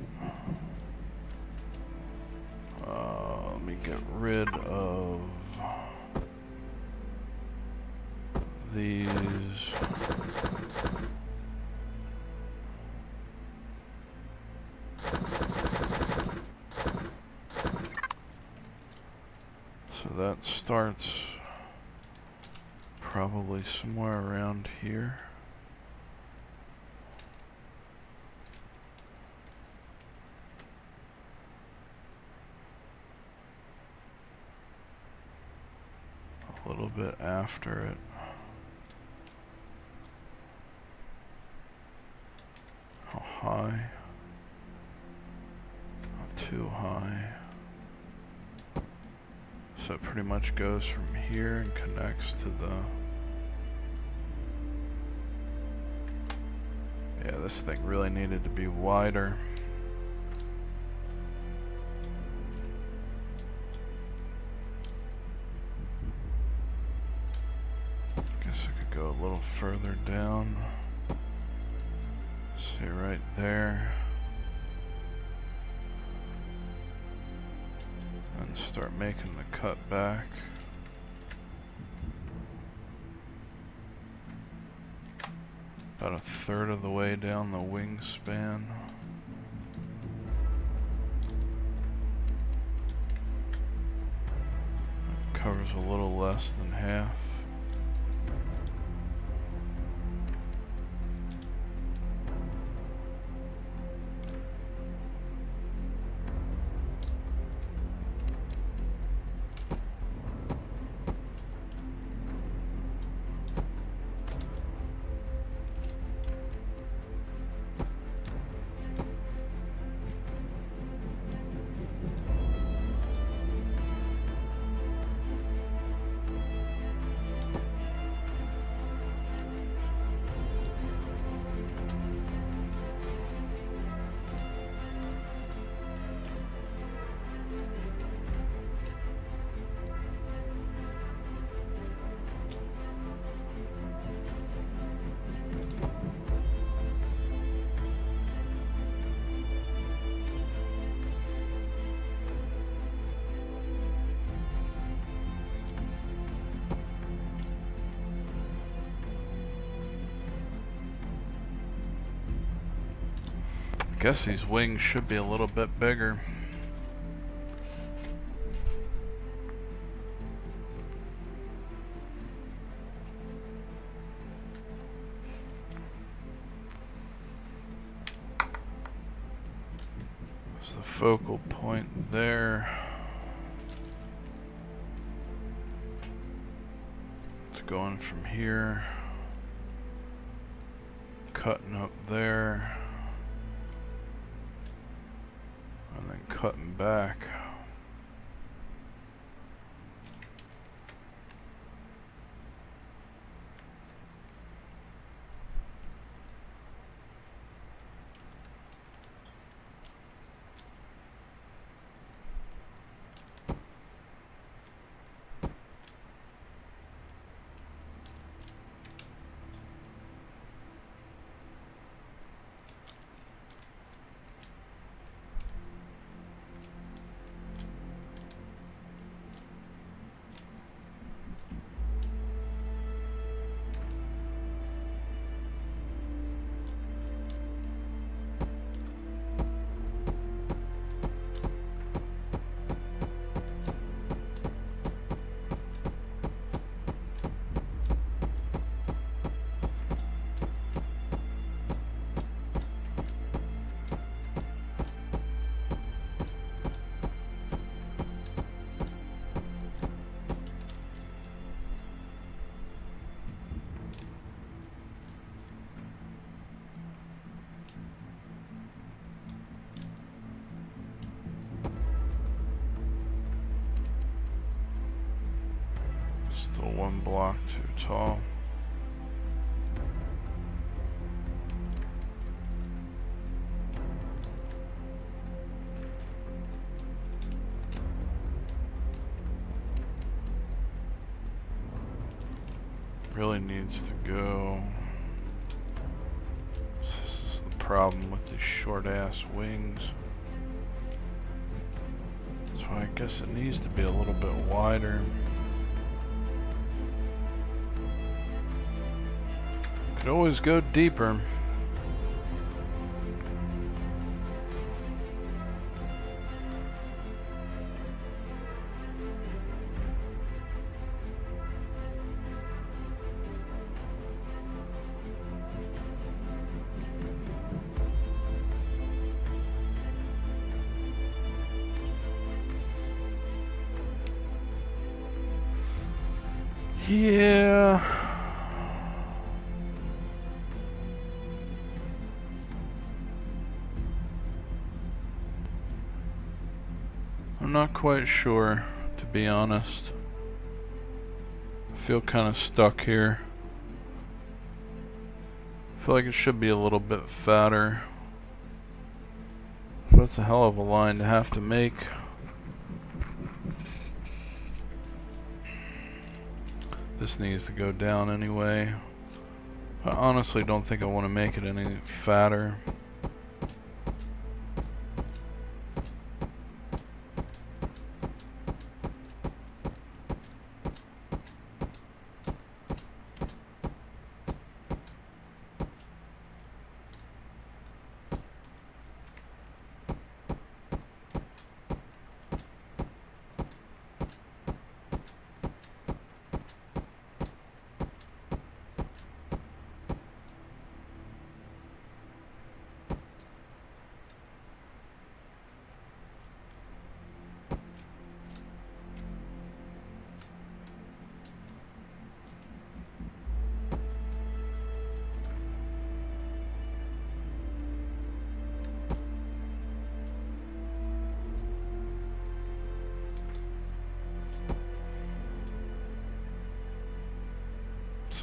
Let me get rid of these. So that starts probably somewhere around here. A little bit after it. How high? Not too high. So it pretty much goes from here and connects to the... Yeah, this thing really needed to be wider. Guess I could go a little further down. See right there. And start making the cut back. About a third of the way down the wingspan. was a little less than half. I guess these wings should be a little bit bigger. There's the focal point there. It's going from here, cutting up there. And then cutting back. Still one block too tall. Really needs to go. This is the problem with these short ass wings. That's why I guess it needs to be a little bit wider. Could always go deeper. Yeah. I'm not quite sure, to be honest. I feel kind of stuck here. I feel like it should be a little bit fatter. That's a hell of a line to have to make. This needs to go down anyway. I honestly don't think I want to make it any fatter.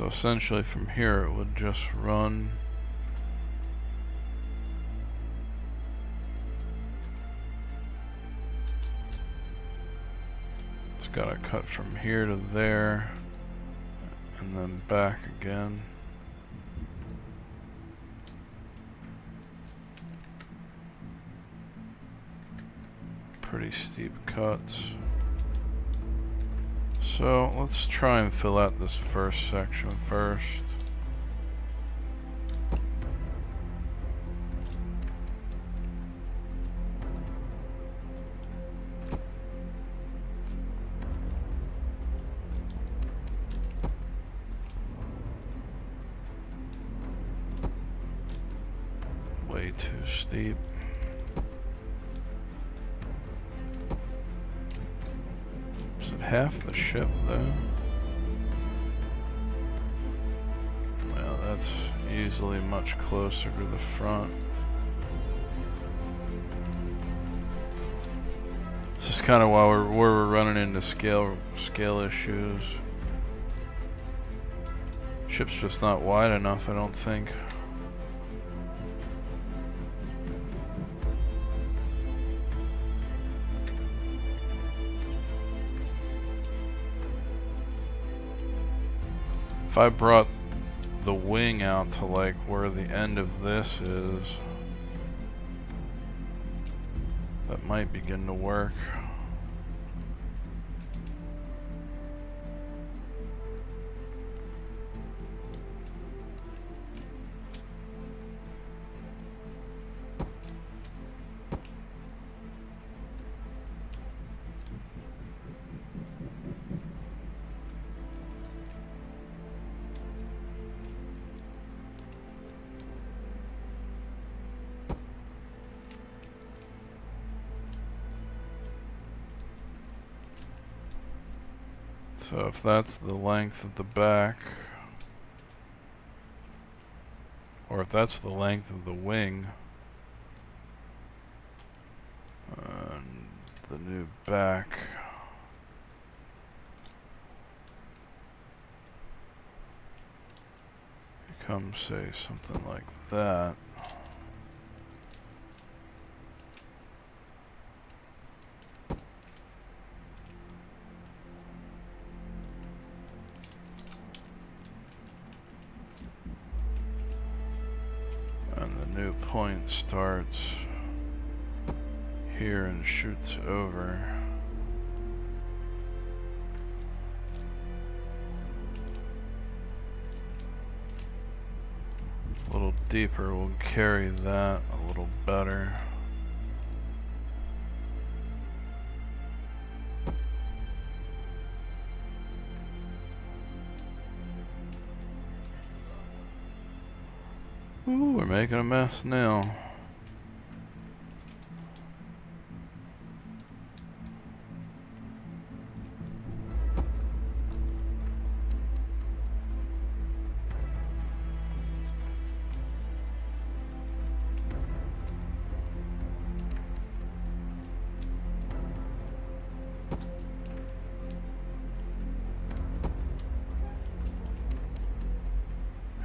So essentially from here it would just run it's got to cut from here to there and then back again. Pretty steep cuts. So let's try and fill out this first section first. Way too steep. Is it half the ship though? Well, that's easily much closer to the front. This is kind of why we're running into scale issues. Ship's just not wide enough, I don't think. If I brought the wing out to like where the end of this is, that might begin to work. So if that's the length of the back, or if that's the length of the wing, and the new back becomes, say, something like that. Point starts here and shoots over. A little deeper will carry that a little better. Ooh, we're making a mess now.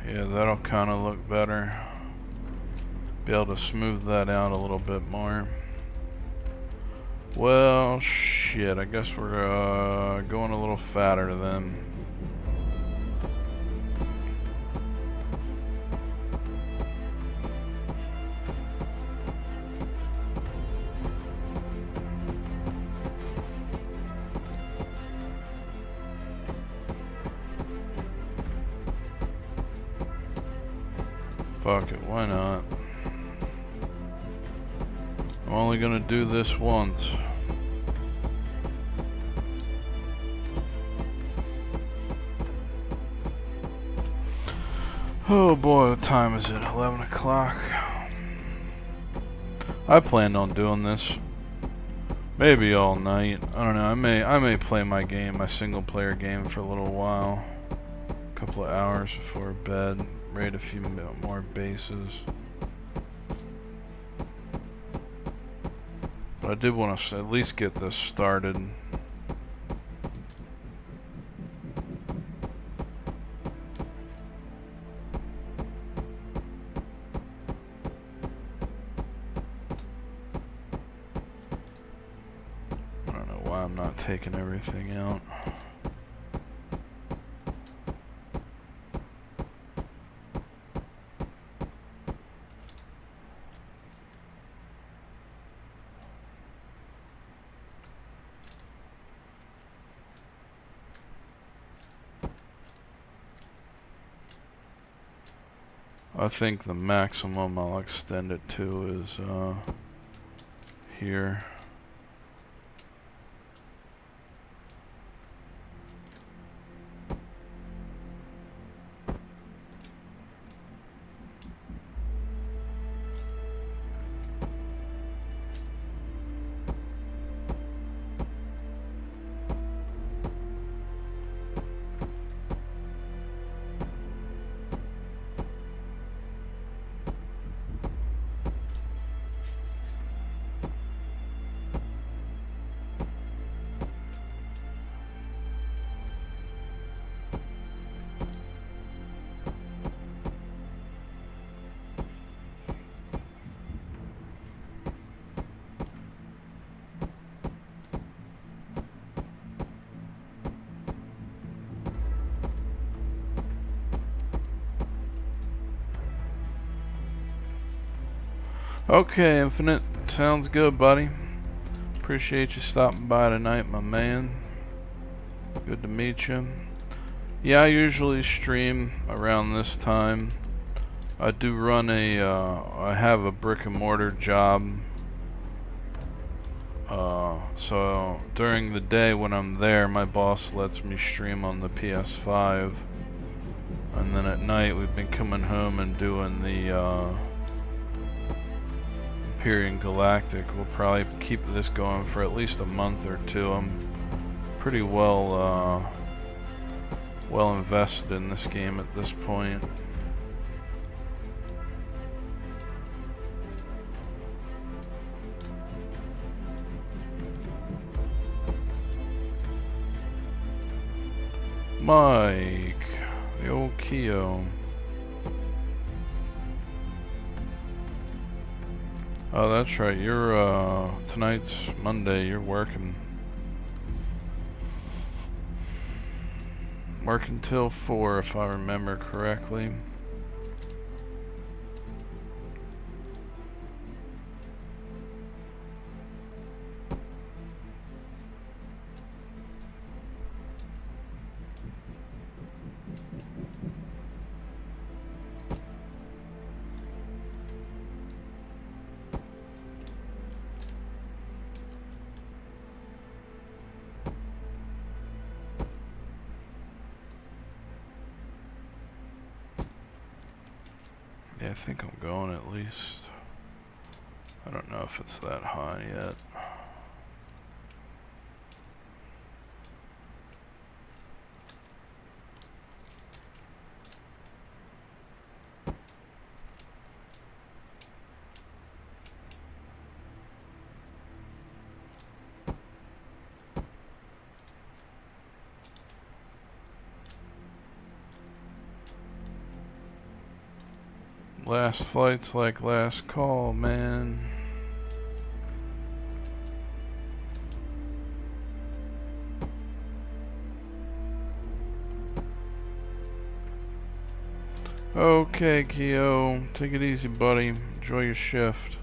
Yeah, that'll kind of look better. Be able to smooth that out a little bit more. Well, shit, I guess we're going a little fatter then. Fuck it, why not? I'm only gonna do this once. Oh boy, what time is it? 11 o'clock. I planned on doing this maybe all night. I don't know. I may play my game, my single player game, for a little while. A couple of hours before bed. Raid a few more bases. But I did want to at least get this started. not taking everything out. I think the maximum I'll extend it to is here. Okay, Infinite. Sounds good, buddy. Appreciate you stopping by tonight, my man. Good to meet you. Yeah, I usually stream around this time. I do run I have a brick and mortar job. So during the day when I'm there, my boss lets me stream on the PS5. And then at night, we've been coming home and doing the, Empyrion Galactic. We'll probably keep this going for at least a month or two. I'm pretty well invested in this game at this point. Mike, the old Keo. Oh, that's right. You're, tonight's Monday. You're working. Working till 4, if I remember correctly. Yeah, I think I'm going at least. I don't know if it's that high yet. Last flight's like last call, man. Okay, Keo. Take it easy, buddy. Enjoy your shift.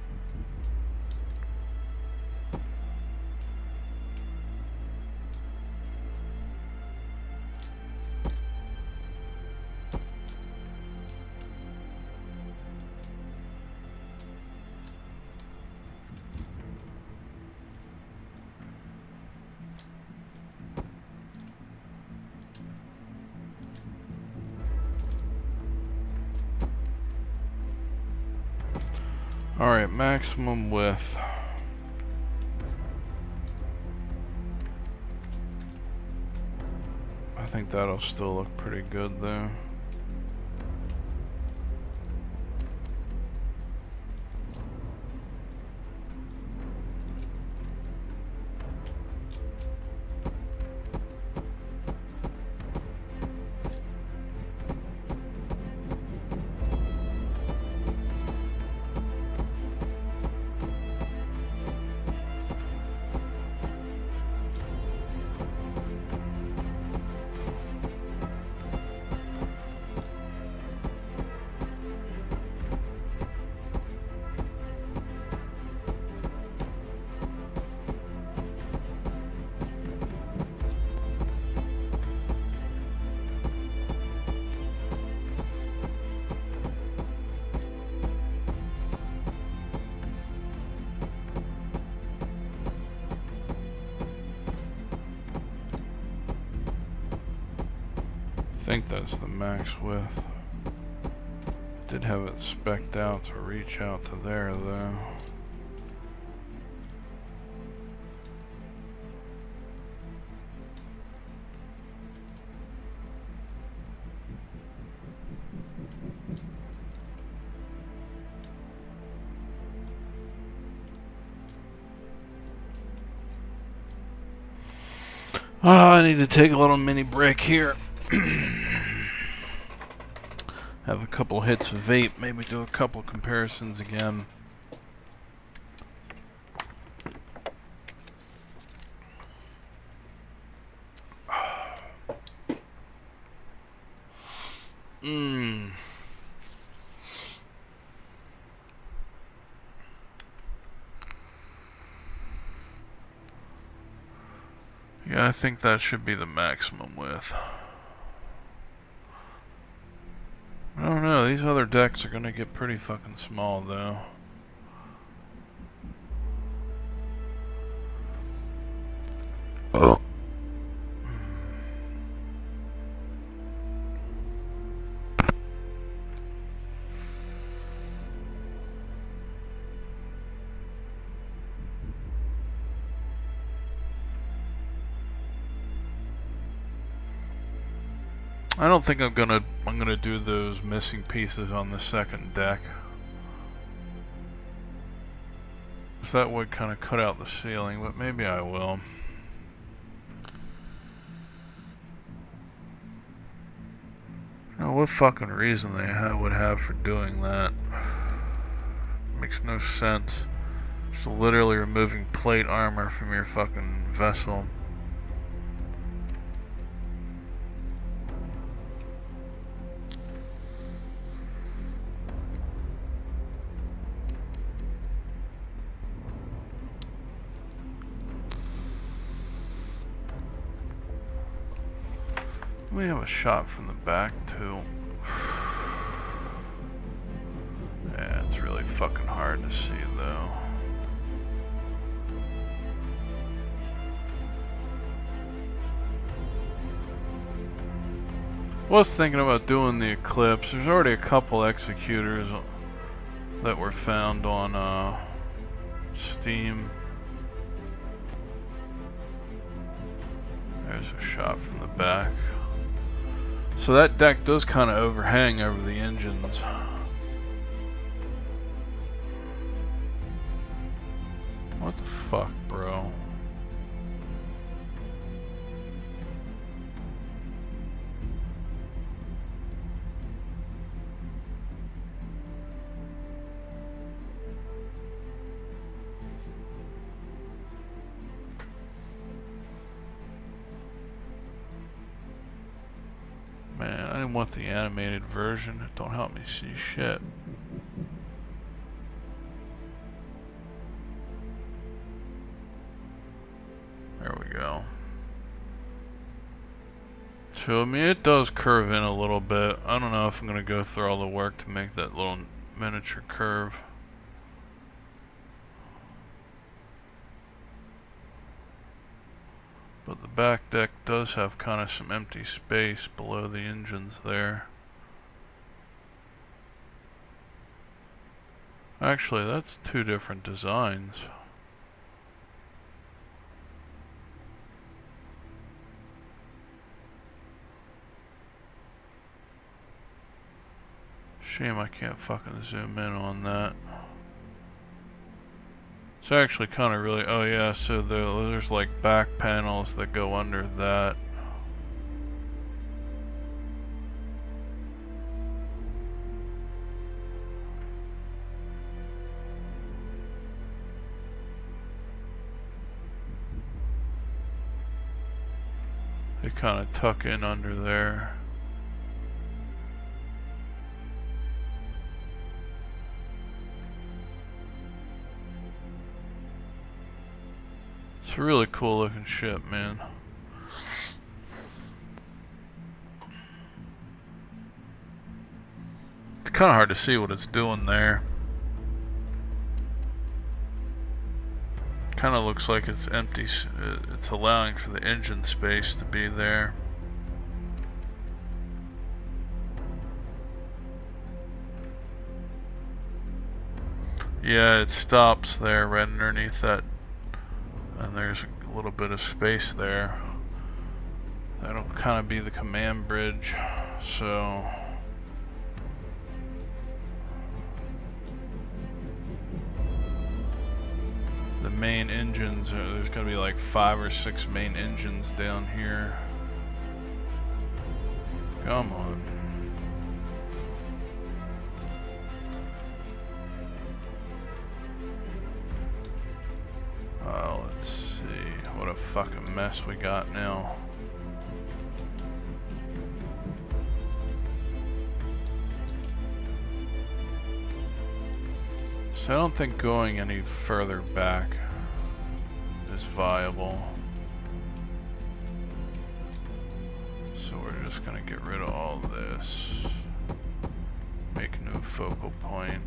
Alright, maximum width. I think that'll still look pretty good there. think that's the max width. Did have it spec'd out to reach out to there though. Oh, I need to take a little mini break here. Have a couple hits of vape, maybe do a couple comparisons again. Yeah, I think that should be the maximum width. I don't know, these other decks are gonna get pretty fucking small though. Oh. I don't think I'm gonna do those missing pieces on the second deck. So that would kind of cut out the ceiling, but maybe I will. I don't know what fucking reason they would have for doing that. Makes no sense. Just literally removing plate armor from your fucking vessel. We have a shot from the back too. Yeah, it's really fucking hard to see though. Was thinking about doing the Eclipse. There's already a couple executors that were found on Steam. There's a shot from the back. So that deck does kind of overhang over the engines. What the fuck, bro? Man, I didn't want the animated version. It don't help me see shit. There we go. So, I mean, it does curve in a little bit. I don't know if I'm going to go through all the work to make that little miniature curve. But the back deck does have kind of some empty space below the engines there. Actually, that's two different designs. Shame I can't fucking zoom in on that. It's actually kind of really, oh yeah, so there's like back panels that go under that. They kind of tuck in under there. It's a really cool looking ship, man. It's kind of hard to see what it's doing there. Kind of looks like it's empty. It's allowing for the engine space to be there. Yeah, it stops there right underneath that, and there's a little bit of space there. That'll kind of be the command bridge, so the main engines, there's gonna be like 5 or 6 main engines down here. Come on. Let's see. What a fucking mess we got now. So I don't think going any further back is viable. So we're just gonna get rid of all this. Make a new focal point.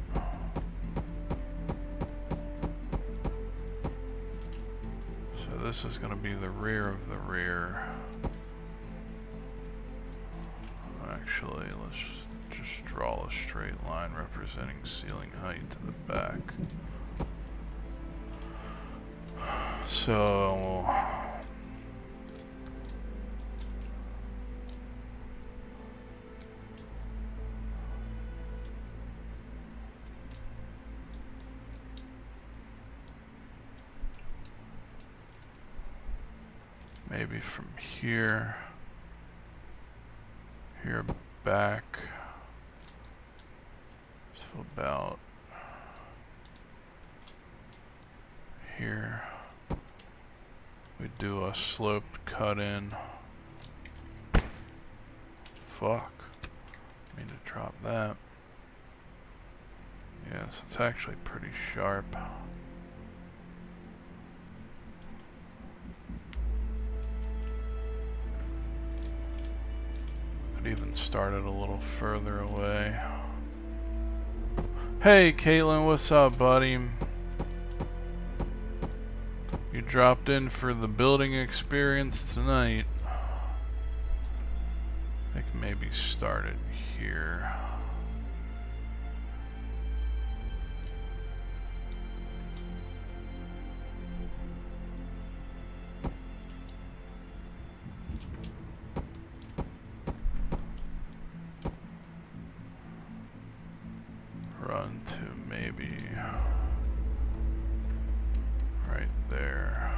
So this is gonna be the rear of the rear. Actually, let's just draw a straight line representing ceiling height to the back. So maybe from here back, so about here we do a sloped cut in. Fuck, I mean to drop that. Yes, it's actually pretty sharp. Even started a little further away. Hey Caitlin, what's up, buddy? You dropped in for the building experience tonight. I think maybe start it here. Run to maybe right there.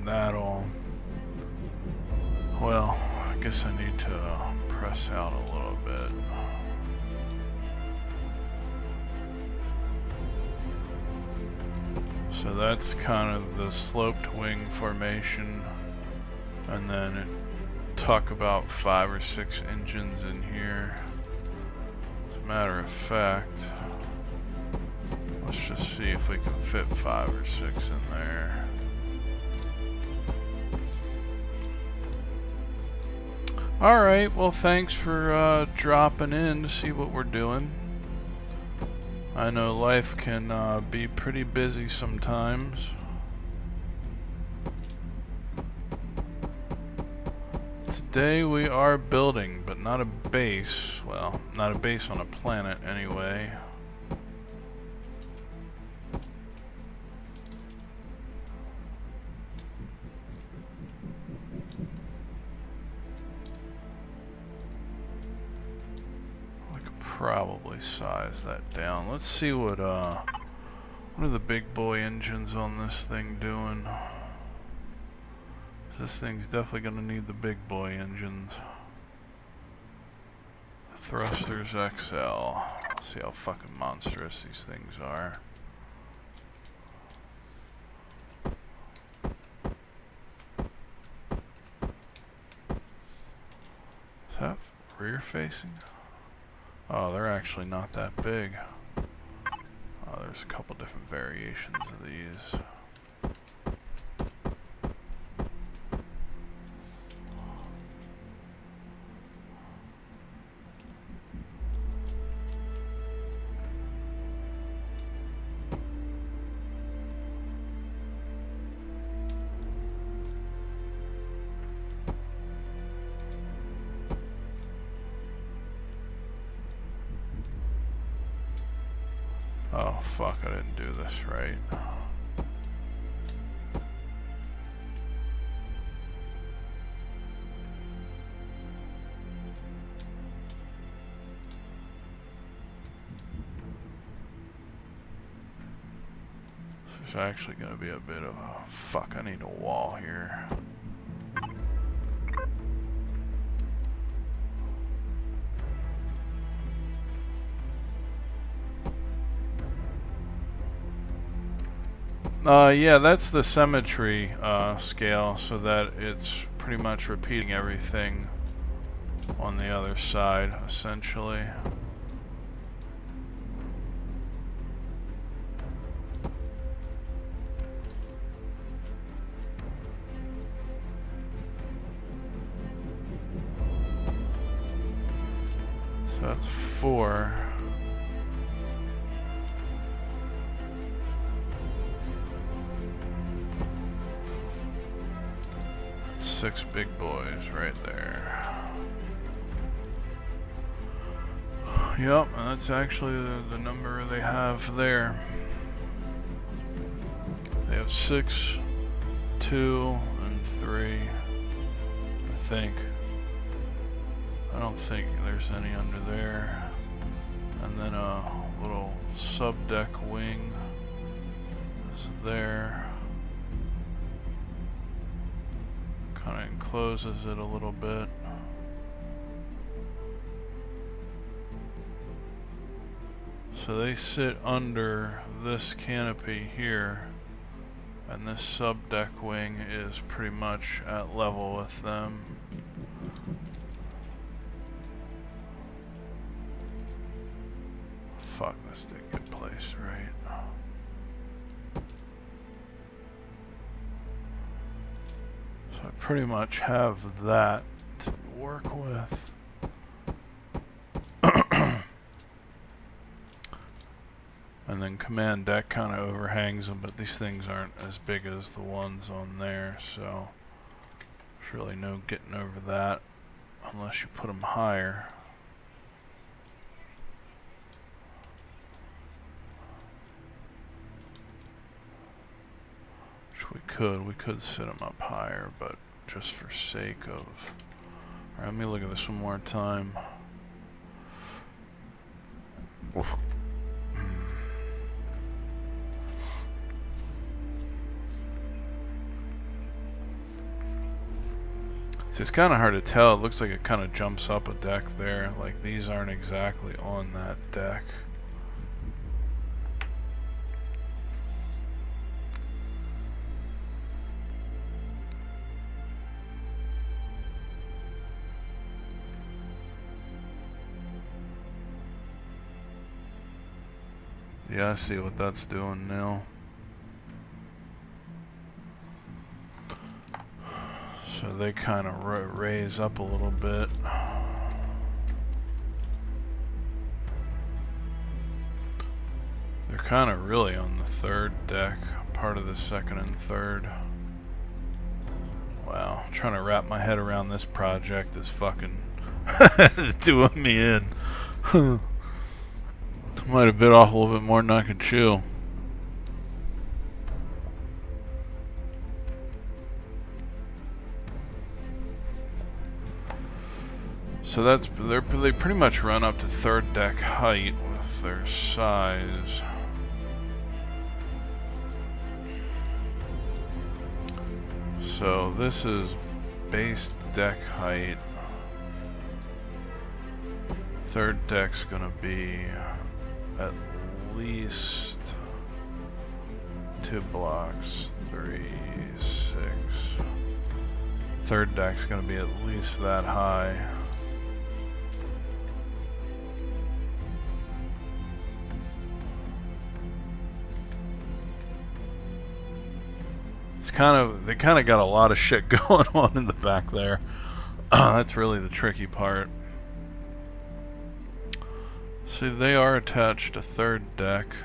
That'll, well, I guess I need to press out a little bit. So that's kind of the sloped wing formation, and then tuck about 5 or 6 engines in here. As a matter of fact, let's just see if we can fit 5 or 6 in there. Alright, well thanks for dropping in to see what we're doing. I know life can be pretty busy sometimes. Today we are building, but not a base. Well, not a base on a planet anyway. Probably size that down. Let's see what are the big boy engines on this thing doing. This thing's definitely gonna need the big boy engines. Thrusters XL. Let's see how fucking monstrous these things are. Is that rear facing? Oh, they're actually not that big. Oh, there's a couple different variations of these. Oh fuck, I didn't do this right. There's actually going to be a bit of a... Fuck, I need a wall here. Yeah, that's the symmetry scale, so that it's pretty much repeating everything on the other side, essentially. So that's 4. That's 6 big boys right there. Yep, that's actually the number they have there. They have 6, 2, and 3, I think. I don't think there's any under there. And then a little sub-deck wing is there. Kind of encloses it a little bit. So they sit under this canopy here, and this sub-deck wing is pretty much at level with them. Fuck, this didn't get placed right. So I pretty much have that to work with. And then command deck kind of overhangs them, but these things aren't as big as the ones on there, so there's really no getting over that unless you put them higher. We could sit them up higher, but just for sake of... Alright, let me look at this one more time. See, it's kind of hard to tell. It looks like it kind of jumps up a deck there. Like, these aren't exactly on that deck. Yeah, I see what that's doing now. So they kind of raise up a little bit. They're kind of really on the third deck, part of the second and third. Wow, trying to wrap my head around this project is fucking is doing me in. Might have bit off a little bit more than I could chew. So that's they pretty much run up to third deck height with their size. So this is base deck height. Third deck's gonna be at least 2 blocks, 3, 6. Third deck's gonna be at least that high. It's they kind of got a lot of shit going on in the back there. That's really the tricky part. See, they are attached to third deck,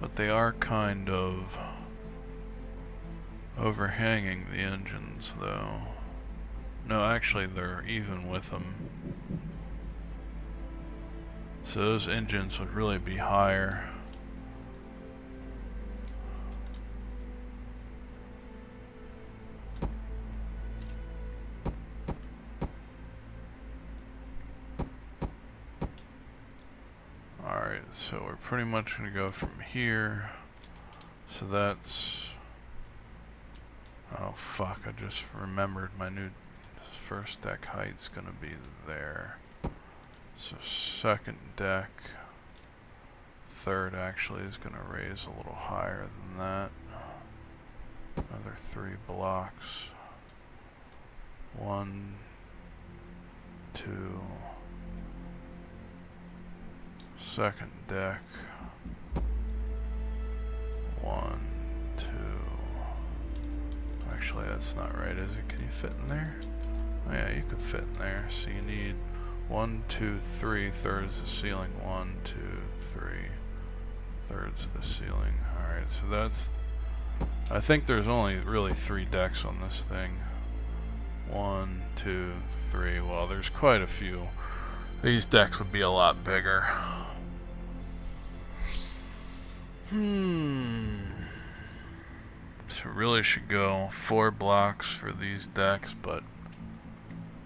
but they are kind of overhanging the engines, though. No, actually, they're even with them. So those engines would really be higher. So we're pretty much going to go from here. So that's... Oh fuck, I just remembered my new first deck height's going to be there. So second deck, third actually is going to raise a little higher than that. Another 3 blocks. 1, 2, second deck. 1, 2. Actually, that's not right, is it? Can you fit in there? Oh yeah, you can fit in there. So you need 1, 2, 3 thirds the ceiling. 1, 2, 3 thirds the ceiling. Alright, so that's... I think there's only really 3 decks on this thing. 1, 2, 3. Well, there's quite a few. These decks would be a lot bigger. So really should go 4 blocks for these decks, but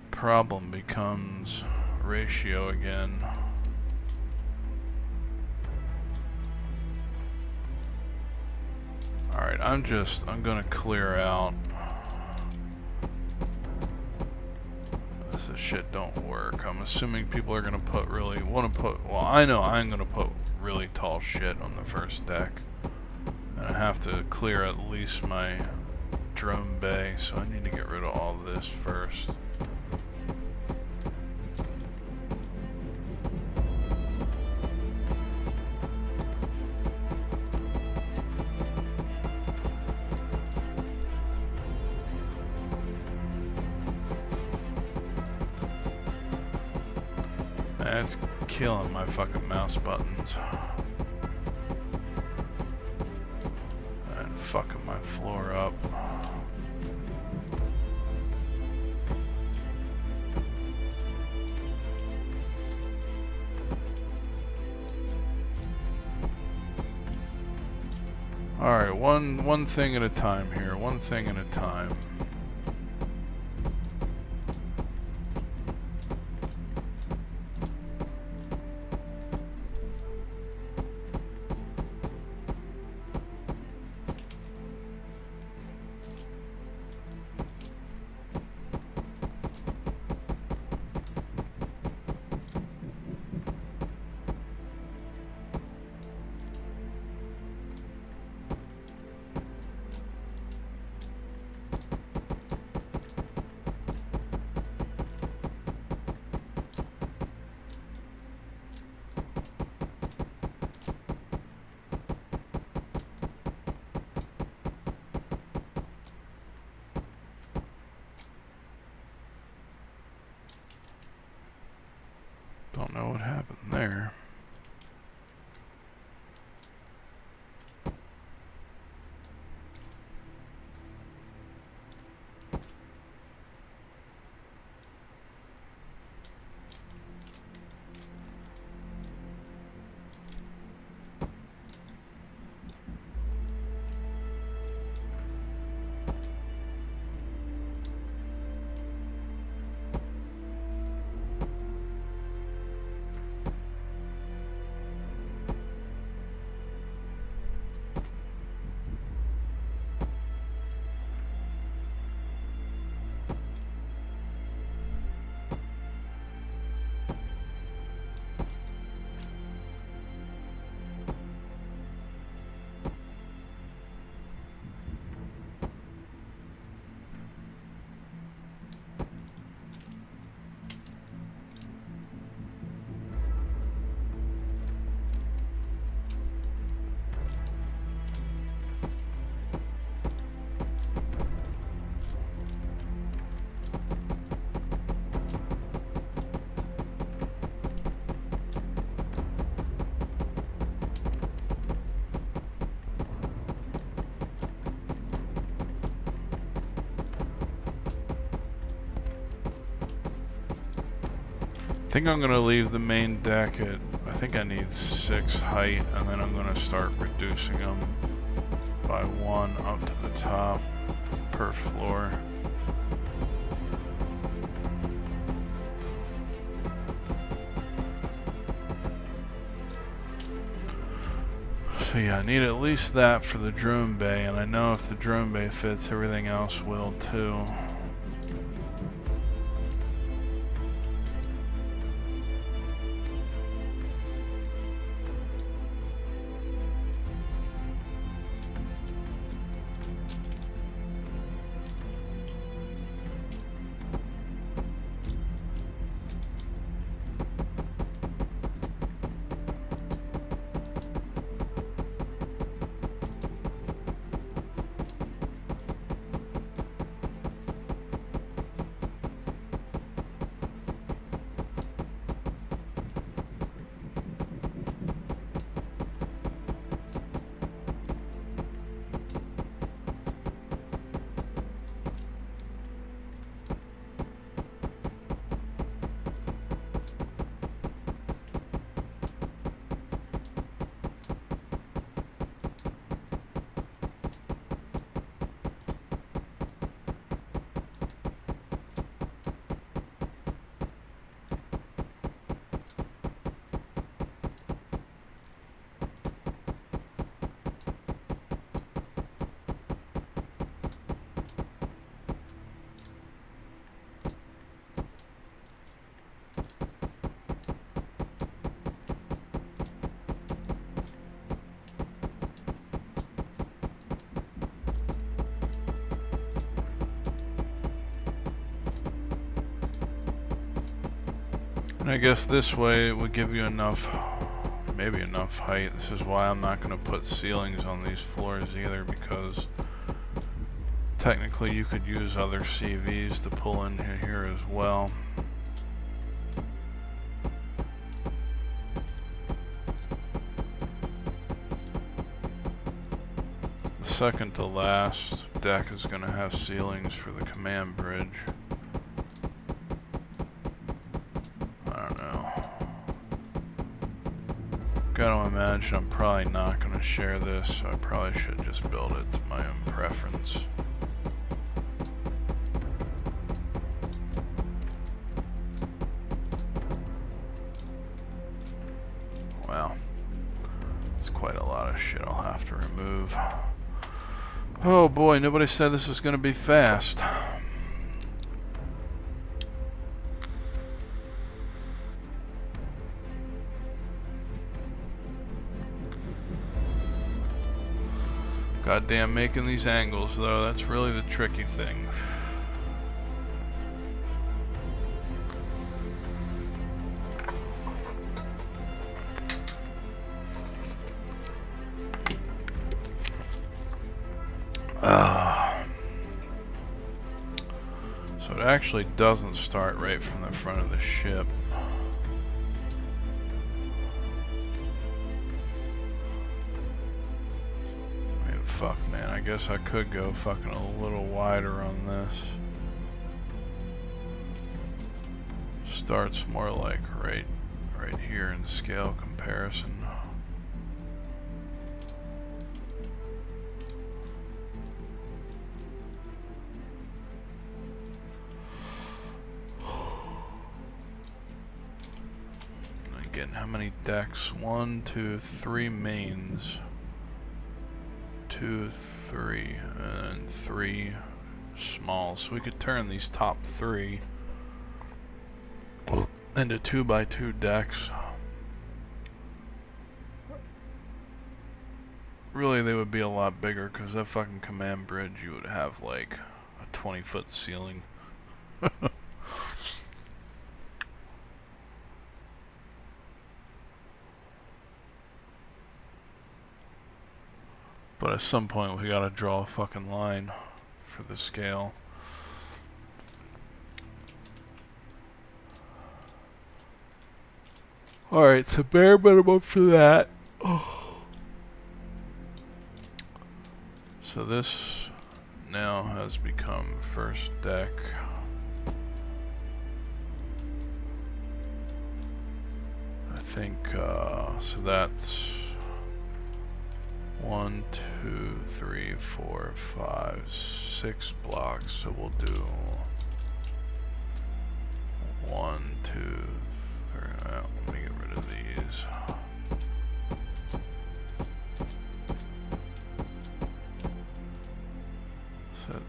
problem becomes ratio again. Alright, I'm gonna clear out. This shit don't work. I'm assuming people are gonna well, I know I'm gonna put really tall shit on the first deck. And I have to clear at least my drone bay, so I need to get rid of all this first. That's killing my fucking mouse buttons. And fucking my floor up. Alright, one thing at a time here. One thing at a time. Don't know what happened there. I think I'm going to leave the main deck at, I think I need 6 height, and then I'm going to start reducing them by 1 up to the top per floor. So yeah, I need at least that for the drone bay, and I know if the drone bay fits, everything else will too. And I guess this way it would give you enough, maybe enough height. This is why I'm not going to put ceilings on these floors either, because technically you could use other CVs to pull in here as well. The second to last deck is going to have ceilings for the command bridge. Gotta imagine I'm probably not gonna share this, so I probably should just build it to my own preference. Wow. It's quite a lot of shit I'll have to remove. Oh boy, nobody said this was gonna be fast. Goddamn, making these angles though, that's really the tricky thing. So it actually doesn't start right from the front of the ship. Fuck, man, I guess I could go fucking a little wider on this. Starts more like right here in scale comparison. Again, how many decks? 1, 2, 3 mains. 2, 3, and 3 small. So we could turn these top 3 into 2x2 decks. Really, they would be a lot bigger because that fucking command bridge, you would have like a 20-foot ceiling. But at some point we gotta draw a fucking line for the scale. Alright, so bare minimum for that. So this now has become first deck. I think, so that's 1, 2, 3, 4, 5, 6 blocks. So we'll do 1, 2, 3. Let me get rid of these.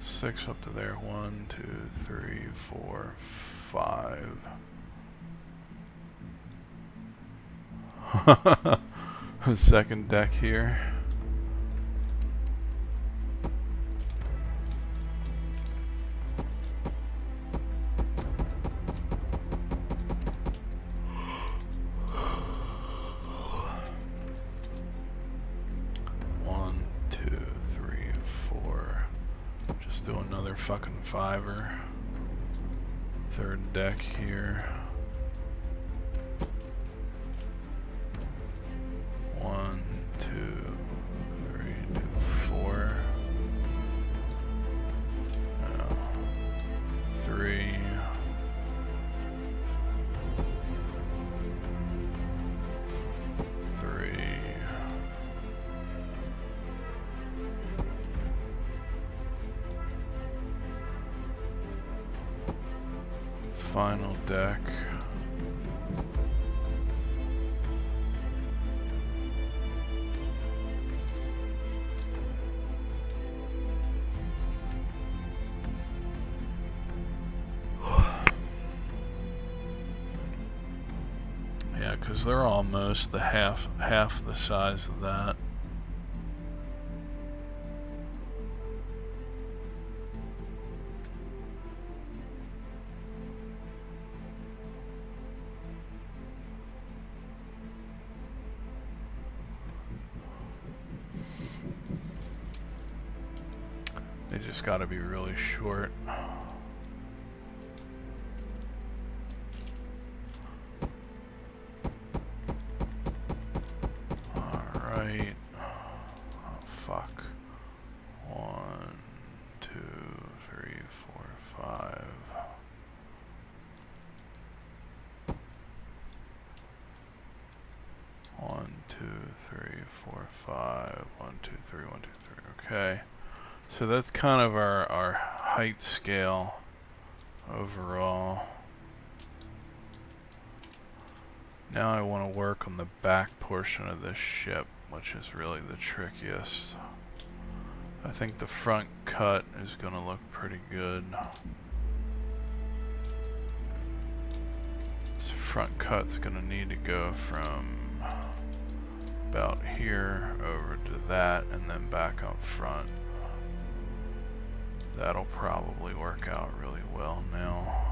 that's 6 up to there. 1, 2, 3, 4, 5. Second deck here. Do another fucking 5er. Third deck here. 1, 2, 3, 2, 4. 3. 3. Final deck. Yeah, because they're almost the half the size of that. They just got to be really short. Alright. Oh, fuck. 1, 2, 3, 4, 5. One, 2, 3, 4, 5. 1, 2, 3, 1, 2, 3. Okay. So that's kind of our height scale overall. Now I want to work on the back portion of this ship, which is really the trickiest. I think the front cut is going to look pretty good. This front cut's going to need to go from about here over to that and then back up front. That'll probably work out really well now.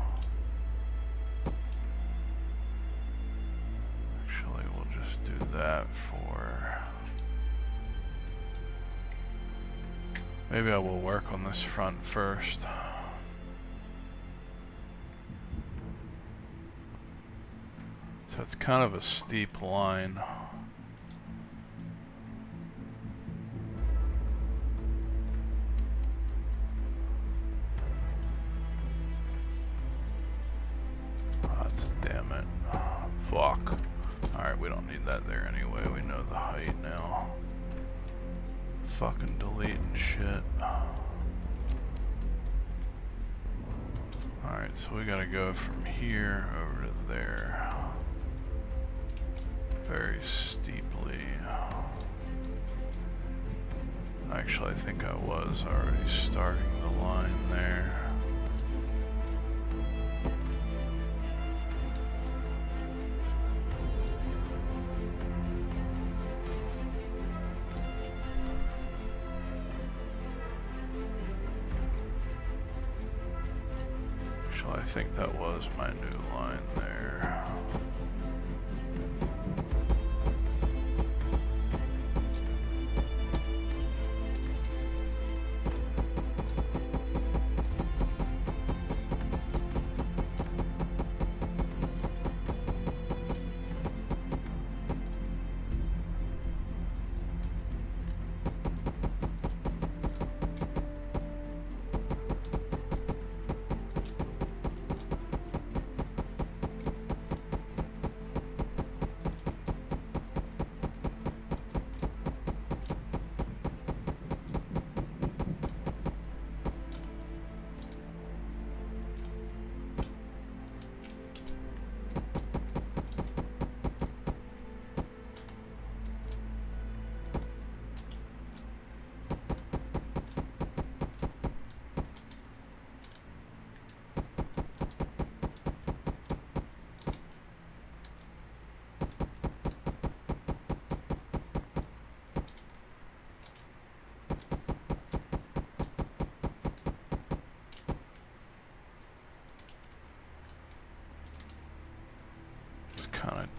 Actually, we'll just do that for... Maybe I will work on this front first. So it's kind of a steep line. Damn it. Fuck. Alright, we don't need that there anyway. We know the height now. Fucking deleting shit. Alright, so we gotta go from here over to there. Very steeply. Actually, I think I was already starting the line there. I think that was my new line there.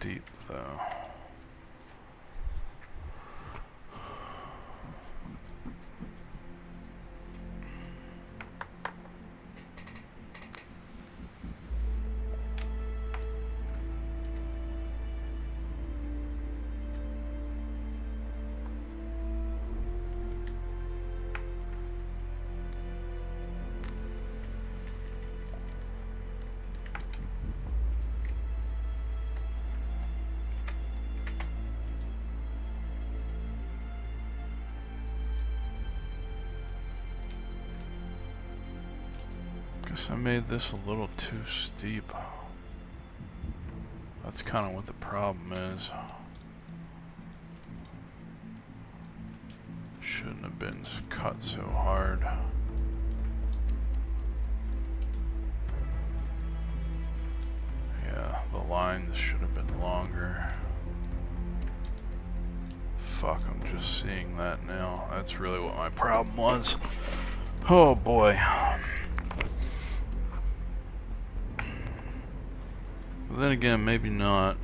deep though. Guess I made this a little too steep. That's kind of what the problem is. Shouldn't have been cut so hard. Yeah, the lines should have been longer. Fuck, I'm just seeing that now. That's really what my problem was. Oh boy. But then again, maybe not.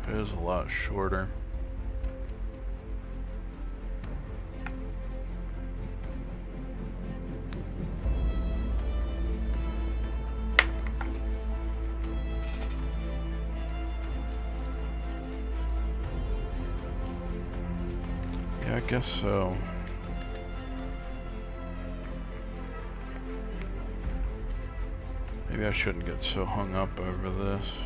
It is a lot shorter. Yeah, I guess so. Maybe I shouldn't get so hung up over this.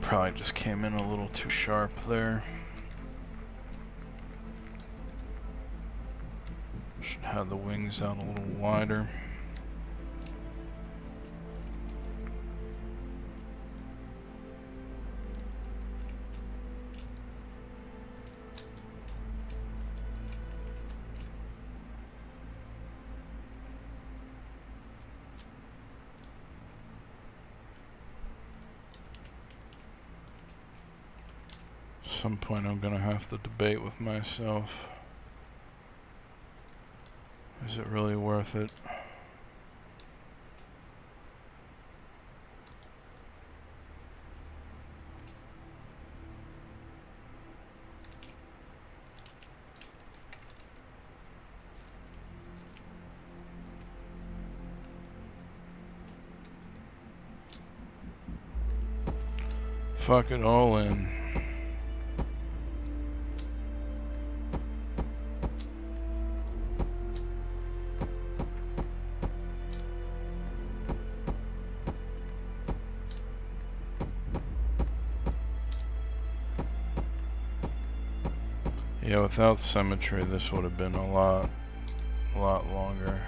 Probably just came in a little too sharp there. Should have the wings out a little wider. At some point I'm gonna have to debate with myself. Is it really worth it? Fuck it all in. Yeah, without symmetry, this would have been a lot longer.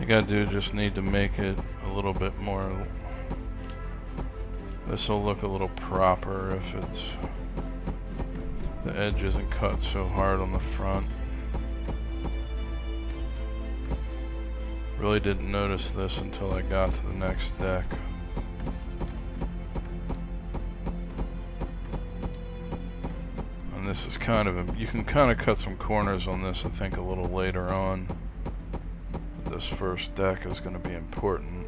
I do just need to make it a little bit more. This will look a little proper if it's the edge isn't cut so hard on the front. Really didn't notice this until I got to the next deck. And this is kind of you can kind of cut some corners on this, I think, a little later on. This first deck is going to be important.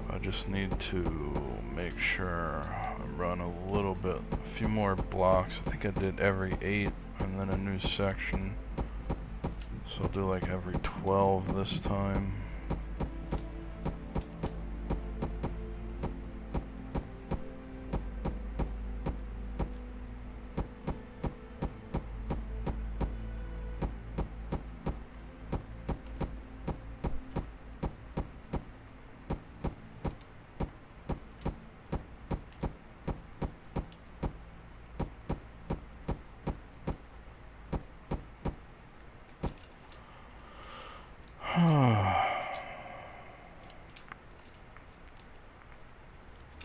I just need to make sure I run a little bit, a few more blocks. I think I did every 8 and then a new section. So I'll do like every 12 this time.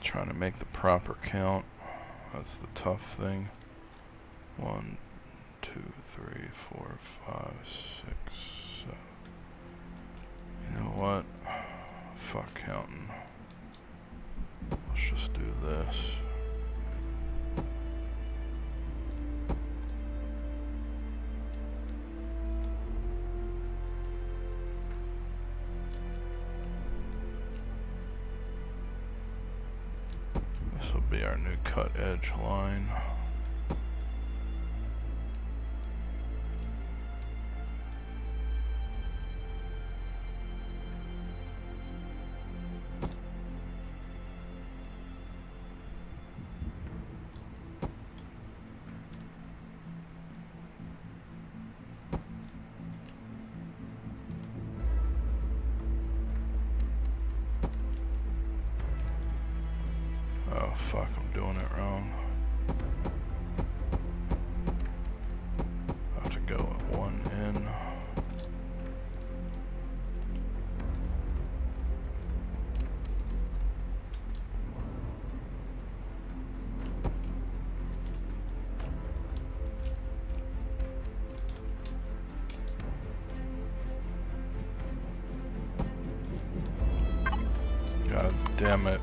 Trying to make the proper count. That's the tough thing. 1, 2, 3, 4, 5, 6, 7. You know what? Fuck counting. Let's just do this. This will be our new cut edge line. Oh fuck, I'm doing it wrong. I have to go at one in. damn it.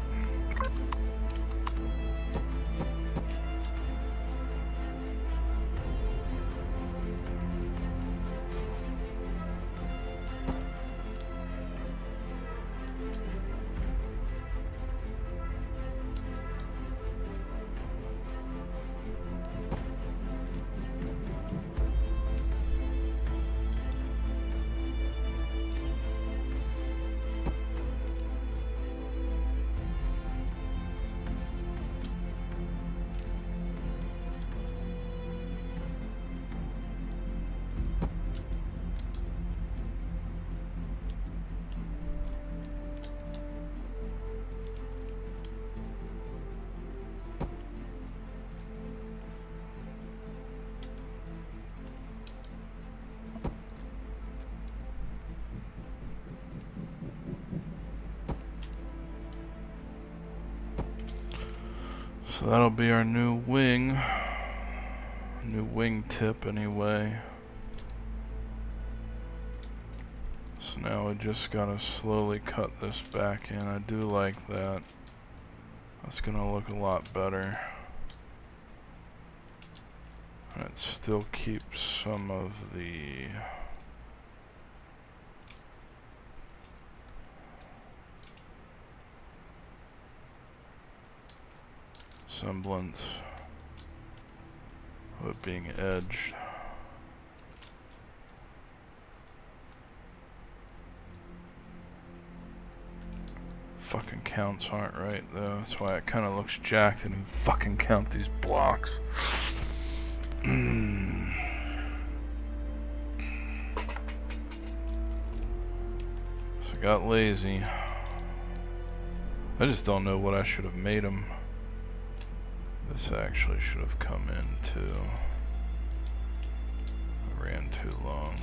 So that'll be our new wing tip anyway. So now we just gotta slowly cut this back in. I do like that. That's gonna look a lot better. And it still keeps some of the semblance of it being edged. Fucking counts aren't right though. That's why it kind of looks jacked. And fucking count these blocks. So I got lazy. I just don't know what I should have made them. This actually should have come in too. I ran too long.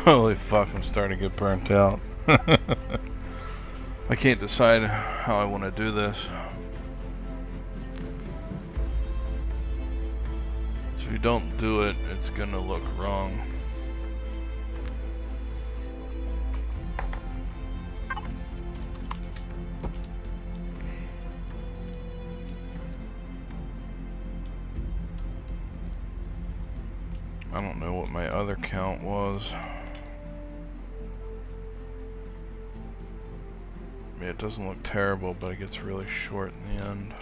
Holy fuck, I'm starting to get burnt out. I can't decide how I want to do this. So if you don't do it, it's gonna look wrong. I don't know what my other count was. I mean, it doesn't look terrible, but it gets really short in the end.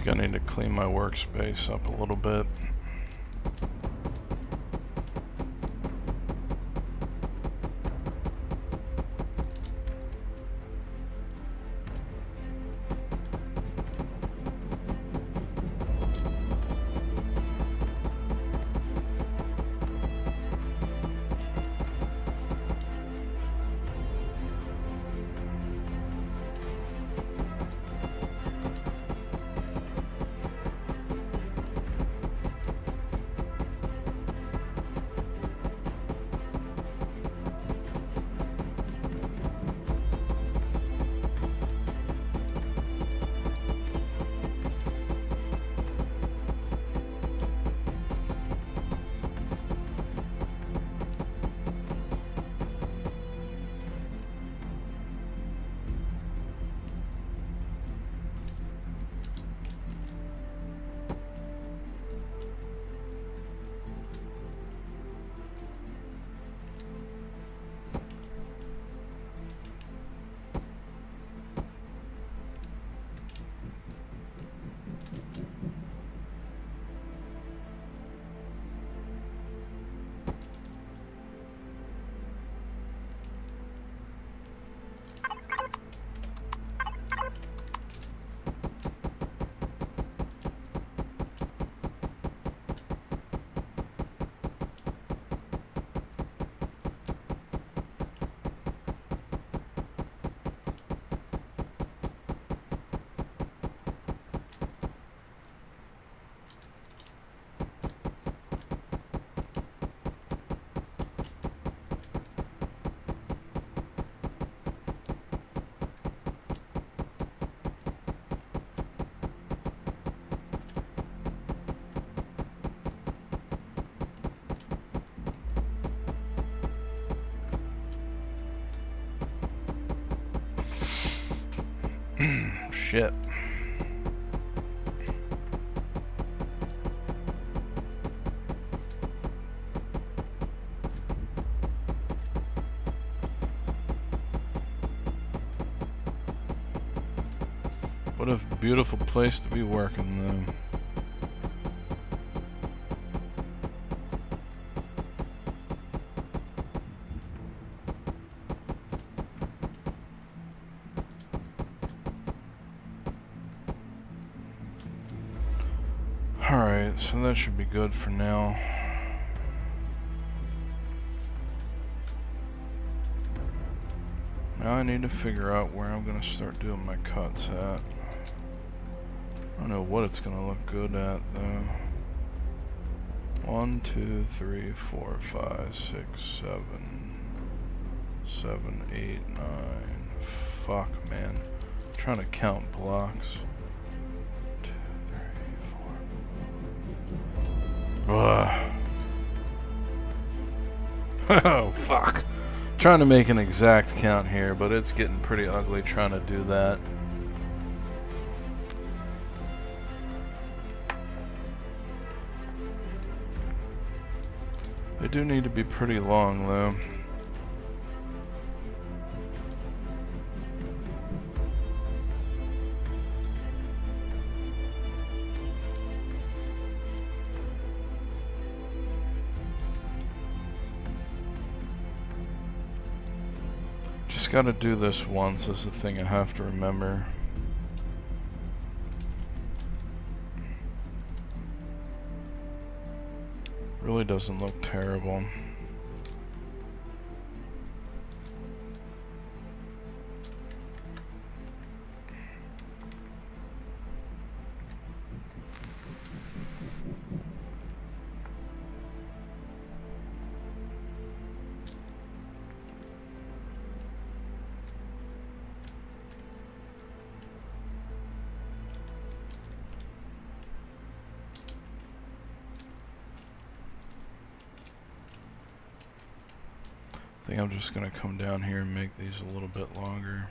I think I need to clean my workspace up a little bit. Shit. What a beautiful place to be working, though. Alright, so that should be good for now. Now I need to figure out where I'm gonna start doing my cuts at. I don't know what it's gonna look good at though. 1, 2, 3, 4, 5, 6, 7, 7, 8, 9. Fuck, man. I'm trying to count blocks. 2, 3, 4. Oh, fuck. Trying to make an exact count here, but it's getting pretty ugly trying to do that. They do need to be pretty long, though. Just gotta do this once is the thing I have to remember. Really doesn't look terrible. I think I'm just going to come down here and make these a little bit longer.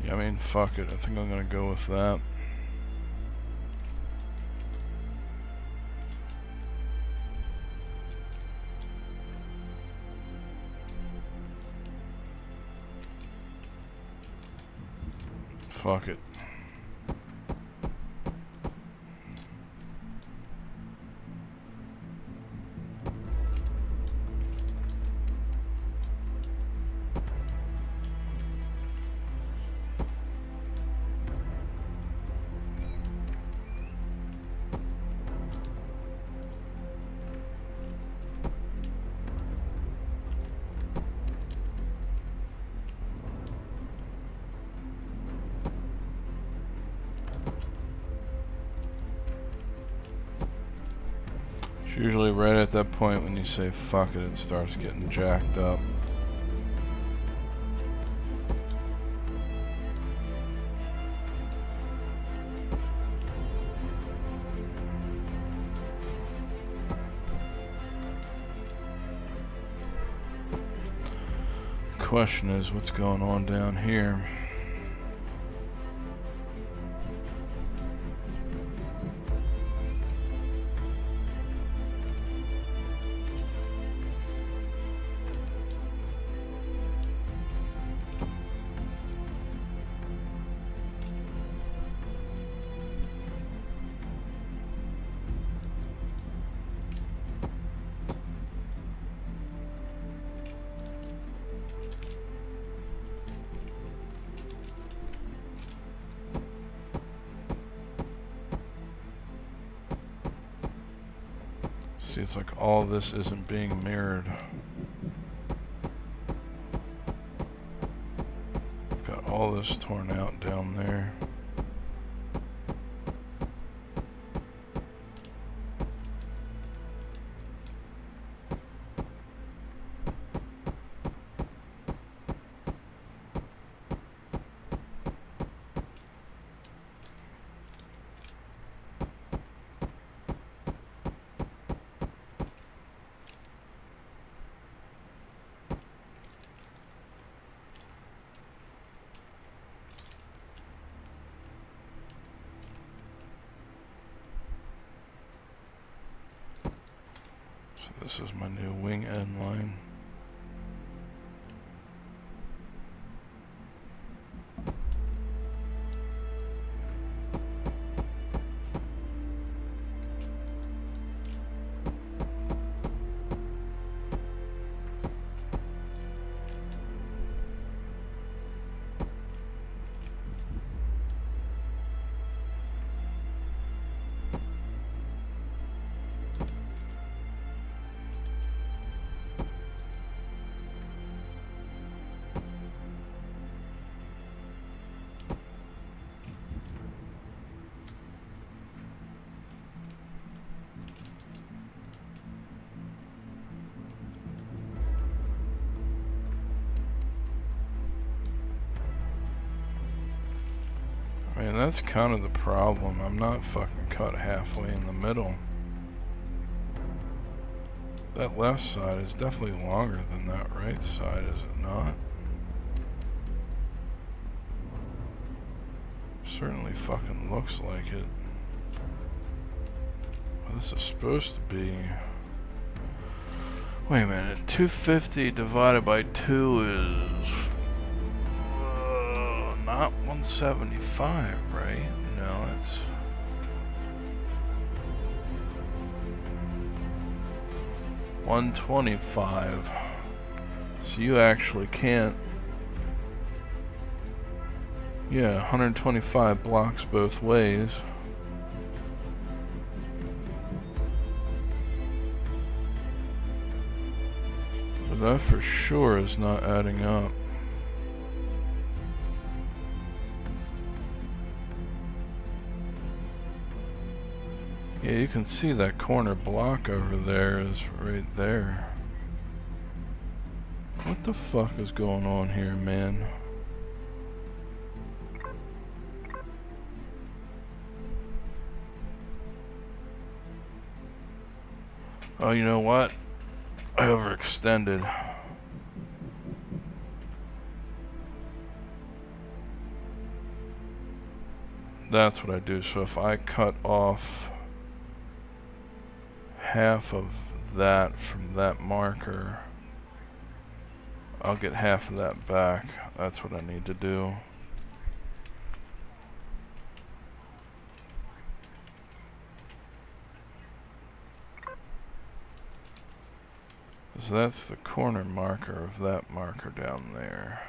Yeah, I mean, fuck it. I think I'm gonna go with that. Fuck it. It's usually right at that point when you say fuck it, it starts getting jacked up. Question is, what's going on down here? See, it's like all this isn't being mirrored. Got all this torn out down there. This is my new wing end line. I mean, that's kind of the problem. I'm not fucking cut halfway in the middle. That left side is definitely longer than that right side, is it not? Certainly fucking looks like it. Well, this is supposed to be... Wait a minute, 250 divided by 2 is... not 175, right? No, it's... $125. So you actually can't... Yeah, 125 blocks both ways. But that for sure is not adding up. Yeah, you can see that corner block over there is right there. What the fuck is going on here, man? Oh, you know what? I overextended. that's what I do. So if I cut off half of that from that marker, I'll get half of that back. That's what I need to do. So that's the corner marker of that marker down there.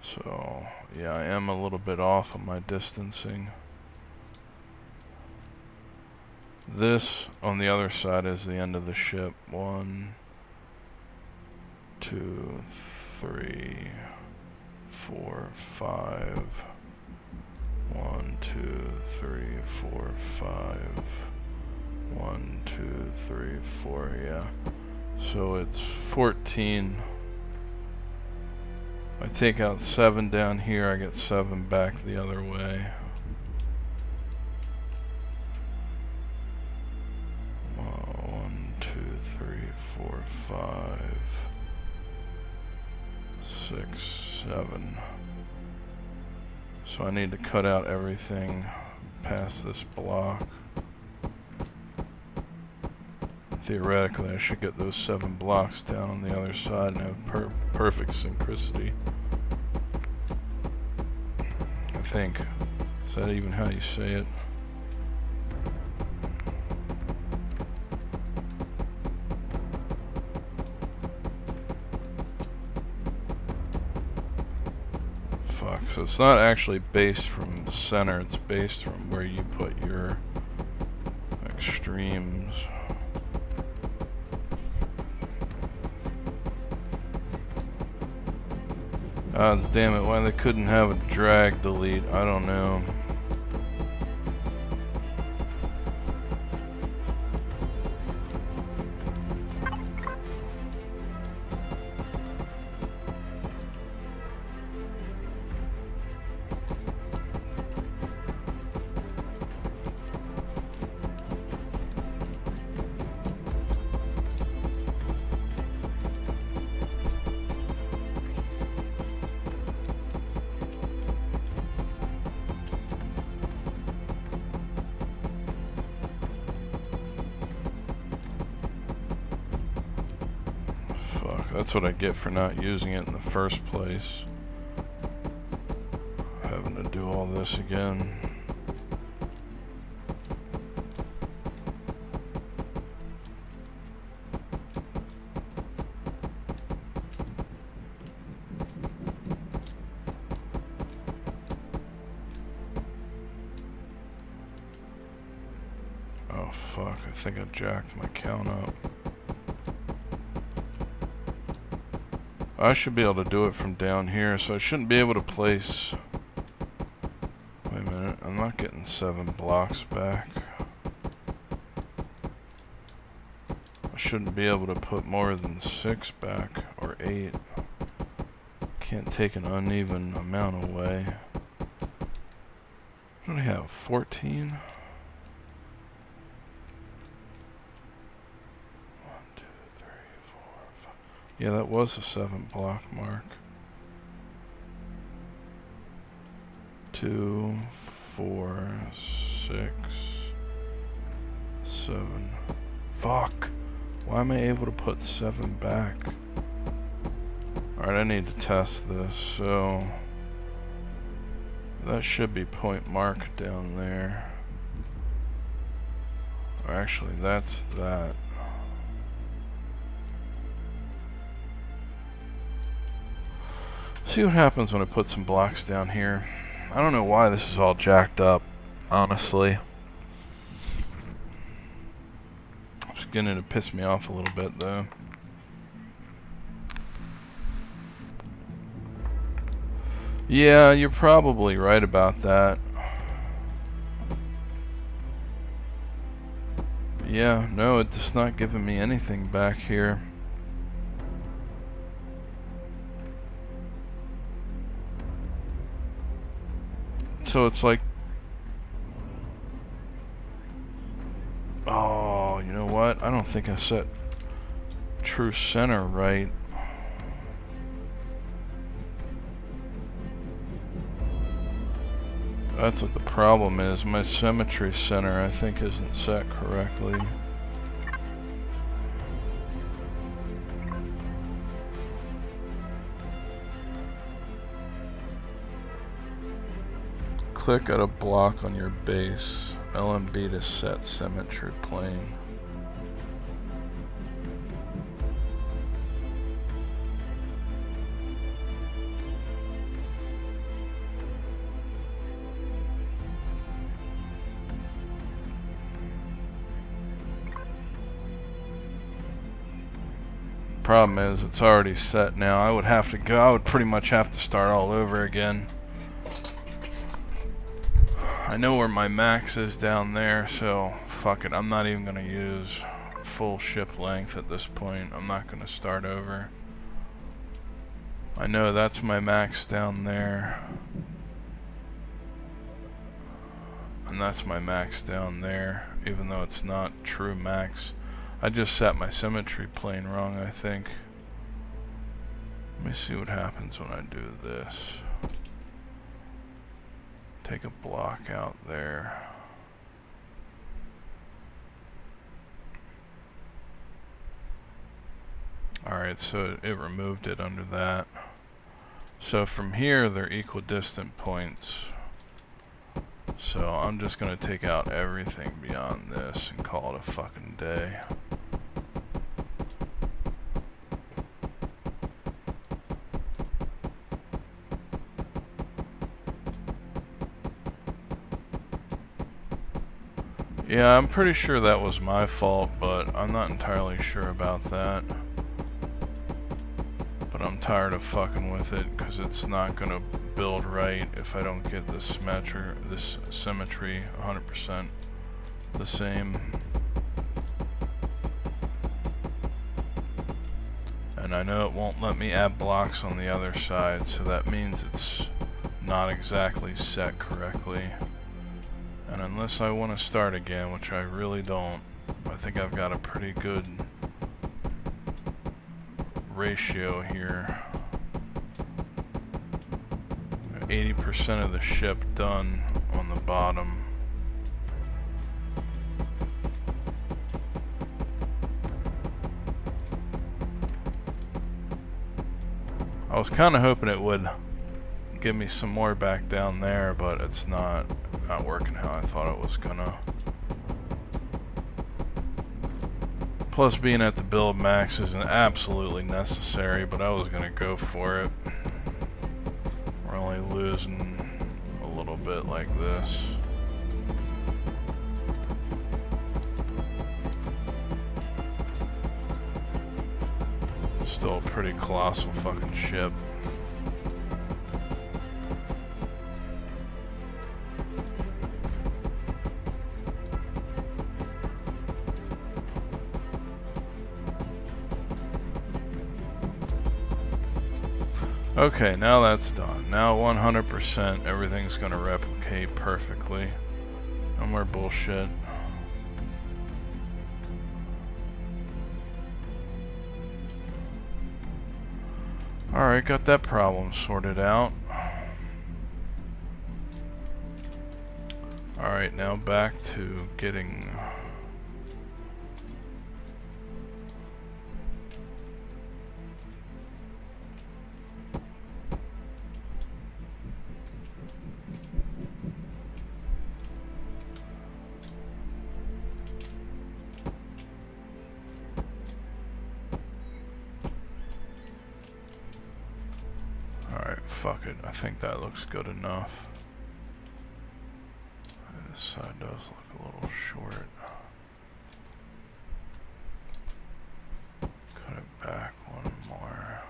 So yeah, I am a little bit off on my distancing. This on the other side is the end of the ship. 1, 2, 3, 4, 5. 1, 2, 3, 4, 5. 1, 2, 3, 4. Yeah. So it's 14. I take out 7 down here, I get 7 back the other way. 1, 2, 3, 4, 5, 6, 7. So I need to cut out everything past this block. Theoretically, I should get those 7 blocks down on the other side and have perfect synchronicity. I think. Is that even how you say it? Fuck. So it's not actually based from the center, it's based from where you put your extremes. Ah, damn it, why they couldn't have a drag delete, I don't know. That's what I get for not using it in the first place. Having to do all this again. Oh fuck, I think I jacked my count up. I should be able to do it from down here, so I shouldn't be able to place... Wait a minute, I'm not getting 7 blocks back. I shouldn't be able to put more than 6 back, or 8. Can't take an uneven amount away. What do I have, 14? Yeah, that was a 7 block mark. 2, 4, 6, 7. Fuck! Why am I able to put 7 back? Alright, I need to test this, so... that should be point mark down there. Or actually, that's that. See what happens when I put some blocks down here. I don't know why this is all jacked up, honestly. It's beginning to piss me off a little bit, though. Yeah, you're probably right about that. Yeah, no, it's just not giving me anything back here. So it's like, oh, you know what? I don't think I set true center right. That's what the problem is. My symmetry center, I think, isn't set correctly. Click at a block on your base. LMB to set symmetry plane. Problem is, it's already set now. I would pretty much have to start all over again. I know where my max is down there, so fuck it. I'm not even gonna use full ship length at this point. I'm not gonna start over. I know that's my max down there. And that's my max down there, even though it's not true max. I just set my symmetry plane wrong, I think. Let me see what happens when I do this. Take a block out there. Alright, so it removed it under that. So from here, they're equidistant points. So I'm just gonna take out everything beyond this and call it a fucking day. Yeah, I'm pretty sure that was my fault, but I'm not entirely sure about that. But I'm tired of fucking with it, because it's not gonna build right if I don't get this symmetry 100% the same. And I know it won't let me add blocks on the other side, so that means it's not exactly set correctly. And unless I want to start again, which I really don't, I think I've got a pretty good ratio here. 80% of the ship done on the bottom. I was kind of hoping it would give me some more back down there, but it's not working how I thought it was gonna. Plus, being at the build max isn't absolutely necessary, but I was gonna go for it. We're only losing a little bit like this. Still a pretty colossal fucking ship. Okay, now that's done. Now 100% everything's gonna replicate perfectly. No more bullshit. Alright, got that problem sorted out. Alright, now back to getting... Fuck it, I think that looks good enough. This side does look a little short. Cut it back one more.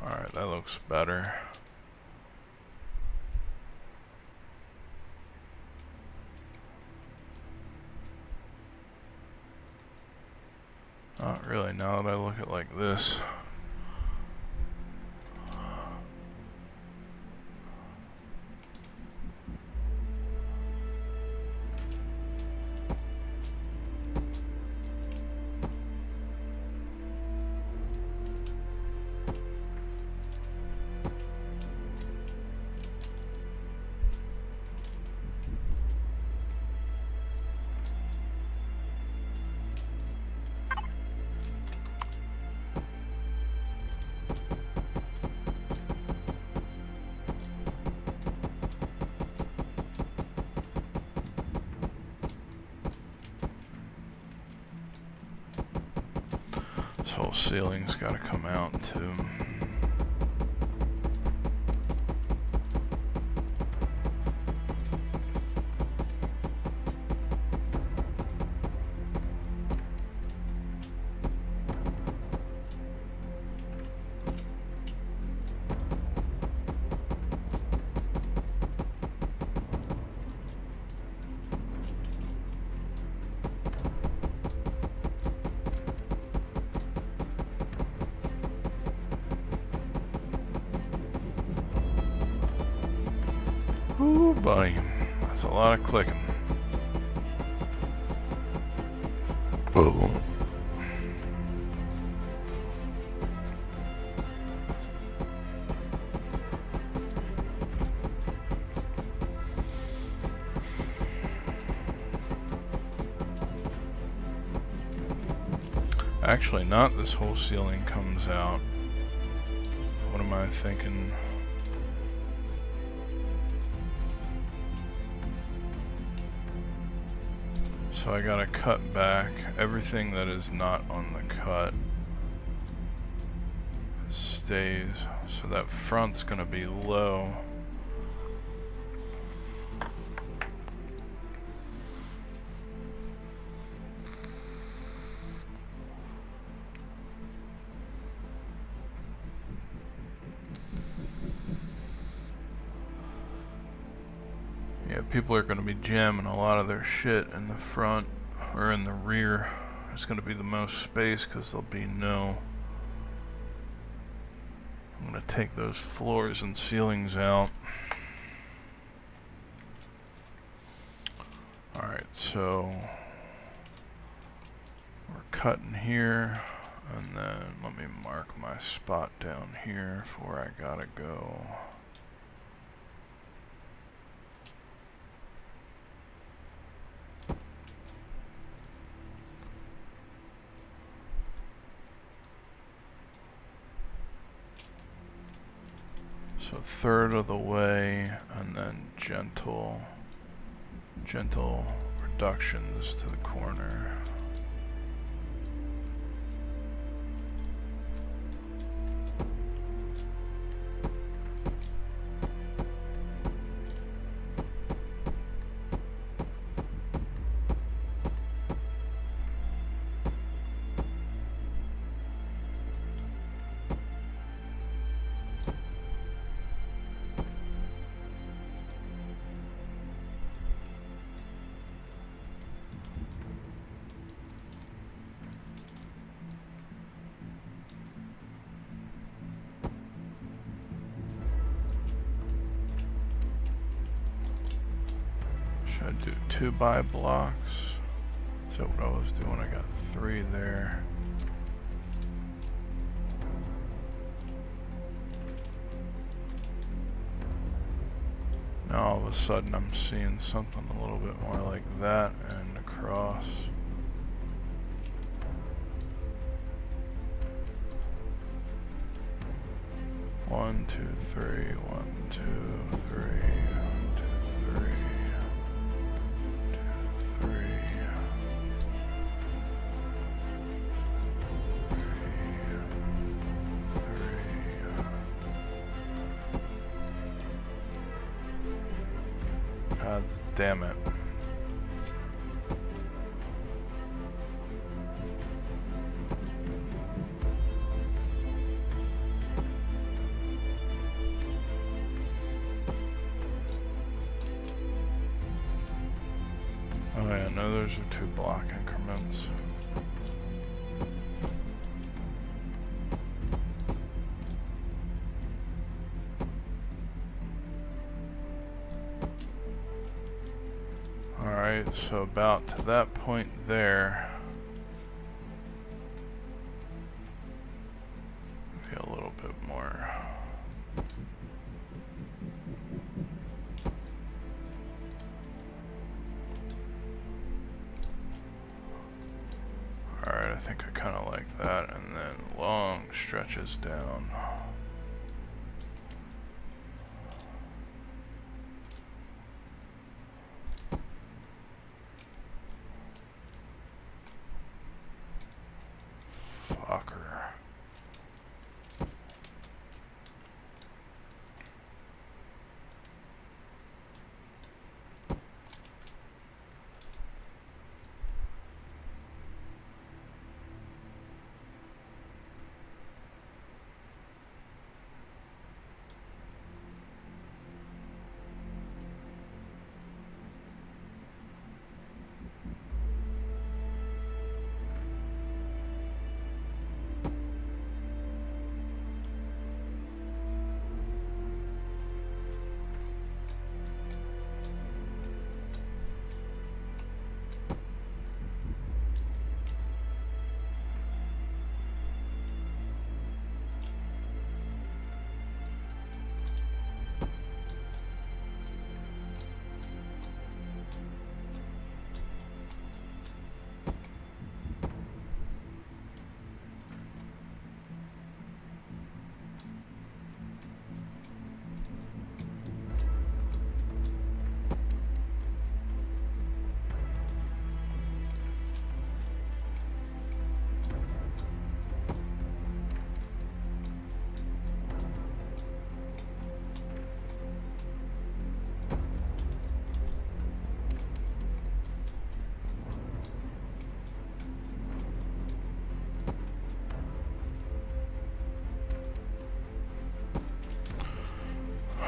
Alright, that looks better. Not really, now that I look at it like this. whole ceiling's got to come out too. Ooh, buddy, that's a lot of clicking. Oh. Actually, not this whole ceiling comes out. What am I thinking? So I gotta cut back everything that is not on the cut stays, so that front's gonna be low. Yeah, people are going to be jamming a lot of their shit in the front or in the rear. It's going to be the most space because there'll be no... I'm going to take those floors and ceilings out. Alright, so we're cutting here, and then let me mark my spot down here for where I gotta go. So a third of the way, and then gentle reductions to the corner. Should I do 2x blocks? Is that what I was doing? I got 3 there. Now all of a sudden I'm seeing something a little bit more like that and across. One, two, three, 1, 2, 3, 1, 2, 3. God damn it. Oh yeah, no, those are 2 block increments. Alright, so about to that point there, maybe a little bit more. Alright, I think I kind of like that, and then long stretches down. Fucker.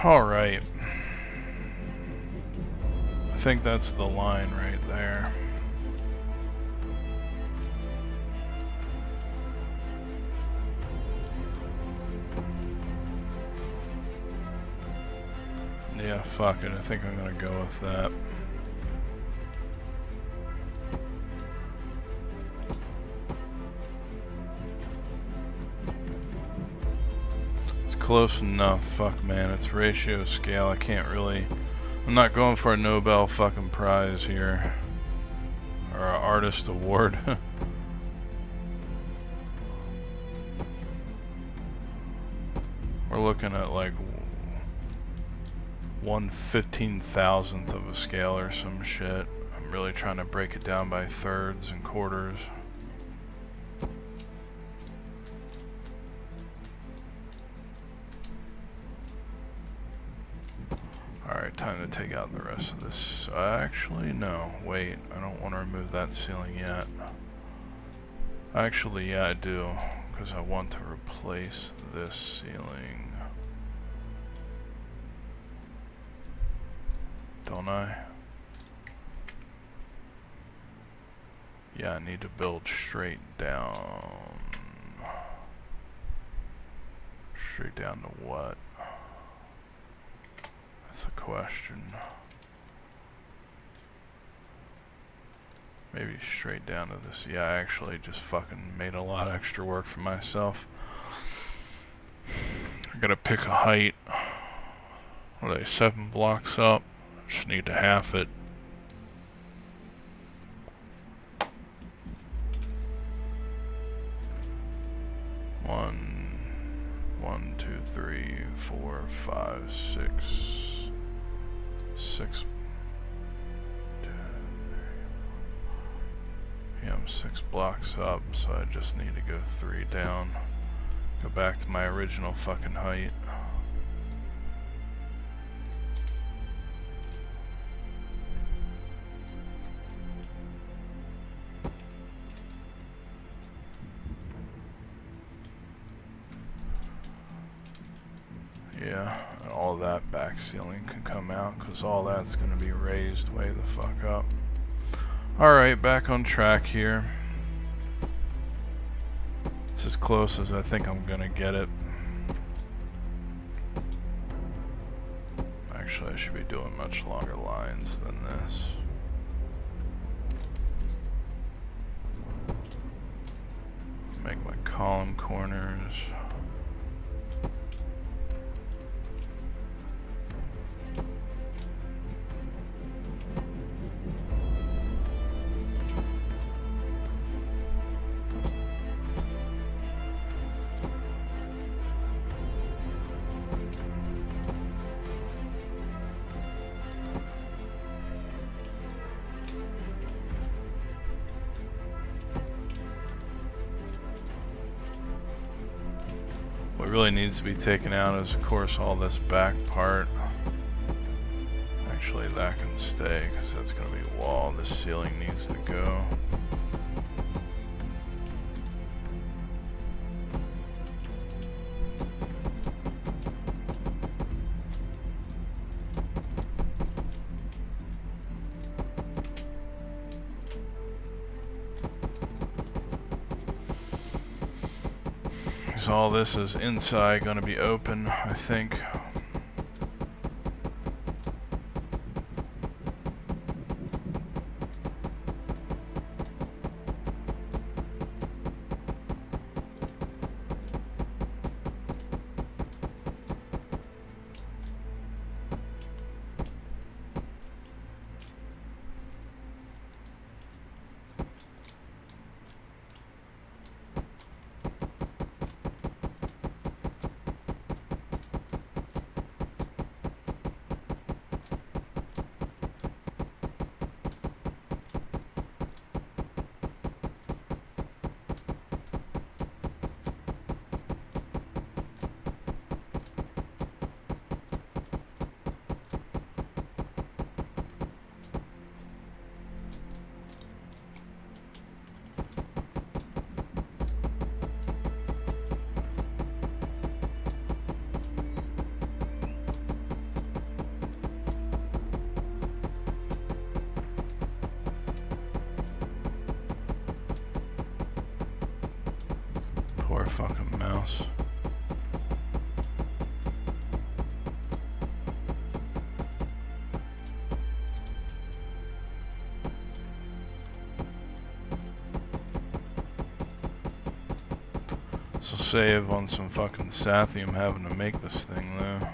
Alright. I think that's the line right there. Yeah, fuck it. I think I'm gonna go with that. It's close enough. Fuck, man. It's ratio scale. I can't really... I'm not going for a Nobel fucking prize here. Or an artist award. We're looking at like 1/15,000th of a scale or some shit. I'm really trying to break it down by thirds and quarters. Alright, time to take out the rest of this. Actually, no. Wait, I don't want to remove that ceiling yet. Actually, yeah, I do. Because I want to replace this ceiling. Don't I? Yeah, I need to build straight down. Straight down to what? That's the question. Maybe straight down to this. Yeah, I actually just fucking made a lot of extra work for myself. I gotta pick a height. What are they, 7 blocks up? Just need to half it. One, 2, 3, 4, 5, 6. 6. Yeah, I'm 6 blocks up, so I just need to go 3 down. Go back to my original fucking height. Yeah, and all that back ceiling can come out, because all that's going to be raised way the fuck up. Alright, back on track here. It's as close as I think I'm going to get it. Actually, I should be doing much longer lines than this. Make my column corners. What really needs to be taken out is, of course, all this back part. Actually, that can stay, because that's going to be a wall. This ceiling needs to go. All this is inside going to be open, I think. fucking mouse. This will save on some fucking Sathium having to make this thing though.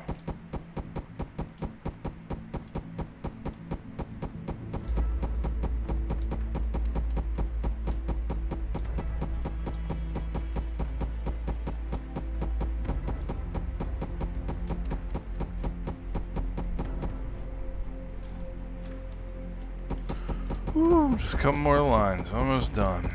Woo, just a couple more lines, almost done.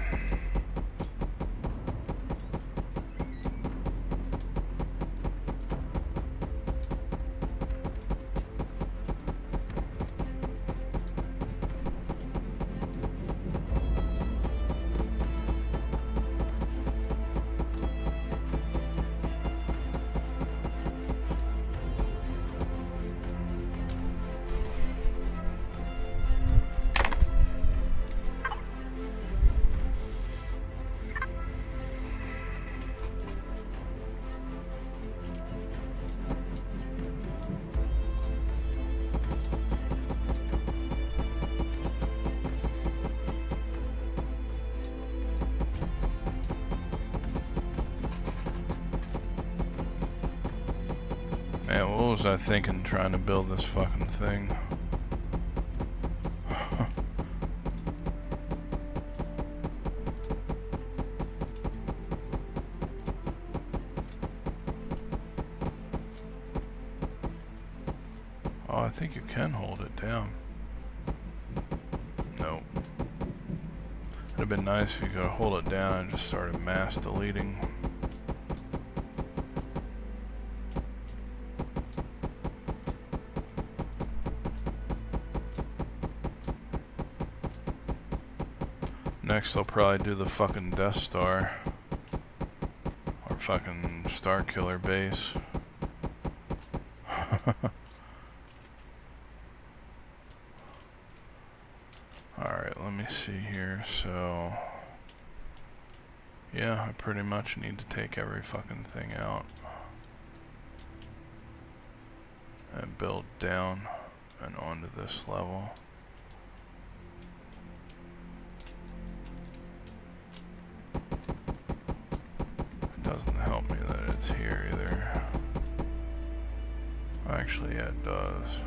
Man, what was I thinking trying to build this fucking thing? Oh, I think you can hold it down. Nope. It'd have been nice if you could hold it down and just started mass deleting. Next I'll probably do the fucking Death Star. Or fucking Star Killer base. Alright, let me see here. So yeah, I pretty much need to take every fucking thing out and build down and onto this level. Doesn't help me that it's here either. Actually, yeah, it does.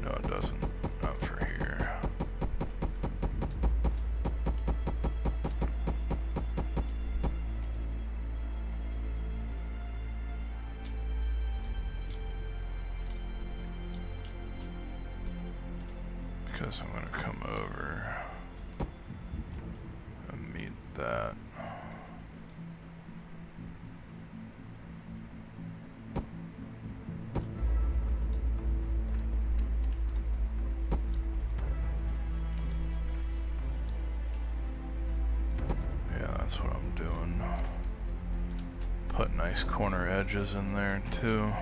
No, it doesn't. Not for here. Because I'm going to come over and meet that. Yeah, that's what I'm doing. Put nice corner edges in there too.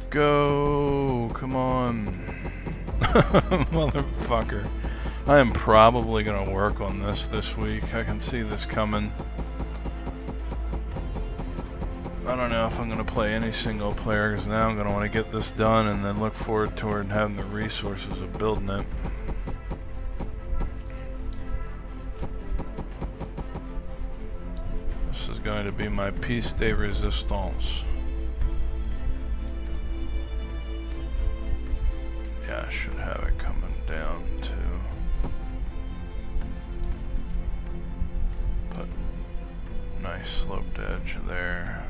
Go, come on. Motherfucker. I am probably gonna work on this week. I can see this coming. I don't know if I'm gonna play any single player, because now I'm gonna want to get this done and then look forward toward having the resources of building it. This is going to be my piece de resistance. Yeah, I should have it coming down too. Put nice sloped edge there.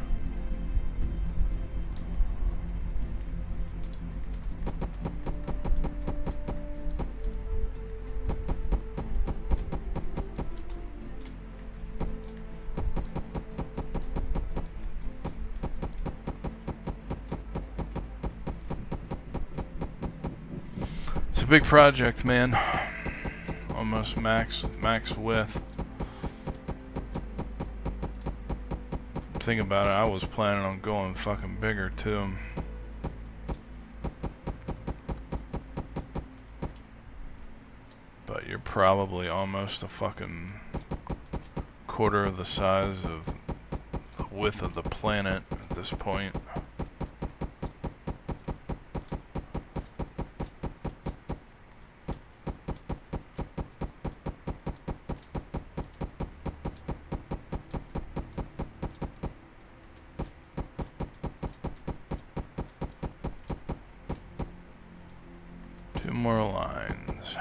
It's a big project, man. On almost max width. Think about it, I was planning on going fucking bigger too. But you're probably almost a fucking quarter of the size of the width of the planet at this point. Two more lines.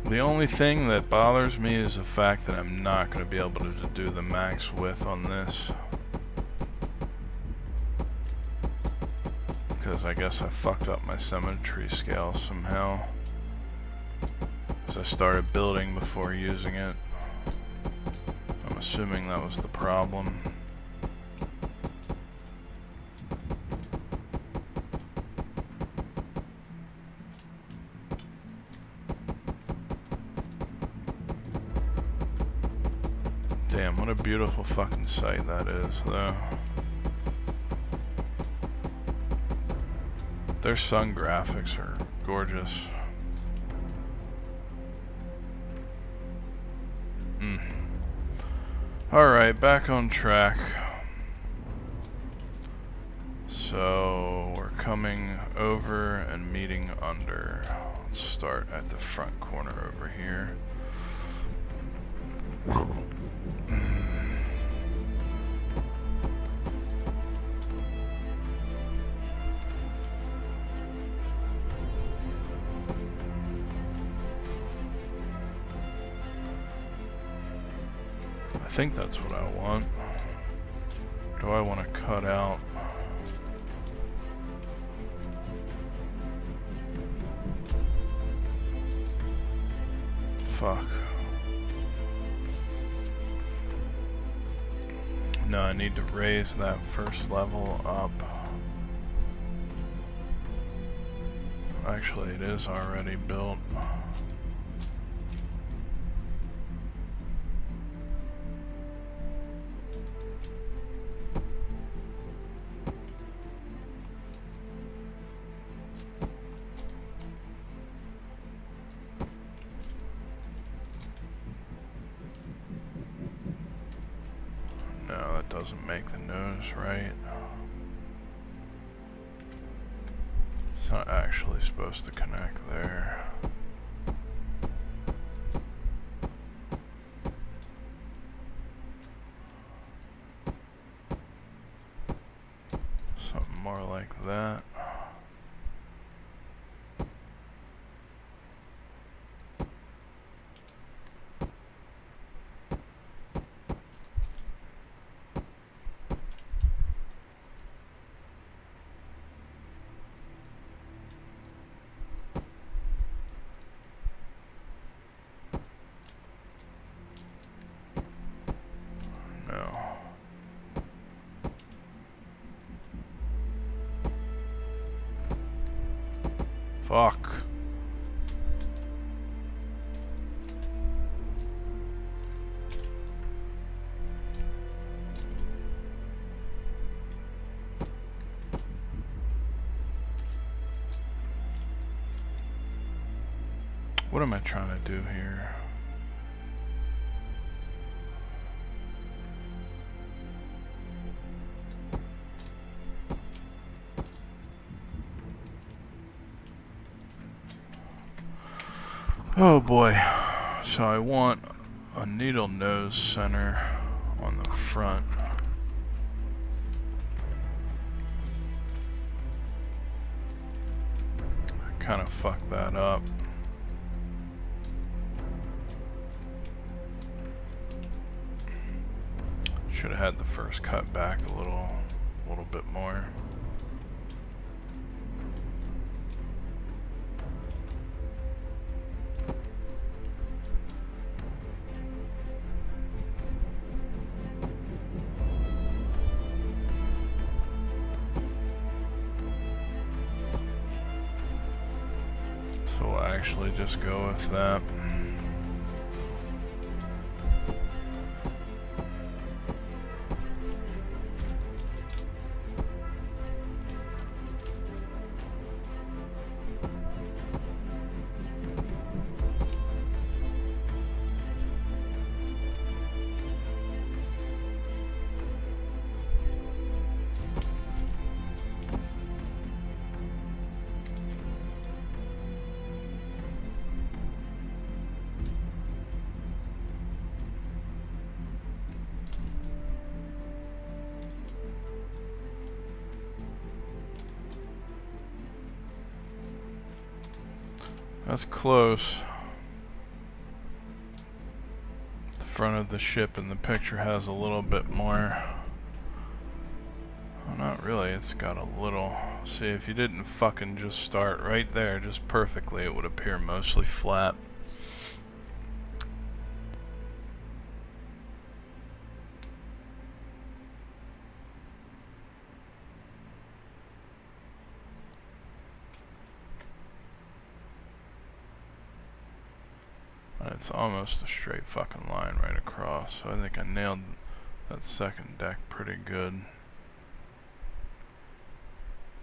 The only thing that bothers me is the fact that I'm not going to be able to do the max width on this. Because I guess I fucked up my symmetry scale somehow. So I started building before using it. I'm assuming that was the problem. Damn, what a beautiful fucking sight that is, though. Their sun graphics are gorgeous. Alright, back on track. So, we're coming over and meeting under. Let's start at the front corner over here. I think that's what I want. Or do I want to cut out? Fuck. No, I need to raise that first level up. Actually, it is already built. No, that doesn't make the nose right. It's not actually supposed to connect there. Something more like that. Fuck. What am I trying to do here? Oh boy, so I want a needle nose center on the front. I kind of fucked that up. Should have had the first cut back a little bit more. actually just go with that. That's close. The front of the ship in the picture has a little bit more. Well, not really, it's got a little. See, if you didn't fucking just start right there just perfectly, it would appear mostly flat. It's almost a straight fucking line right across, so I think I nailed that second deck pretty good.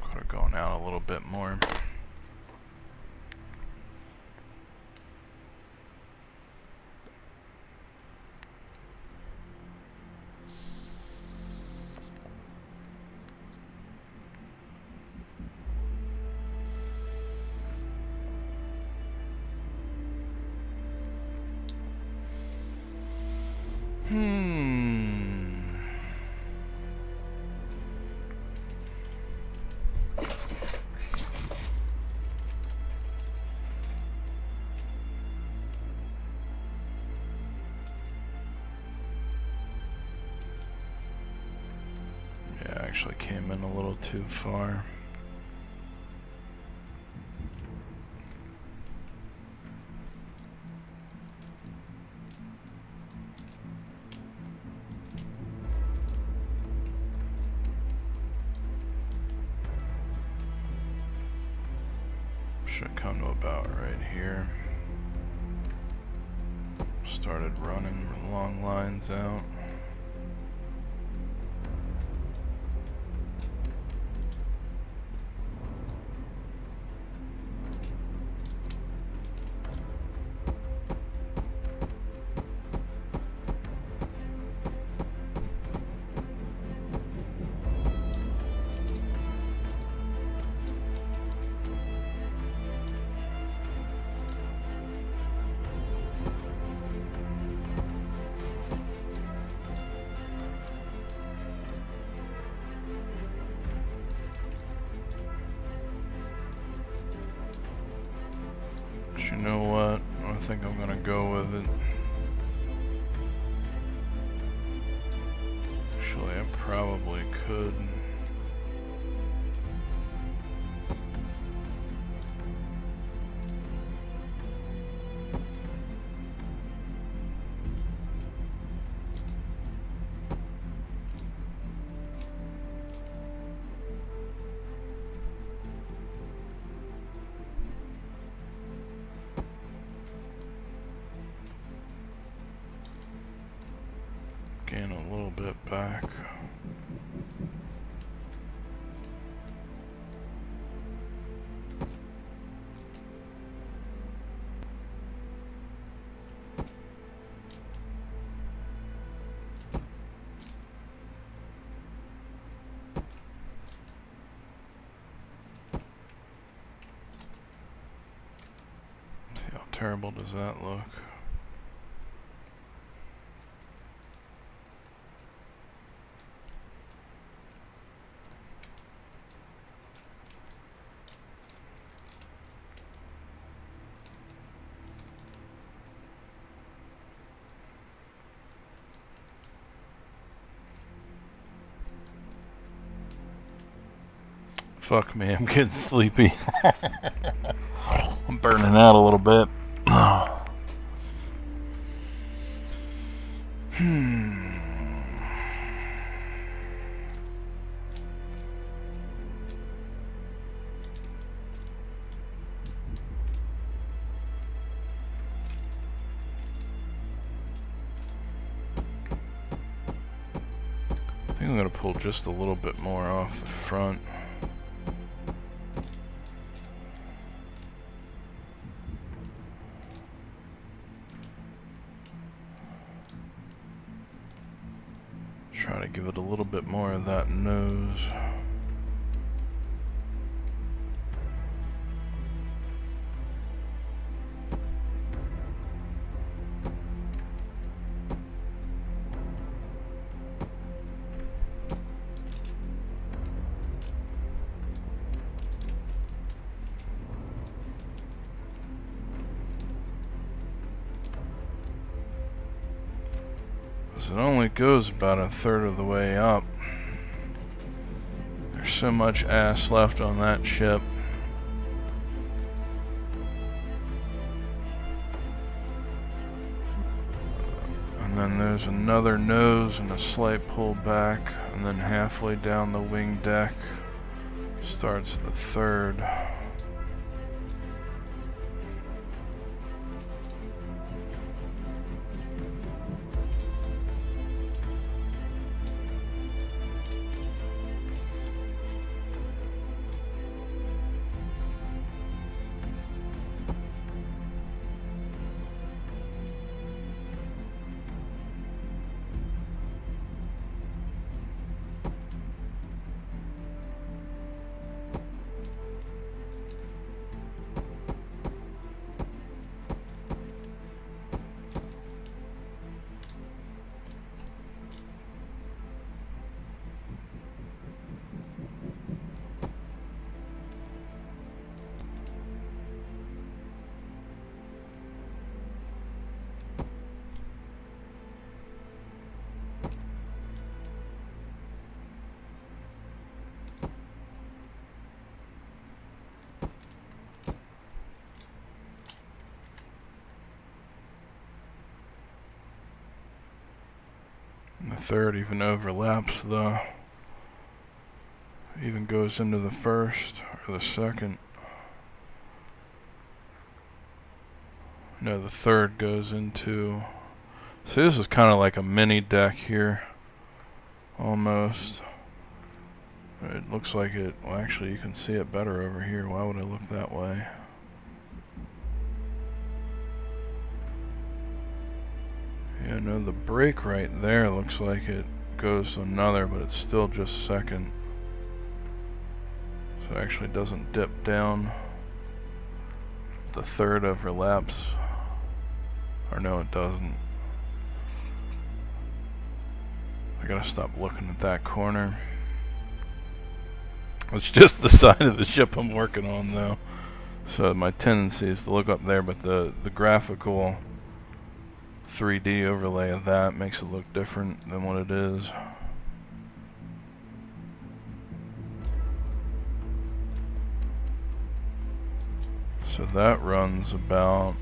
Could have gone out a little bit more. Yeah, actually came in a little too far. Should come to about right here. Started running long lines out. You know what? I think I'm gonna go with it. Actually, I probably could. Gain a little bit back. See how terrible does that look? Fuck me, I'm getting sleepy. I'm burning out a little bit. think I'm going to pull just a little bit more off the front. Try to give it a little bit more of that nose. It only goes about a third of the way up. There's so much ass left on that ship. And then there's another nose and a slight pullback, and then halfway down the wing deck starts the third. The third even overlaps the, even goes into the first or the second. No, the third goes into, see, this is kind of like a mini deck here, almost. It looks like it, well actually you can see it better over here. Why would I look that way? Yeah, no, the break right there looks like it goes to another, but it's still just second. So it actually doesn't dip down. The third overlaps. Or no, it doesn't. I gotta stop looking at that corner. It's just the side of the ship I'm working on though. So my tendency is to look up there, but the graphical 3D overlay of that makes it look different than what it is. So that runs about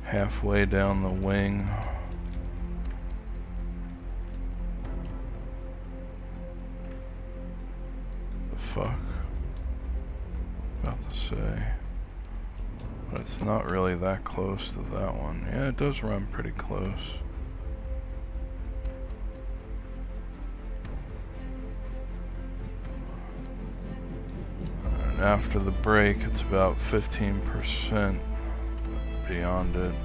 halfway down the wing. The fuck? About to say. But it's not really that close to that one. Yeah, it does run pretty close. And after the break, it's about 15% beyond it.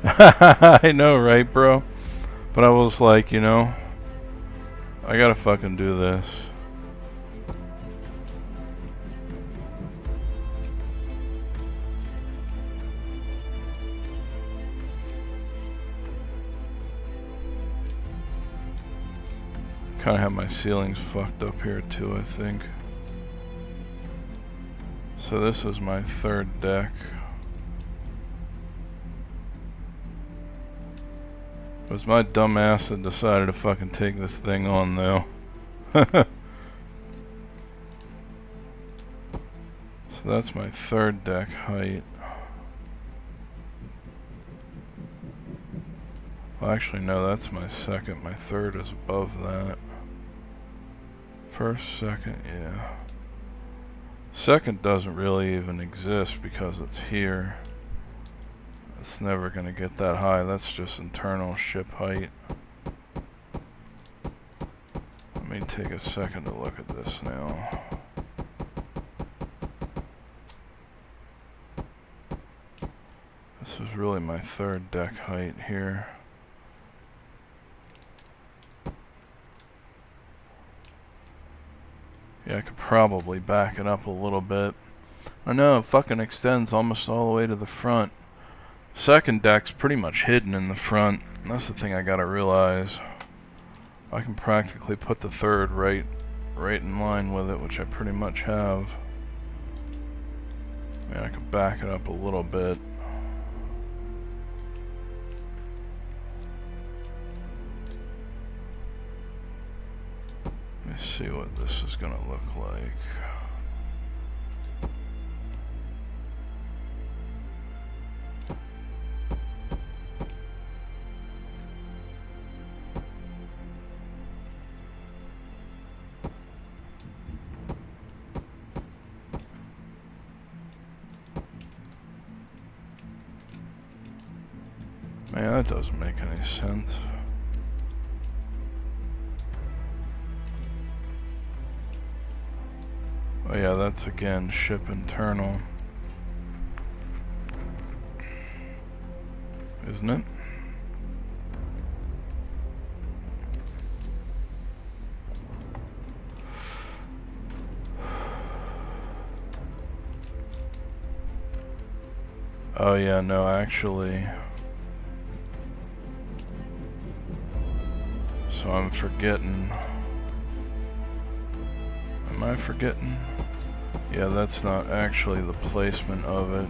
I know, right, bro? But I was like, you know, I gotta fucking do this. Kind of have my ceilings fucked up here too, I think. So this is my third deck. It was my dumb ass that decided to fucking take this thing on though. So that's my third deck height. Well, actually no, that's my second. My third is above that. First, second, yeah. Second doesn't really even exist because it's here. It's never gonna get that high. That's just internal ship height. Let me take a second to look at this now. This is really my third deck height here. Yeah, I could probably back it up a little bit. I know it fucking extends almost all the way to the front. Second deck's pretty much hidden in the front. That's the thing I gotta realize. I can practically put the third right in line with it, which I pretty much have. I could back it up a little bit. Let me see what this is gonna look like. Man, that doesn't make any sense. Oh yeah, that's again ship internal, isn't it? Oh yeah, no, actually. So I'm forgetting. Am I forgetting? Yeah, that's not actually the placement of it.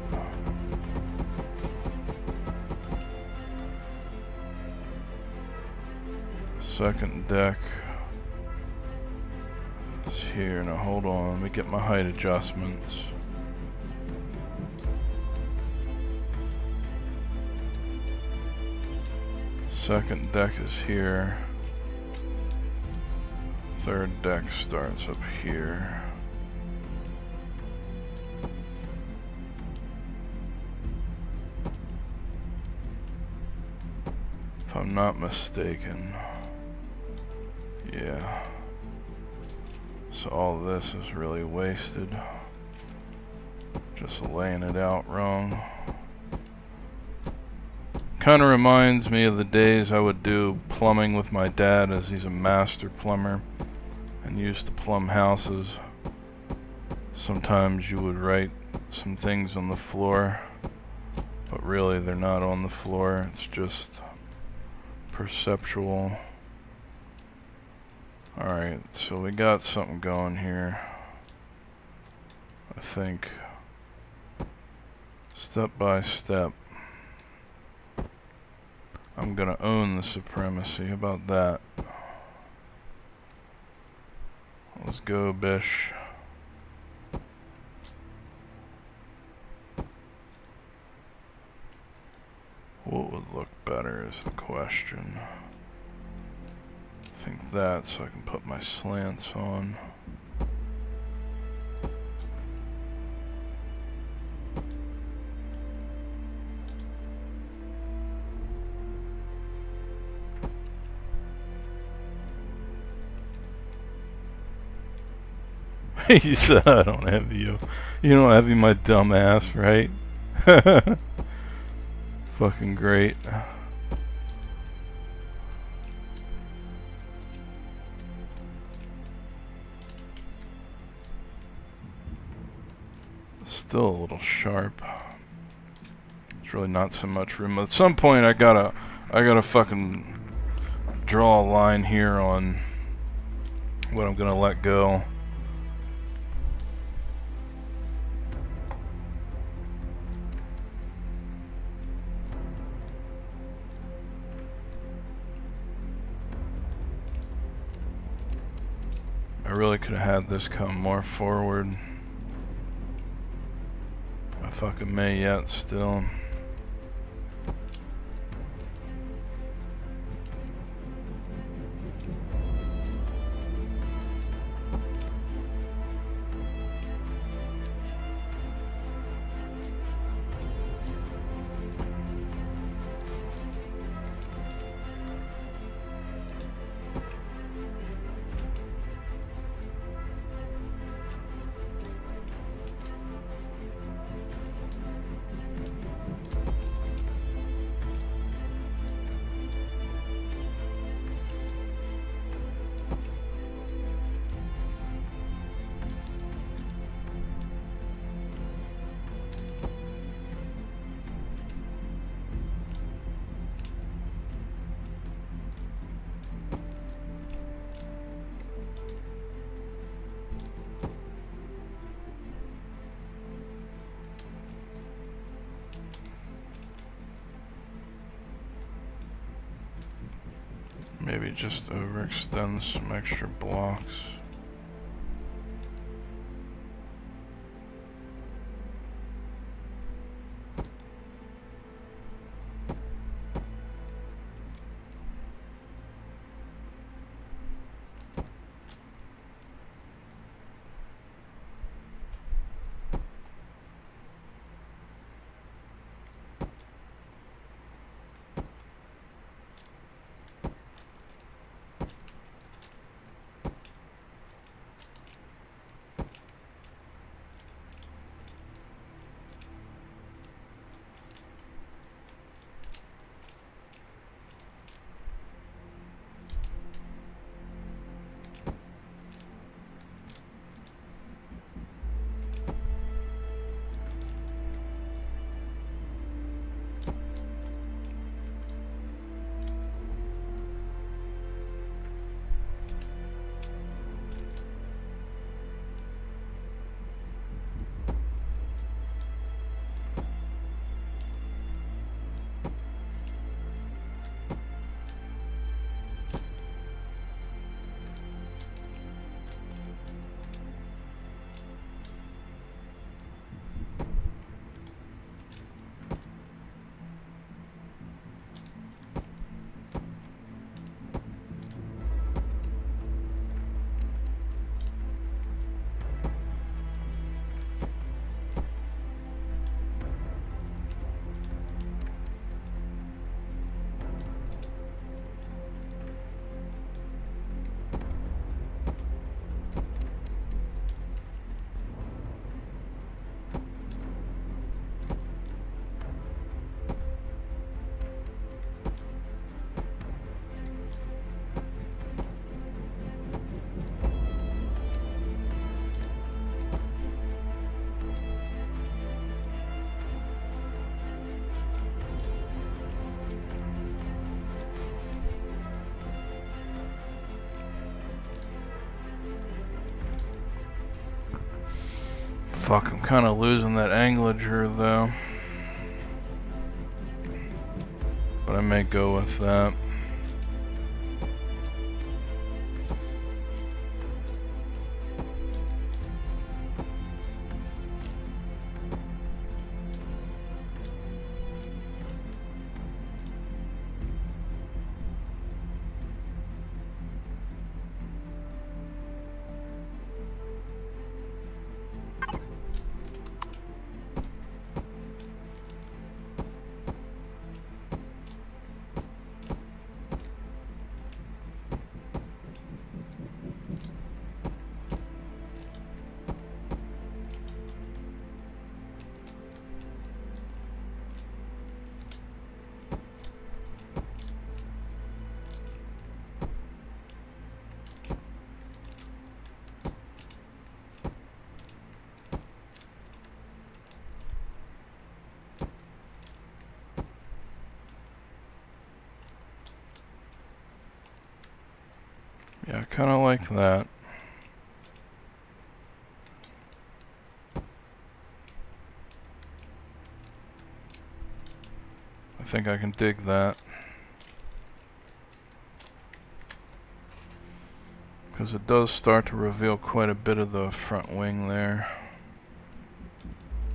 Second deck is here. Now hold on, let me get my height adjustments. Second deck is here. Third deck starts up here. If I'm not mistaken. Yeah. So all this is really wasted. Just laying it out wrong. Kind of reminds me of the days I would do plumbing with my dad, as he's a master plumber and used to plumb houses. Sometimes you would write some things on the floor, but really they're not on the floor. It's just perceptual. Alright, so we got something going here. I think step by step I'm gonna own the supremacy. How about that? Let's go, bish. What would look better is the question. I think that, so I can put my slants on. He said, I don't envy you. You don't envy my dumb ass, right? Fucking great. Still a little sharp. There's really not so much room. At some point I gotta fucking draw a line here on what I'm gonna let go. I really could have had this come more forward. I fucking may yet still. Maybe just overextend some extra blocks. Fuck, I'm kind of losing that anglature though. But I may go with that. Yeah, I kind of like that. I think I can dig that. Because it does start to reveal quite a bit of the front wing there.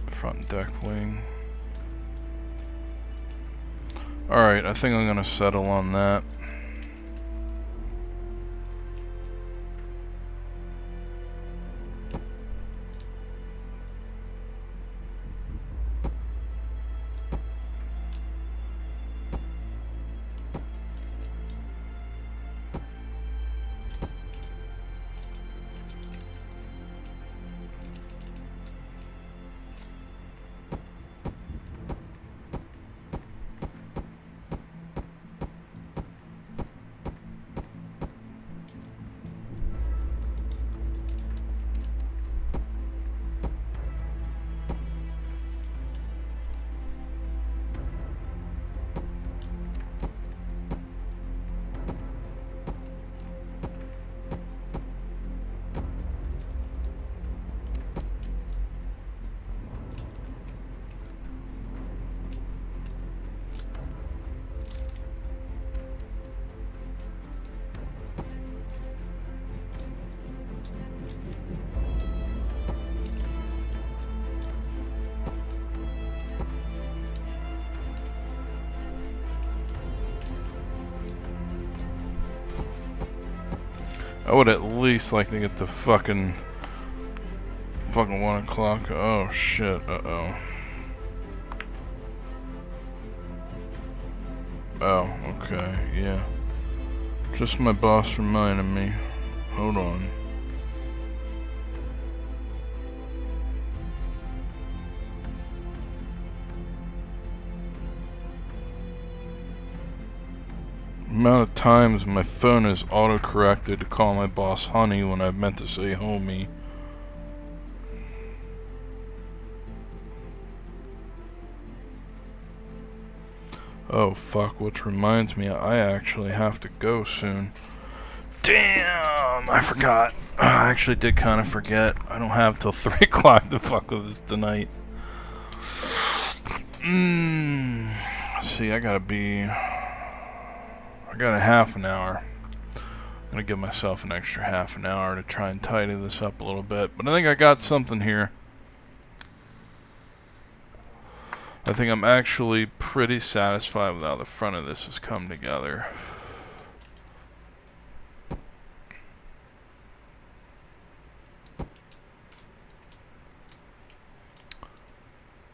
Front deck wing. Alright, I think I'm going to settle on that. I would at least like to get the fucking 1 o'clock. Oh shit, uh-oh. Oh, okay, yeah. Just my boss reminded me. Hold on. Amount of times my phone is auto-corrected to call my boss honey when I meant to say homie. Oh fuck, which reminds me, I actually have to go soon. Damn, I forgot. I actually did kind of forget. I don't have till 3 o'clock to fuck with this tonight. See, I got a half an hour. I'm gonna give myself an extra half an hour to try and tidy this up a little bit. But I think I got something here. I think I'm actually pretty satisfied with how the front of this has come together. I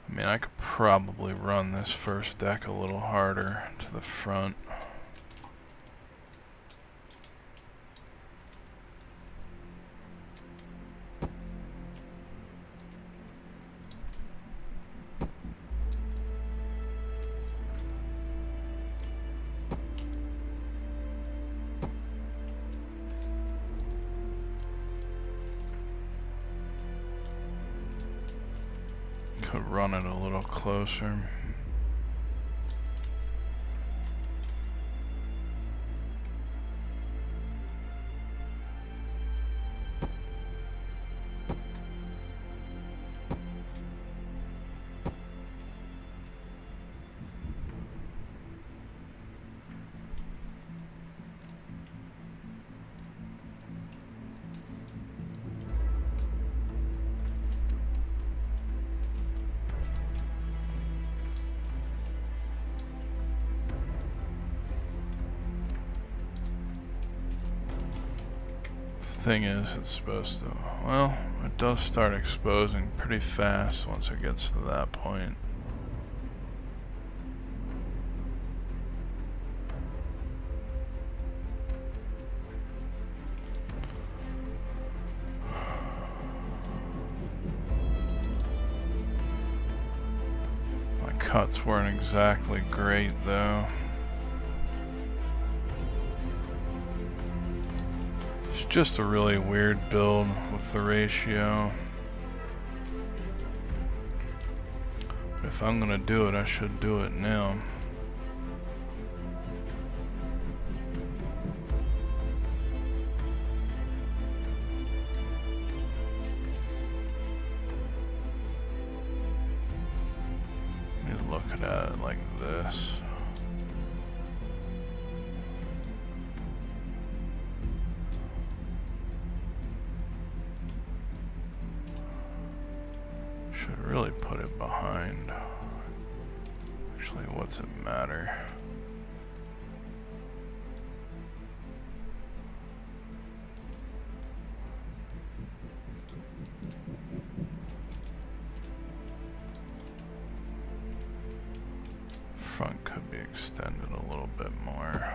mean, I could probably run this first deck a little harder to the front. Could run it a little closer. Thing is, it's supposed to, well, it does start exposing pretty fast once it gets to that point. My cuts weren't exactly great though. Just a really weird build with the ratio. But if I'm gonna do it, I should do it now. Let me look at it like this. Should really put it behind. Actually, what's it matter? Front could be extended a little bit more.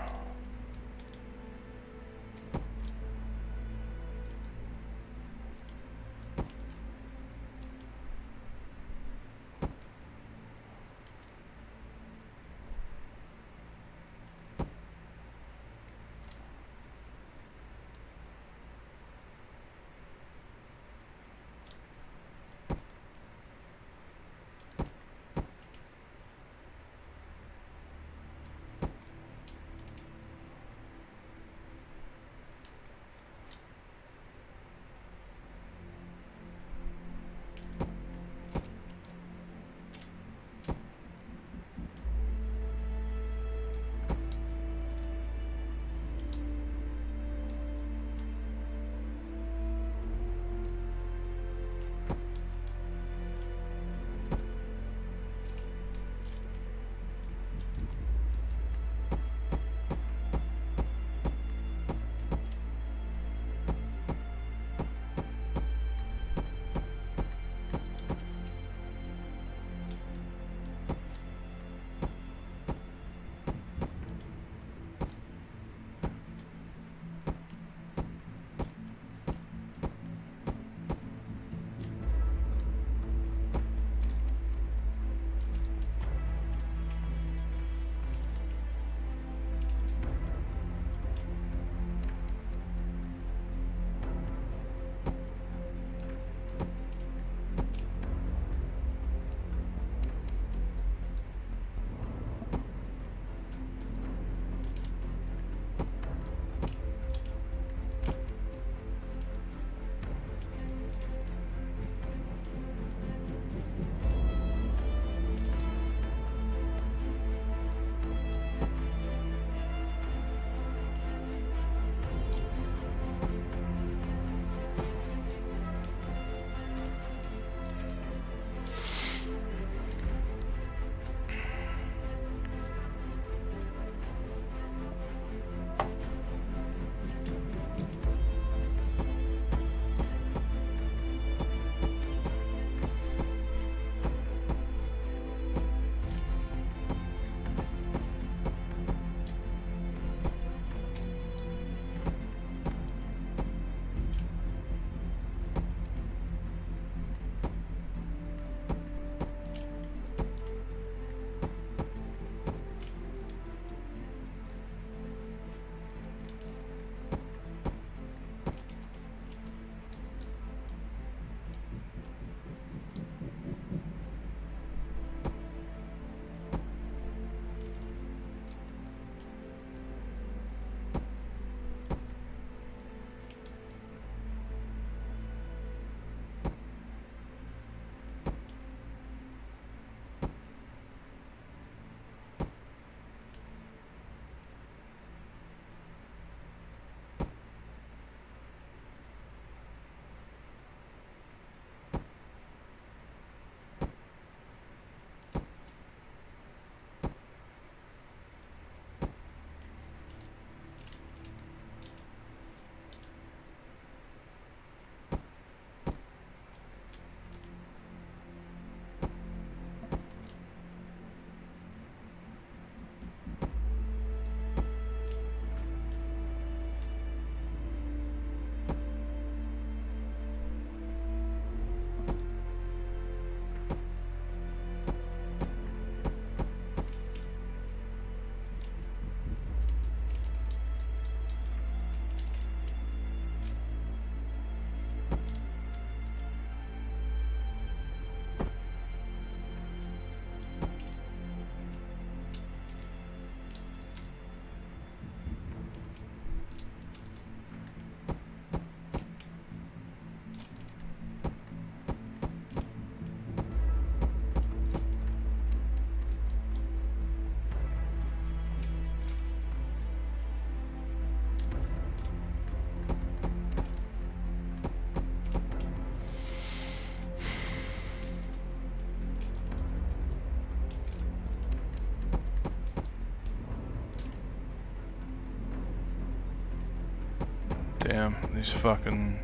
Damn, these fucking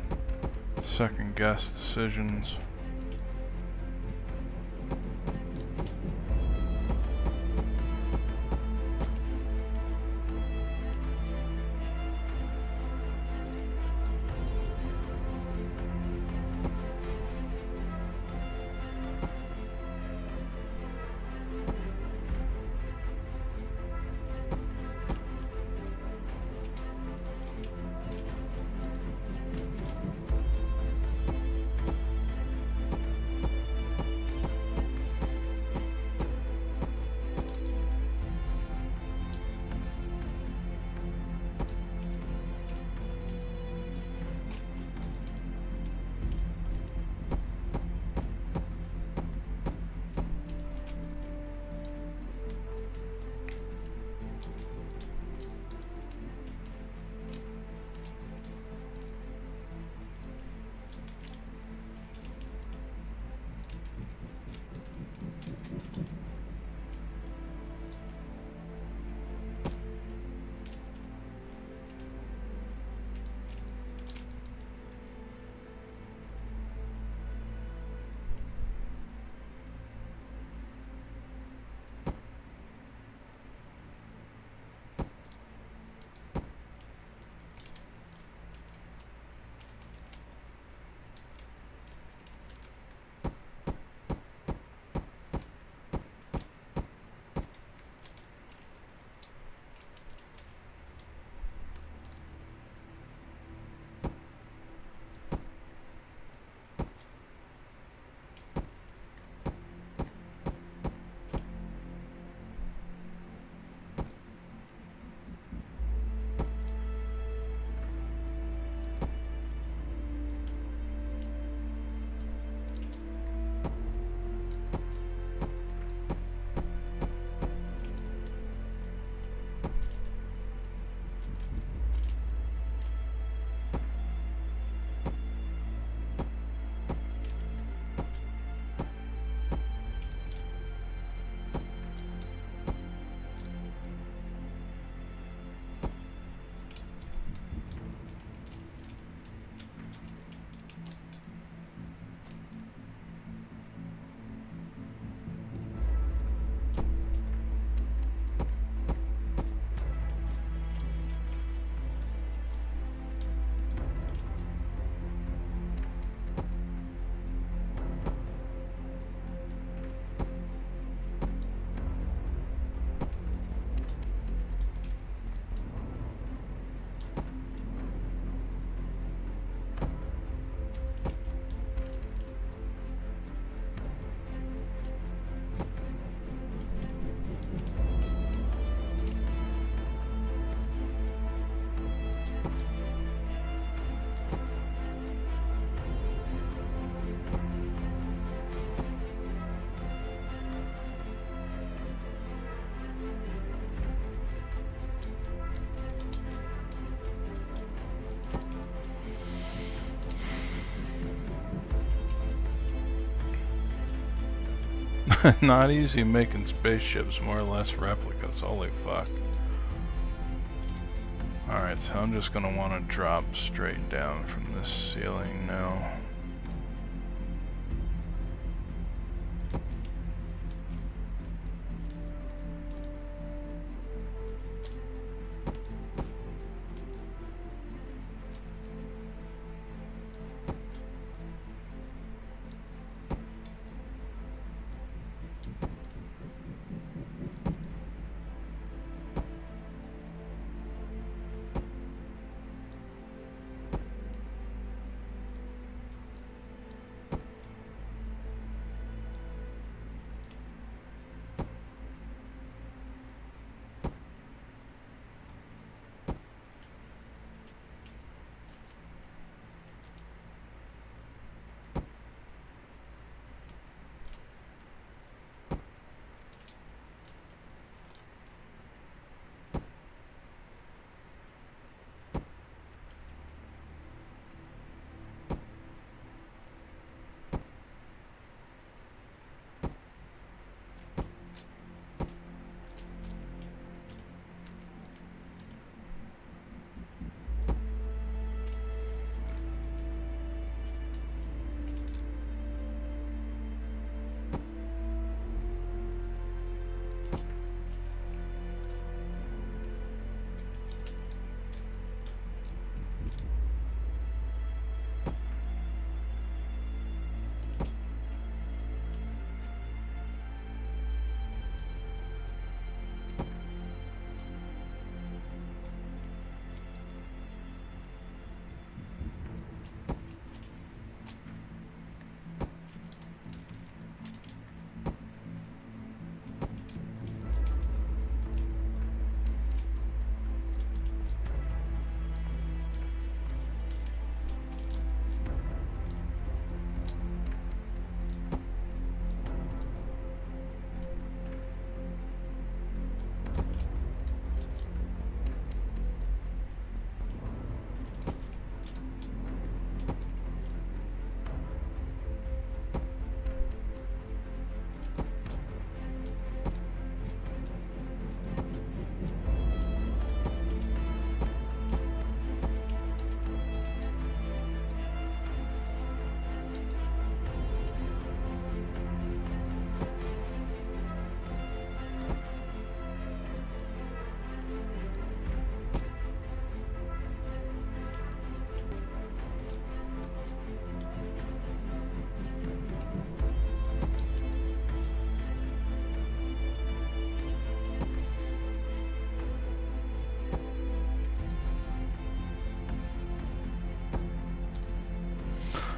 second guess decisions. Not easy making spaceships, more or less replicas. Holy fuck. Alright, so I'm just gonna want to drop straight down from this ceiling now.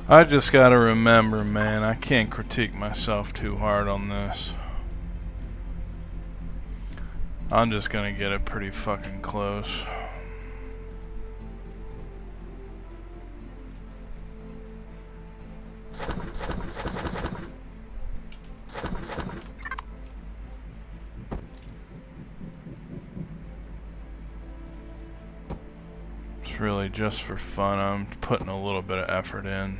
I just gotta remember, man, I can't critique myself too hard on this. I'm just gonna get it pretty fucking close. It's really just for fun. I'm putting a little bit of effort in.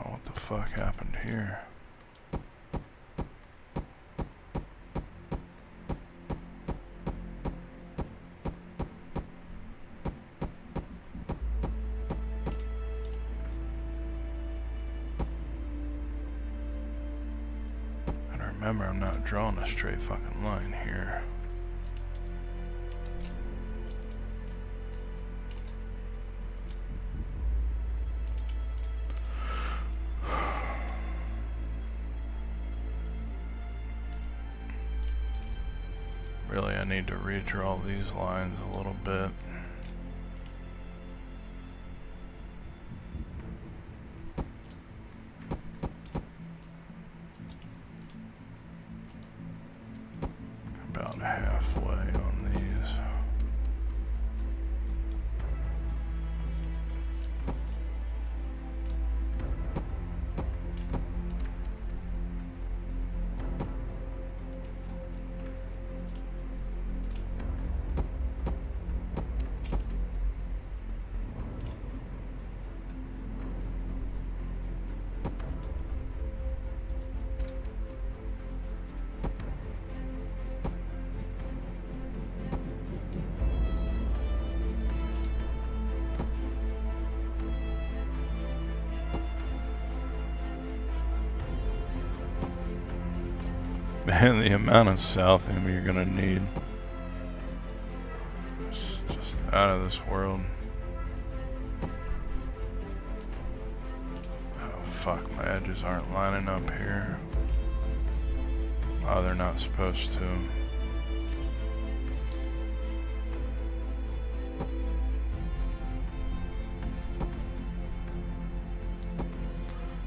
What the fuck happened here? And remember, I'm not drawing a straight fucking line here. Really, I need to redraw these lines a little bit. About halfway on these. Man, the amount of southing you're gonna need is just out of this world. Oh fuck, my edges aren't lining up here. Oh, they're not supposed to.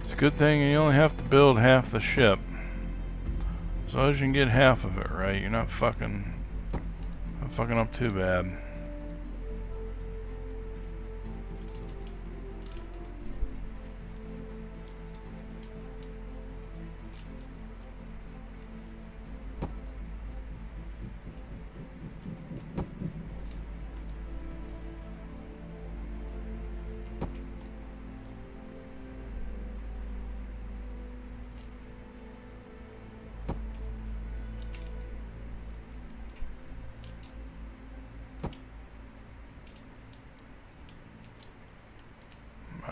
It's a good thing you only have to build half the ship. As long as you can get half of it right, you're not fucking up too bad.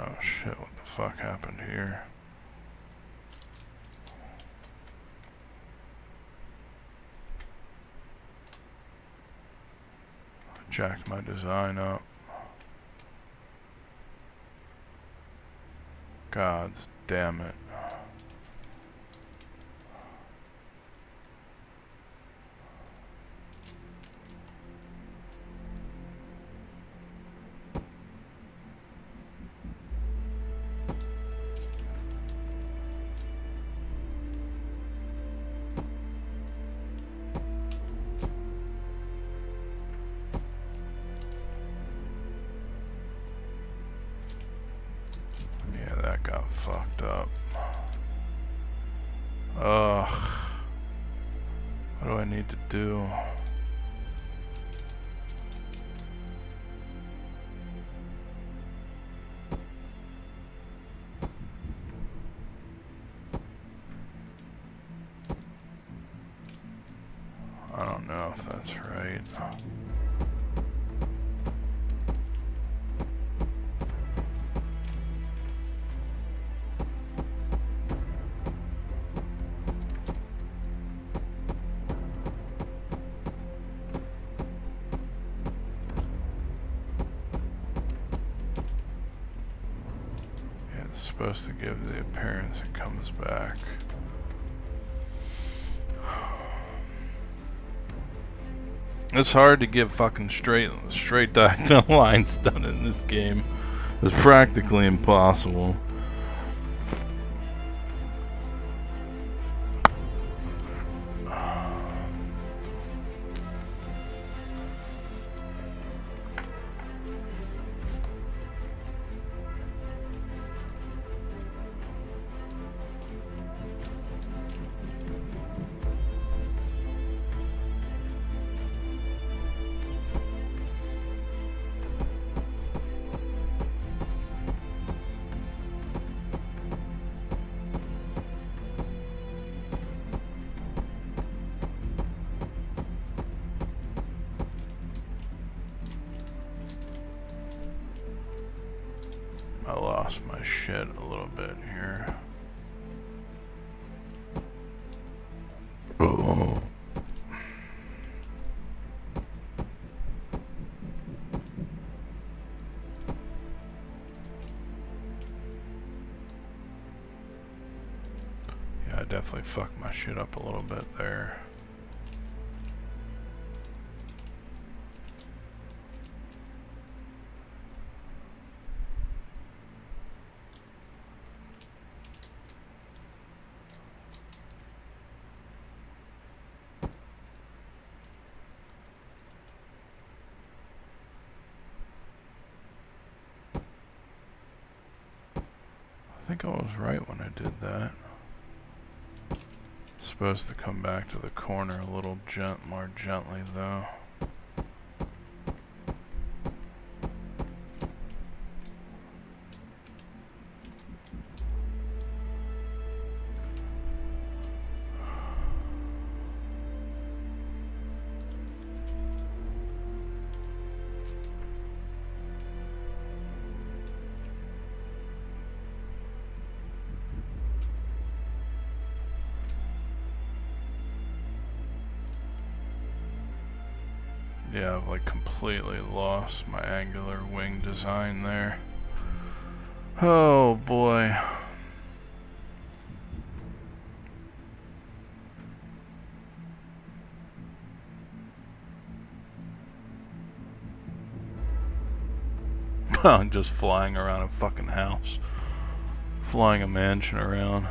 Oh shit, what the fuck happened here? I jacked my design up. God damn it. Got fucked up. Ugh. What do I need to do? I don't know if that's right. supposed to give the appearance it comes back. It's hard to get fucking straight diagonal lines done in this game. It's practically impossible. I lost my shit a little bit here. Oh. Yeah, I definitely fucked my shit up a little bit there. I think I was right when I did that. Supposed to come back to the corner a little more gently though. Yeah, I've like completely lost my angular wing design there. Oh boy. I'm just flying around a fucking house. Flying a mansion around.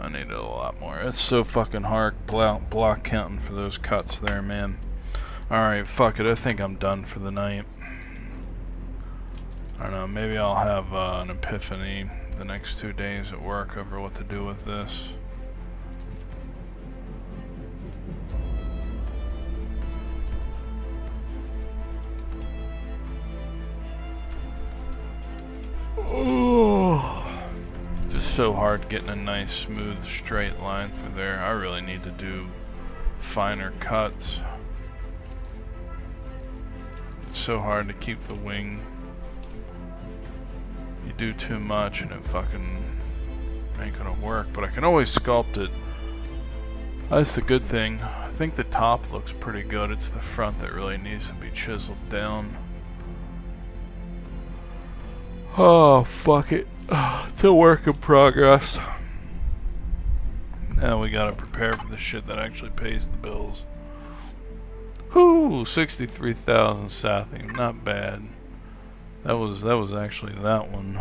I needed a lot more. It's so fucking hard block counting for those cuts there, man. Alright, fuck it. I think I'm done for the night. I don't know. Maybe I'll have an epiphany the next 2 days at work over what to do with this. Oh. Just so hard getting a nice smooth straight line through there. I really need to do finer cuts. It's so hard to keep the wing. You do too much and it fucking ain't gonna work, but I can always sculpt it. That's the good thing. I think the top looks pretty good. It's the front that really needs to be chiseled down. Oh, fuck it. It's a work in progress. Now we gotta prepare for the shit that actually pays the bills. Whoo, 63,000 Sathing, not bad. That was actually that one.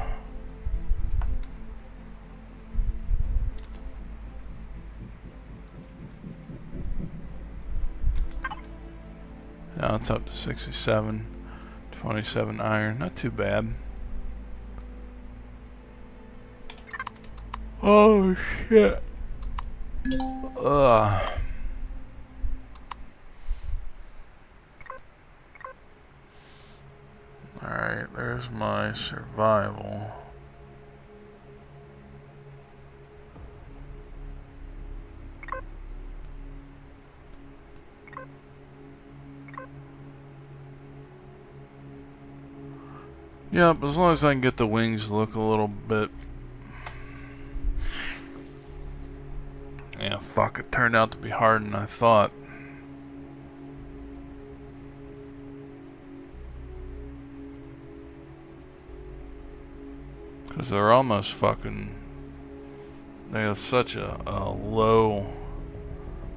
Now it's up to 67, 27 iron, not too bad. Oh shit. Ugh. Alright, there's my survival. Yep, as long as I can get the wings to look a little bit. Yeah, fuck, it turned out to be harder than I thought. Because they're almost fucking... They have such a low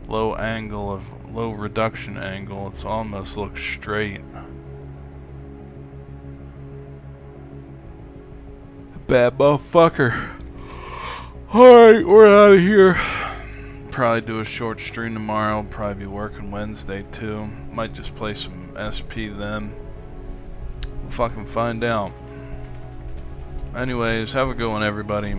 angle of... Low reduction angle. It's almost looks straight. Bad motherfucker. Alright, we're out of here. Probably do a short stream tomorrow. Probably be working Wednesday too. Might just play some SP then. We'll fucking find out. Anyways, have a good one, everybody.